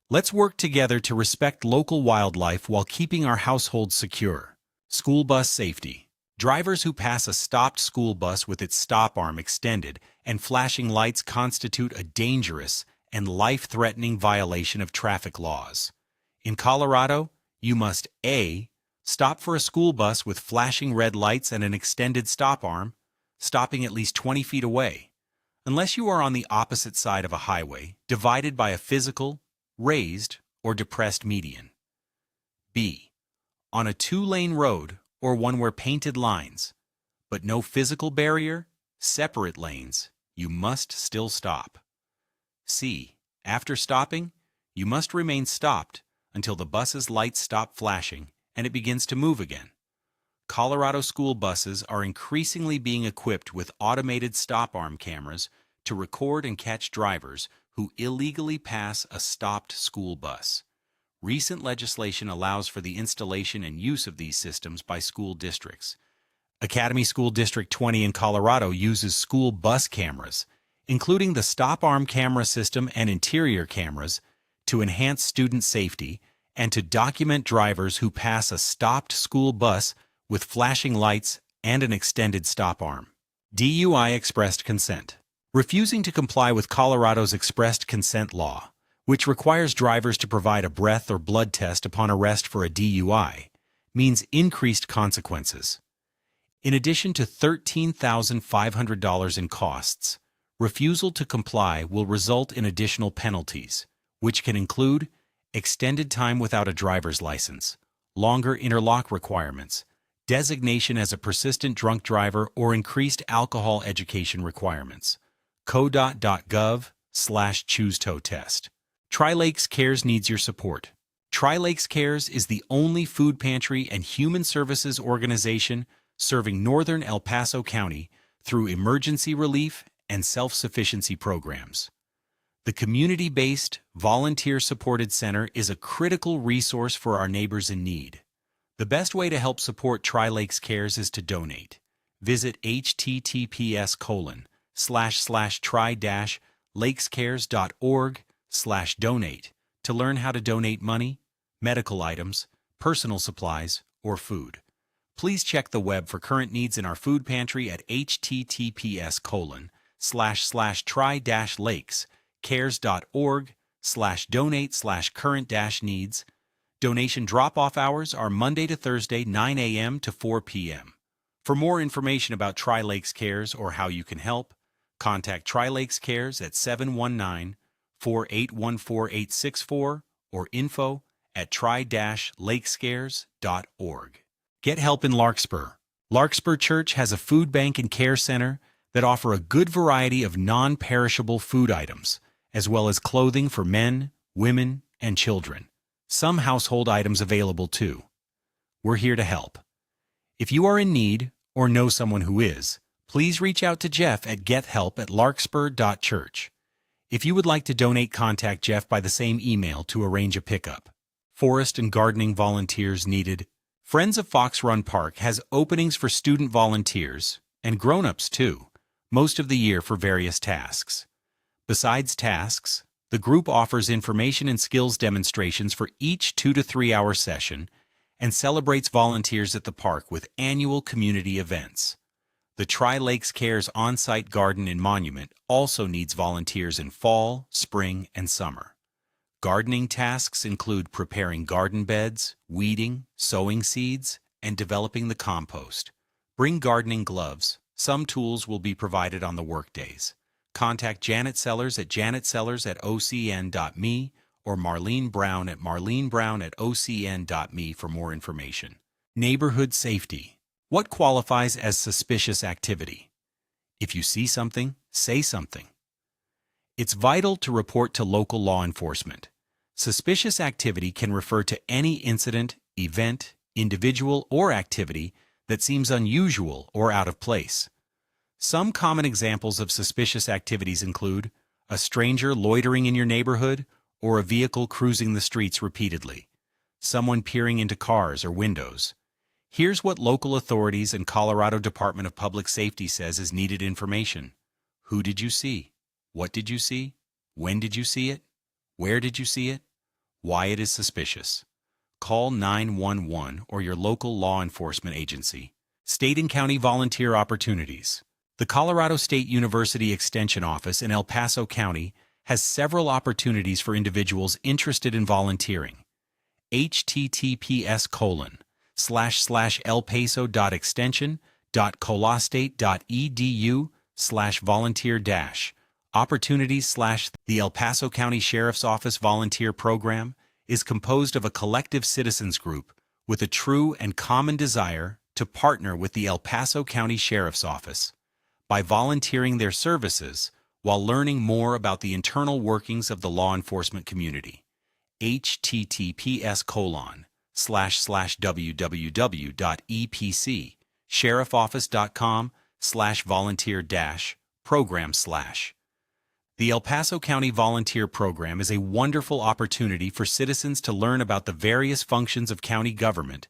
Let's work together to respect local wildlife while keeping our households secure. School bus safety. Drivers who pass a stopped school bus with its stop arm extended and flashing lights constitute a dangerous and life-threatening violation of traffic laws. In Colorado, you must A. Stop for a school bus with flashing red lights and an extended stop arm, stopping at least 20 feet away, unless you are on the opposite side of a highway, divided by a physical, raised, or depressed median. B. On a two-lane road or one where painted lines, but no physical barrier, separate lanes, you must still stop. C. After stopping, you must remain stopped until the bus's lights stop flashing and it begins to move again. Colorado school buses are increasingly being equipped with automated stop arm cameras to record and catch drivers who illegally pass a stopped school bus. Recent legislation allows for the installation and use of these systems by school districts. Academy School District 20 in Colorado uses school bus cameras, including the stop arm camera system and interior cameras, to enhance student safety and to document drivers who pass a stopped school bus with flashing lights and an extended stop arm. DUI expressed consent. Refusing to comply with Colorado's expressed consent law, which requires drivers to provide a breath or blood test upon arrest for a DUI, means increased consequences. In addition to $13,500 in costs, refusal to comply will result in additional penalties, which can include extended time without a driver's license, longer interlock requirements, designation as a persistent drunk driver, or increased alcohol education requirements. co.gov/choose-tow test. Tri-Lakes Cares needs your support. Tri-Lakes Cares is the only food pantry and human services organization serving northern El Paso County through emergency relief and self-sufficiency programs. The community-based, volunteer-supported center is a critical resource for our neighbors in need. The best way to help support Tri-Lakes Cares is to donate. Visit https://tri-lakescares.org/donate to learn how to donate money, medical items, personal supplies, or food. Please check the web for current needs in our food pantry at https://tri-lakescares.org/donate/current-needs. Donation drop-off hours are Monday to Thursday, 9 a.m. to 4 p.m. For more information about Tri-Lakes Cares or how you can help, contact Tri-Lakes Cares at 719-481-4864 or info@tri-lakescares.org. Get help in Larkspur. Larkspur Church has a food bank and care center that offer a good variety of non-perishable food items, as well as clothing for men, women, and children. Some household items available too. We're here to help. If you are in need or know someone who is, please reach out to Jeff at gethelp@larkspur.church. If you would like to donate, contact Jeff by the same email to arrange a pickup. Forest and gardening volunteers needed. Friends of Fox Run Park has openings for student volunteers, and grown-ups too, most of the year for various tasks. Besides tasks, the group offers information and skills demonstrations for each 2 to 3 hour session and celebrates volunteers at the park with annual community events. The Tri-Lakes Cares on-site garden and monument also needs volunteers in fall, spring, and summer. Gardening tasks include preparing garden beds, weeding, sowing seeds, and developing the compost. Bring gardening gloves. Some tools will be provided on the workdays. Contact Janet Sellers at janetsellers@ocn.me or Marlene Brown at marlenebrown@ocn.me for more information. Neighborhood safety. What qualifies as suspicious activity? If you see something, say something. It's vital to report to local law enforcement. Suspicious activity can refer to any incident, event, individual, or activity that seems unusual or out of place. Some common examples of suspicious activities include a stranger loitering in your neighborhood or a vehicle cruising the streets repeatedly, someone peering into cars or windows. Here's what local authorities and Colorado Department of Public Safety says is needed information. Who did you see? What did you see? When did you see it? Where did you see it? Why it is suspicious. Call 911 or your local law enforcement agency. State and county volunteer opportunities. The Colorado State University Extension Office in El Paso County has several opportunities for individuals interested in volunteering. https://elpaso.extension.colostate.edu/volunteer- opportunities/ The El Paso County Sheriff's Office Volunteer Program is composed of a collective citizens group with a true and common desire to partner with the El Paso County Sheriff's Office by volunteering their services while learning more about the internal workings of the law enforcement community. https://www.epc/sheriffoffice.com/volunteer-program/. The El Paso County Volunteer Program is a wonderful opportunity for citizens to learn about the various functions of county government,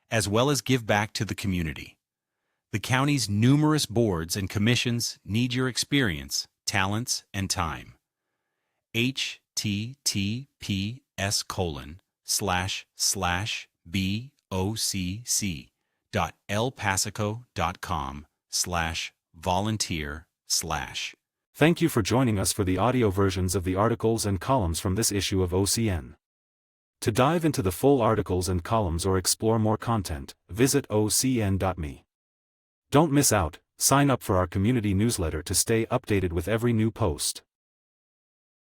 as well as give back to the community. The county's numerous boards and commissions need your experience, talents, and time. https://bocc.elpasaco.com/volunteer/. Thank you for joining us for the audio versions of the articles and columns from this issue of OCN. To dive into the full articles and columns or explore more content, visit ocn.me. Don't miss out, sign up for our community newsletter to stay updated with every new post.